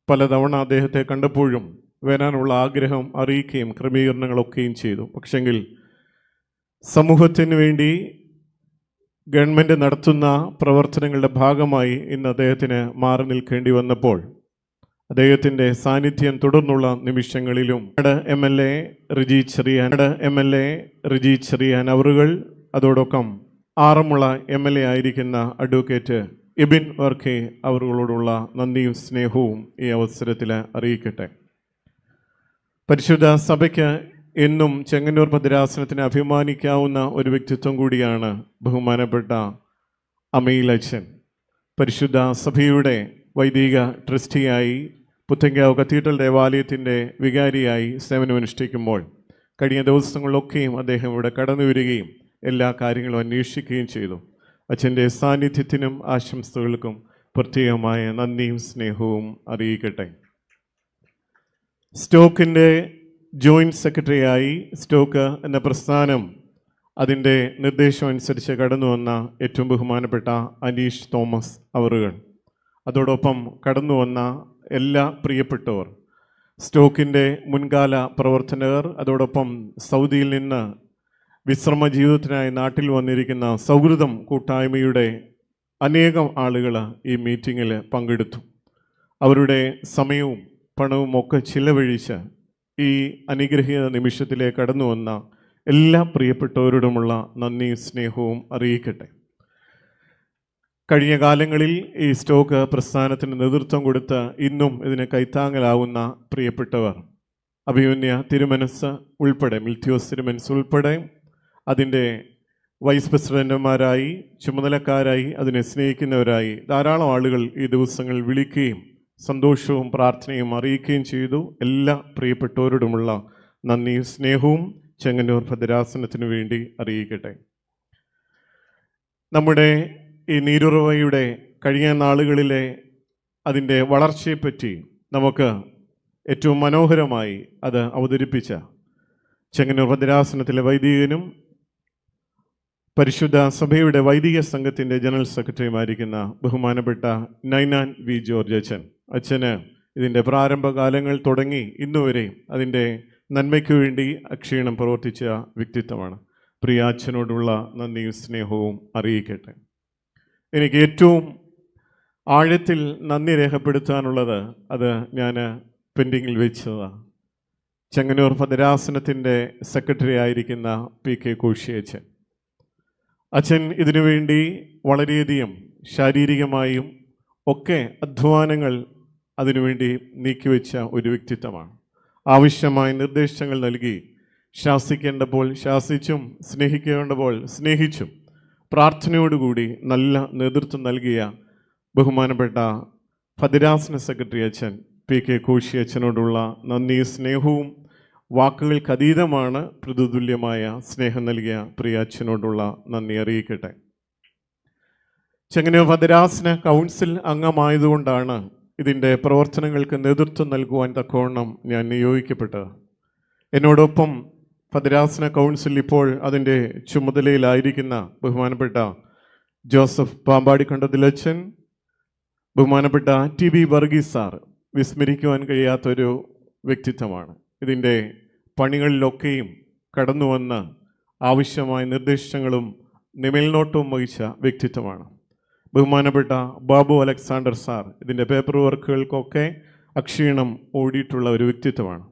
Speaker 14: പലതവണ അദ്ദേഹത്തെ കണ്ടപ്പോഴും വരാനുള്ള ആഗ്രഹം അറിയിക്കുകയും ക്രമീകരണങ്ങളൊക്കെയും ചെയ്തു. പക്ഷെങ്കിൽ സമൂഹത്തിന് വേണ്ടി ഗവൺമെൻറ് നടത്തുന്ന പ്രവർത്തനങ്ങളുടെ ഭാഗമായി ഇന്ന് അദ്ദേഹത്തിന് മാറി നിൽക്കേണ്ടി വന്നപ്പോൾ അദ്ദേഹത്തിൻ്റെ സാന്നിധ്യം തുടർന്നുള്ള നിമിഷങ്ങളിലും എം.എൽ.എ. റിജി ചെറിയാൻ അവറുകൾ, അതോടൊപ്പം ആറന്മുള എം.എൽ.എ. ആയിരിക്കുന്ന അഡ്വക്കേറ്റ് എബിൻ വർക്കെ അവറുകളോടുള്ള നന്ദിയും സ്നേഹവും ഈ അവസരത്തിൽ അറിയിക്കട്ടെ. പരിശുദ്ധ സഭയ്ക്ക് എന്നും ചെങ്ങന്നൂർ ഭദ്രാസനത്തിന് അഭിമാനിക്കാവുന്ന ഒരു വ്യക്തിത്വം കൂടിയാണ് ബഹുമാനപ്പെട്ട അമീൽ അച്ഛൻ. പരിശുദ്ധ സഭയുടെ വൈദിക ട്രസ്റ്റിയായി പുത്തങ്കാവ് കത്തീഡ്രൽ ദേവാലയത്തിൻ്റെ വികാരിയായി സേവനമനുഷ്ഠിക്കുമ്പോൾ കഴിഞ്ഞ ദിവസങ്ങളിലൊക്കെയും അദ്ദേഹം ഇവിടെ കടന്നു വരികയും എല്ലാ കാര്യങ്ങളും അന്വേഷിക്കുകയും ചെയ്തു. അച്ഛൻ്റെ സാന്നിധ്യത്തിനും ആശംസകൾക്കും പ്രത്യേകമായ നന്ദിയും സ്നേഹവും അറിയിക്കട്ടെ. സ്റ്റോക്കിൻ്റെ ജോയിൻറ്റ് സെക്രട്ടറിയായി സ്റ്റോക്ക് എന്ന പ്രസ്ഥാനം അതിൻ്റെ നിർദ്ദേശം അനുസരിച്ച് കടന്നു വന്ന ഏറ്റവും ബഹുമാനപ്പെട്ട അനീഷ് തോമസ് അവറുകൾ, അതോടൊപ്പം കടന്നു വന്ന എല്ലാ പ്രിയപ്പെട്ടവർ, സ്റ്റോക്കിൻ്റെ മുൻകാല പ്രവർത്തകർ, അതോടൊപ്പം സൗദിയിൽ നിന്ന് വിശ്രമ ജീവിതത്തിനായി നാട്ടിൽ വന്നിരിക്കുന്ന സൗഹൃദം കൂട്ടായ്മയുടെ അനേകം ആളുകൾ ഈ മീറ്റിങ്ങിൽ പങ്കെടുത്തു. അവരുടെ സമയവും പണവും ഒക്കെ ചിലവഴിച്ച് ഈ അനുഗ്രഹീത നിമിഷത്തിലേക്ക് കടന്നു വന്ന എല്ലാ പ്രിയപ്പെട്ടവരോടുമുള്ള നന്ദി സ്നേഹവും അറിയിക്കട്ടെ. കഴിഞ്ഞ കാലങ്ങളിൽ ഈ സ്റ്റോക്ക് പ്രസ്ഥാനത്തിന് നേതൃത്വം കൊടുത്ത് ഇന്നും ഇതിന് കൈത്താങ്ങലാവുന്ന പ്രിയപ്പെട്ടവർ, അഭിമന്യ തിരുമനസ് ഉൾപ്പെടെ, മിൽത്യോസ് തിരുമനസ് ഉൾപ്പെടെ അതിൻ്റെ വൈസ് പ്രസിഡന്റുമാരായി, ചുമതലക്കാരായി, അതിനെ സ്നേഹിക്കുന്നവരായി ധാരാളം ആളുകൾ ഈ ദിവസങ്ങൾ വിളിക്കുകയും സന്തോഷവും പ്രാർത്ഥനയും അറിയിക്കുകയും ചെയ്തു. എല്ലാ പ്രിയപ്പെട്ടവരോടുമുള്ള നന്ദിയും സ്നേഹവും ചെങ്ങന്നൂർ ഭദ്രാസനത്തിനു വേണ്ടി അറിയിക്കട്ടെ. നമ്മുടെ ഈ നീരുറവയുടെ കഴിഞ്ഞ നാളുകളിലെ അതിൻ്റെ വളർച്ചയെപ്പറ്റി നമുക്ക് ഏറ്റവും മനോഹരമായി അത് അവതരിപ്പിച്ച ചെങ്ങന്നൂർ ഭദ്രാസനത്തിലെ വൈദികനും പരിശുദ്ധ സഭയുടെ വൈദിക സംഘത്തിൻ്റെ ജനറൽ സെക്രട്ടറിയുമായിരിക്കുന്ന ബഹുമാനപ്പെട്ട നൈനാൻ വി ജോർജ് അച്ഛൻ. അച്ഛന് ഇതിൻ്റെ പ്രാരംഭകാലങ്ങൾ തുടങ്ങി ഇന്നുവരെ അതിൻ്റെ നന്മയ്ക്ക് വേണ്ടി അക്ഷീണം പ്രവർത്തിച്ച വ്യക്തിത്വമാണ്. പ്രിയ അച്ഛനോടുള്ള നന്ദിയും സ്നേഹവും അറിയിക്കട്ടെ. എനിക്ക് ഏറ്റവും ആഴത്തിൽ നന്ദി രേഖപ്പെടുത്താനുള്ളത് അത് ഞാൻ പെൻഡിങ്ങിൽ വെച്ചതാണ്. ചെങ്ങന്നൂർ ഭദ്രാസനത്തിൻ്റെ സെക്രട്ടറി ആയിരിക്കുന്ന പി കെ കോശി അച്ഛൻ. അച്ഛൻ ഇതിനുവേണ്ടി വളരെയധികം ശാരീരികമായും ഒക്കെ അധ്വാനങ്ങൾ അതിനുവേണ്ടി നീക്കിവെച്ച ഒരു വ്യക്തിത്വമാണ്. ആവശ്യമായ നിർദ്ദേശങ്ങൾ നൽകി, ശാസിക്കേണ്ടപ്പോൾ ശാസിച്ചും സ്നേഹിക്കേണ്ടപ്പോൾ സ്നേഹിച്ചും പ്രാർത്ഥനയോടുകൂടി നല്ല നേതൃത്വം നൽകിയ ബഹുമാനപ്പെട്ട ഭദ്രാസന സെക്രട്ടറി അച്ഛൻ പി കെ കോശി അച്ഛനോടുള്ള നന്ദി സ്നേഹവും വാക്കുകൾക്കതീതമാണ്. പ്രതിതുല്യമായ സ്നേഹം നൽകിയ പ്രിയ അച്ഛനോടുള്ള നന്ദി അറിയിക്കട്ടെ. ചെങ്ങന്നൂർ ഭദ്രാസന കൗൺസിൽ അംഗമായതുകൊണ്ടാണ് ഇതിൻ്റെ പ്രവർത്തനങ്ങൾക്ക് നേതൃത്വം നൽകുവാൻ തക്കവണ്ണം ഞാൻ നിയോഗിക്കപ്പെട്ടത്. എന്നോടൊപ്പം ഭദ്രാസന കൗൺസിൽ ഇപ്പോൾ അതിൻ്റെ ചുമതലയിലായിരിക്കുന്ന ബഹുമാനപ്പെട്ട ജോസഫ് പാമ്പാടിക്കണ്ടത്തിലച്ഛൻ, ബഹുമാനപ്പെട്ട ടി ബി വർഗീസ് സാർ വിസ്മരിക്കുവാൻ കഴിയാത്തൊരു വ്യക്തിത്വമാണ്. ഇതിൻ്റെ പണികളിലൊക്കെയും കടന്നു വന്ന് ആവശ്യമായ നിർദ്ദേശങ്ങളും നിമേൽനോട്ടവും വഹിച്ച വ്യക്തിത്വമാണ്. ബഹുമാനപ്പെട്ട ബാബു അലക്സാണ്ടർ സാർ ഇതിൻ്റെ പേപ്പർ വർക്കുകൾക്കൊക്കെ അക്ഷീണം ഓടിയിട്ടുള്ള ഒരു വ്യക്തിത്വമാണ്.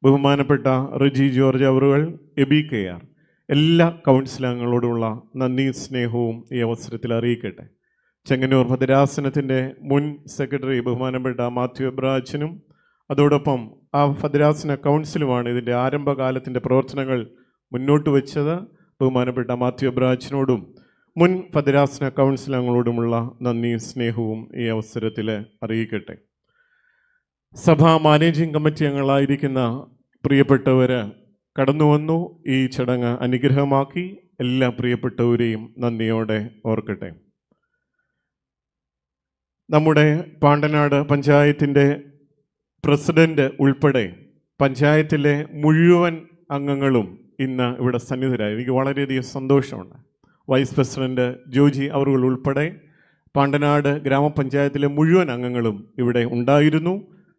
Speaker 14: ബഹുമാനപ്പെട്ട റെജി ജോർജ് അവറുകൾ, എബി കെ ആർ, എല്ലാ കൗൺസിലംഗങ്ങളോടുമുള്ള നന്ദി സ്നേഹവും ഈ അവസരത്തിൽ അറിയിക്കട്ടെ. ചെങ്ങന്നൂർ ഭദ്രാസനത്തിൻ്റെ മുൻ സെക്രട്ടറി ബഹുമാനപ്പെട്ട മാത്യു എബ്രാച്ചനും, അതോടൊപ്പം ആ ഭദ്രാസന കൗൺസിലുമാണ് ഇതിൻ്റെ ആരംഭകാലത്തിൻ്റെ പ്രവർത്തനങ്ങൾ മുന്നോട്ട് വെച്ചത്. ബഹുമാനപ്പെട്ട മാത്യു എബ്രാച്ചനോടും മുൻ ഭദ്രാസന കൗൺസിലംഗങ്ങളോടുമുള്ള നന്ദി സ്നേഹവും ഈ അവസരത്തിൽ അറിയിക്കട്ടെ. സഭാ മാനേജിംഗ് കമ്മിറ്റി അംഗങ്ങളായിരിക്കുന്ന പ്രിയപ്പെട്ടവർ കടന്നു വന്നു, ഈ ചടങ്ങ് അനുഗ്രഹമാക്കി. എല്ലാ പ്രിയപ്പെട്ടവരെയും നന്ദിയോടെ ഓർക്കട്ടെ. നമ്മുടെ പാണ്ടനാട് പഞ്ചായത്തിൻ്റെ പ്രസിഡന്റ് ഉൾപ്പെടെ പഞ്ചായത്തിലെ മുഴുവൻ അംഗങ്ങളും ഇന്ന് ഇവിടെ സന്നിധരായി. എനിക്ക് വളരെയധികം സന്തോഷമുണ്ട്. വൈസ് പ്രസിഡന്റ് ജോജി അവറുകൾ ഉൾപ്പെടെ പാണ്ടനാട് ഗ്രാമപഞ്ചായത്തിലെ മുഴുവൻ അംഗങ്ങളും ഇവിടെ ഉണ്ടായിരുന്നു.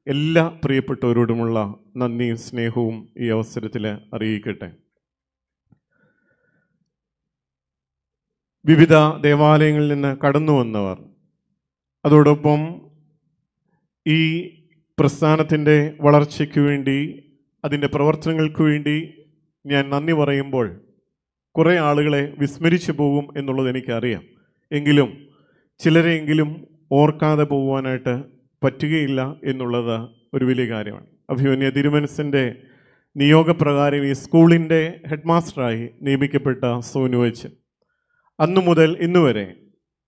Speaker 14: എല്ലാ പ്രിയപ്പെട്ടവരോടുമുള്ള നന്ദിയും സ്നേഹവും ഈ അവസരത്തിൽ അറിയിക്കട്ടെ. വിവിധ ദേവാലയങ്ങളിൽ നിന്ന് കടന്നു വന്നവർ, അതോടൊപ്പം ഈ പ്രസ്ഥാനത്തിൻ്റെ വളർച്ചയ്ക്ക് വേണ്ടി, അതിൻ്റെ പ്രവർത്തനങ്ങൾക്ക് വേണ്ടി ഞാൻ നന്ദി പറയുമ്പോൾ കുറേ ആളുകളെ വിസ്മരിച്ചു പോകും എന്നുള്ളത് എനിക്കറിയാം. എങ്കിലും ചിലരെങ്കിലും ഓർക്കാതെ പോകുവാനായിട്ട് പറ്റുകയില്ല എന്നുള്ളത് ഒരു വലിയ കാര്യമാണ്. അഭിമന്യ തിരുമനസിൻ്റെ നിയോഗപ്രകാരം ഈ സ്കൂളിൻ്റെ ഹെഡ് മാസ്റ്ററായി നിയമിക്കപ്പെട്ട സോനു അച്ഛൻ അന്നു മുതൽ ഇന്നുവരെ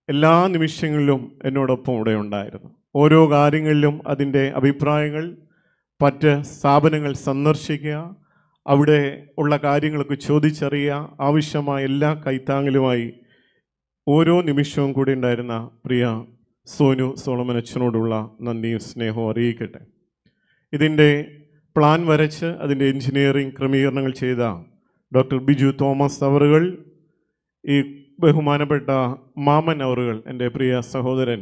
Speaker 14: എല്ലാ നിമിഷങ്ങളിലും എന്നോടൊപ്പം ഇവിടെ ഉണ്ടായിരുന്നു. ഓരോ കാര്യങ്ങളിലും അതിൻ്റെ അഭിപ്രായങ്ങൾ, മറ്റ് സ്ഥാപനങ്ങൾ സന്ദർശിക്കുക, അവിടെ ഉള്ള കാര്യങ്ങളൊക്കെ ചോദിച്ചറിയുക, ആവശ്യമായ എല്ലാ കൈത്താങ്ങലുമായി ഓരോ നിമിഷവും കൂടി ഉണ്ടായിരുന്ന പ്രിയ സോനു സോളമൻ അച്ഛനോടുള്ള നന്ദിയും സ്നേഹവും അറിയിക്കട്ടെ. ഇതിൻ്റെ പ്ലാൻ വരച്ച് അതിൻ്റെ എഞ്ചിനീയറിംഗ് ക്രമീകരണങ്ങൾ ചെയ്ത ഡോക്ടർ ബിജു തോമസ് അവറുകൾ, ഈ ബഹുമാനപ്പെട്ട മാമൻ അവറുകൾ, എൻ്റെ പ്രിയ സഹോദരൻ,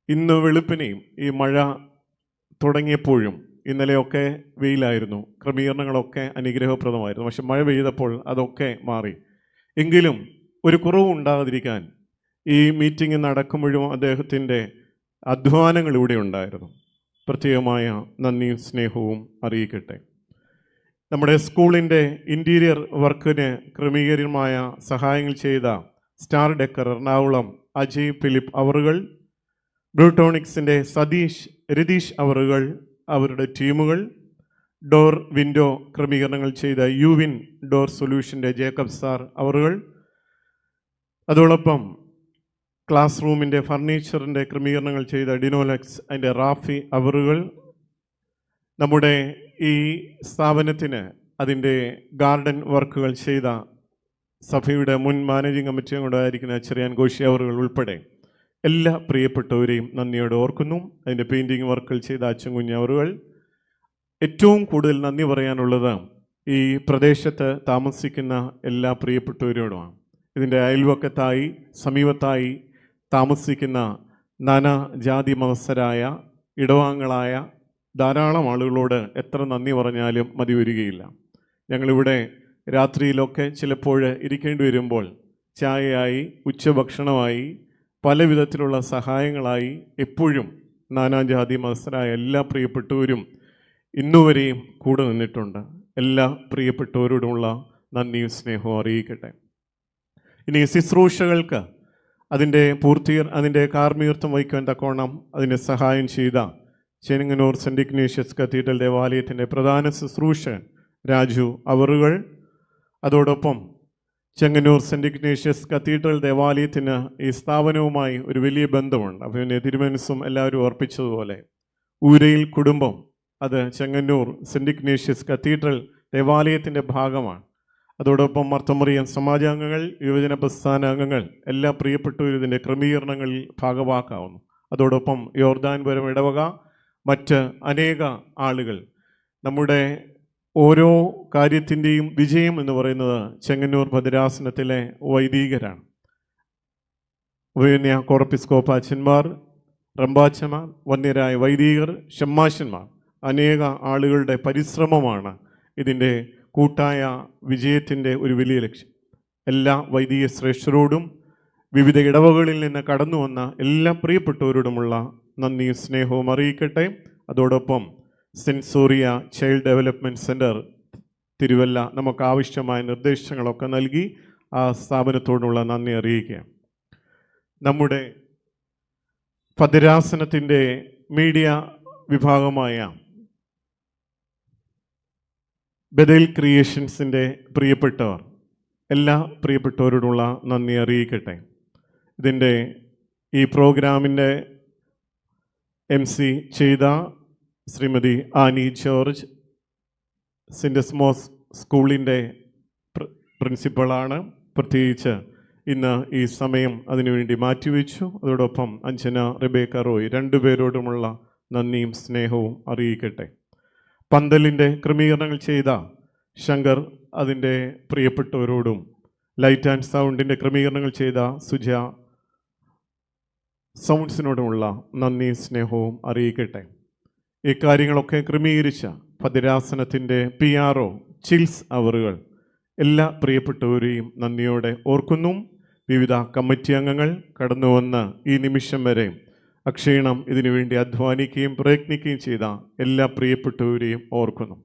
Speaker 14: ഇന്ന് വെളുപ്പിനെയും ഈ മഴ തുടങ്ങിയപ്പോഴും ഇന്നലെയൊക്കെ വെയിലായിരുന്നു, ക്രമീകരണങ്ങളൊക്കെ അനുഗ്രഹപ്രദമായിരുന്നു. പക്ഷെ മഴ പെയ്തപ്പോൾ അതൊക്കെ മാറി. എങ്കിലും ഒരു കുറവും ഉണ്ടാകാതിരിക്കാൻ ഈ മീറ്റിംഗ് നടക്കുമ്പോഴും അദ്ദേഹത്തിൻ്റെ അധ്വാനങ്ങൾ ഇവിടെ ഉണ്ടായിരുന്നു. പ്രത്യേകമായ നന്ദിയും സ്നേഹവും അറിയിക്കട്ടെ. നമ്മുടെ സ്കൂളിൻ്റെ ഇൻറ്റീരിയർ വർക്കിന് ക്രമീകരണമായ സഹായങ്ങൾ ചെയ്ത സ്റ്റാർ ഡെക്കർ എറണാകുളം അജയ് ഫിലിപ്പ് അവറുകൾ, ബ്രൂട്ടോണിക്സിൻ്റെ രതീഷ് അവറുകൾ, അവരുടെ ടീമുകൾ, ഡോർ വിൻഡോ ക്രമീകരണങ്ങൾ ചെയ്ത യുവിൻ ഡോർ സൊല്യൂഷൻ്റെ ജേക്കബ് സാർ അവറുകൾ, അതോടൊപ്പം ക്ലാസ് റൂമിൻ്റെ ഫർണിച്ചറിൻ്റെ ക്രമീകരണങ്ങൾ ചെയ്ത ഡിനോലക്സ് അതിൻ്റെ റാഫി അവറുകൾ, നമ്മുടെ ഈ സ്ഥാപനത്തിന് അതിൻ്റെ ഗാർഡൻ വർക്കുകൾ ചെയ്ത സഭയുടെ മുൻ മാനേജിംഗ് കമ്മിറ്റി കൊണ്ടായിരിക്കുന്ന ചെറിയാൻ ഘോഷി അവറുകൾ ഉൾപ്പെടെ എല്ലാ പ്രിയപ്പെട്ടവരെയും നന്ദിയോടെ ഓർക്കുന്നു. അതിൻ്റെ പെയിൻറ്റിങ് വർക്കുകൾ ചെയ്ത അച്ചൻകുഞ്ഞ് അവറുകൾ. ഏറ്റവും കൂടുതൽ നന്ദി പറയാനുള്ളത് ഈ പ്രദേശത്ത് താമസിക്കുന്ന എല്ലാ പ്രിയപ്പെട്ടവരോടുമാണ്. ഇതിൻ്റെ അയൽവക്കത്തായി സമീപത്തായി താമസിക്കുന്ന നാനാ ജാതി മതസ്ഥരായ ഇടവാങ്ങളായ ധാരാളം ആളുകളോട് എത്ര നന്ദി പറഞ്ഞാലും മതി വരികയില്ല. ഞങ്ങളിവിടെ രാത്രിയിലൊക്കെ ചിലപ്പോൾ ഇരിക്കേണ്ടി വരുമ്പോൾ ചായയായി, ഉച്ചഭക്ഷണമായി, പല വിധത്തിലുള്ള സഹായങ്ങളായി എപ്പോഴും നാനാജാതി മതസ്ഥരായ എല്ലാ പ്രിയപ്പെട്ടവരും ഇന്നുവരെയും കൂടെ നിന്നിട്ടുണ്ട്. എല്ലാ പ്രിയപ്പെട്ടവരോടുമുള്ള നന്ദിയും സ്നേഹവും അറിയിക്കട്ടെ. ഇനി ശുശ്രൂഷകൾക്ക് അതിൻ്റെ കാർമ്മികത്വം വഹിക്കുവാൻ തക്കോണം അതിന് സഹായം ചെയ്ത ചെങ്ങന്നൂർ സെൻറ് ഇഗ്നേഷ്യസ് കത്തീഡ്രൽ ദേവാലയത്തിൻ്റെ പ്രധാന ശുശ്രൂഷൻ രാജു അവറുകൾ, അതോടൊപ്പം ചെങ്ങന്നൂർ സെൻറ് ഇഗ്നേഷ്യസ് കത്തീഡ്രൽ ദേവാലയത്തിന് ഈ സ്ഥാപനവുമായി ഒരു വലിയ ബന്ധമുണ്ട്. അപ്പോൾ പിന്നെ തിരുമനസ്സും എല്ലാവരും ഓർപ്പിച്ചതുപോലെ ഊരയിൽ കുടുംബം അത് ചെങ്ങന്നൂർ സെൻറ് ഇഗ്നേഷ്യസ് കത്തീഡ്രൽ ദേവാലയത്തിൻ്റെ ഭാഗമാണ്. അതോടൊപ്പം മർത്തമറിയം സമാജാംഗങ്ങൾ, യുവജന പ്രസ്ഥാന അംഗങ്ങൾ, എല്ലാ പ്രിയപ്പെട്ടവരും ഇതിൻ്റെ ക്രമീകരണങ്ങളിൽ ഭാഗവാക്കാവുന്നു. അതോടൊപ്പം യോർദാൻപുരം ഇടവക, മറ്റ് അനേക ആളുകൾ. നമ്മുടെ ഓരോ കാര്യത്തിൻ്റെയും വിജയം എന്ന് പറയുന്നത് ചെങ്ങന്നൂർ ഭദ്രാസനത്തിലെ വൈദികരാണ്. വന്യ കോർപ്പിസ്കോപ്പാച്ചന്മാർ, റമ്പാച്ചന്മാർ, വന്യരായ വൈദികർ, ഷമ്മാശന്മാർ, അനേക ആളുകളുടെ പരിശ്രമമാണ് ഇതിൻ്റെ കൂട്ടായ വിജയത്തിൻ്റെ ഒരു വലിയ ലക്ഷ്യം. എല്ലാ വൈദിക ശ്രേഷ്ഠരോടും വിവിധ ഇടവകളിൽ നിന്ന് കടന്നു വന്ന എല്ലാ പ്രിയപ്പെട്ടവരോടുമുള്ള നന്ദിയും സ്നേഹവും അറിയിക്കട്ടെ. അതോടൊപ്പം സെൻറ്റ് സോറിയ ചൈൽഡ് ഡെവലപ്മെൻറ്റ് സെൻറ്റർ തിരുവല്ല നമുക്ക് ആവശ്യമായ നിർദ്ദേശങ്ങളൊക്കെ നൽകി ആ സ്ഥാപനത്തോടുള്ള നന്ദി അറിയിക്കുക. നമ്മുടെ ഭദ്രാസനത്തിൻ്റെ മീഡിയ വിഭാഗമായ ബദൽ ക്രിയേഷൻസിൻ്റെ പ്രിയപ്പെട്ടവർ, എല്ലാ പ്രിയപ്പെട്ടവരോടുള്ള നന്ദി അറിയിക്കട്ടെ. ഇതിൻ്റെ ഈ പ്രോഗ്രാമിൻ്റെ MC ചെയ്ത ശ്രീമതി ആനി ജോർജ് സെൻറ് എസ്മോസ് സ്കൂളിൻ്റെ പ്രിൻസിപ്പളാണ്. പ്രത്യേകിച്ച് ഇന്ന് ഈ സമയം അതിനുവേണ്ടി മാറ്റിവെച്ചു. അതോടൊപ്പം അഞ്ജന, റെബേക്ക റോയ് രണ്ടുപേരോടുമുള്ള നന്ദിയും സ്നേഹവും അറിയിക്കട്ടെ. പന്തലിൻ്റെ ക്രമീകരണങ്ങൾ ചെയ്ത ശങ്കർ അതിൻ്റെ പ്രിയപ്പെട്ടവരോടും, ലൈറ്റ് ആൻഡ് സൗണ്ടിൻ്റെ ക്രമീകരണങ്ങൾ ചെയ്ത സുജ സൗണ്ട്സിനോടുമുള്ള നന്ദി സ്നേഹവും അറിയിക്കട്ടെ. ഈ കാര്യങ്ങളൊക്കെ ക്രമീകരിച്ച ഭദ്രാസനത്തിൻ്റെ PRO ചിൽസ് അവറുകൾ എല്ലാ പ്രിയപ്പെട്ടവരെയും നന്ദിയോടെ ഓർക്കുന്നു. വിവിധ കമ്മിറ്റി അംഗങ്ങൾ കടന്നു വന്ന് ഈ നിമിഷം വരെ അക്ഷീണം ഇതിനുവേണ്ടി അധ്വാനിക്കുകയും പ്രയത്നിക്കുകയും ചെയ്ത എല്ലാ പ്രിയപ്പെട്ടവരെയും ഓർക്കുന്നു.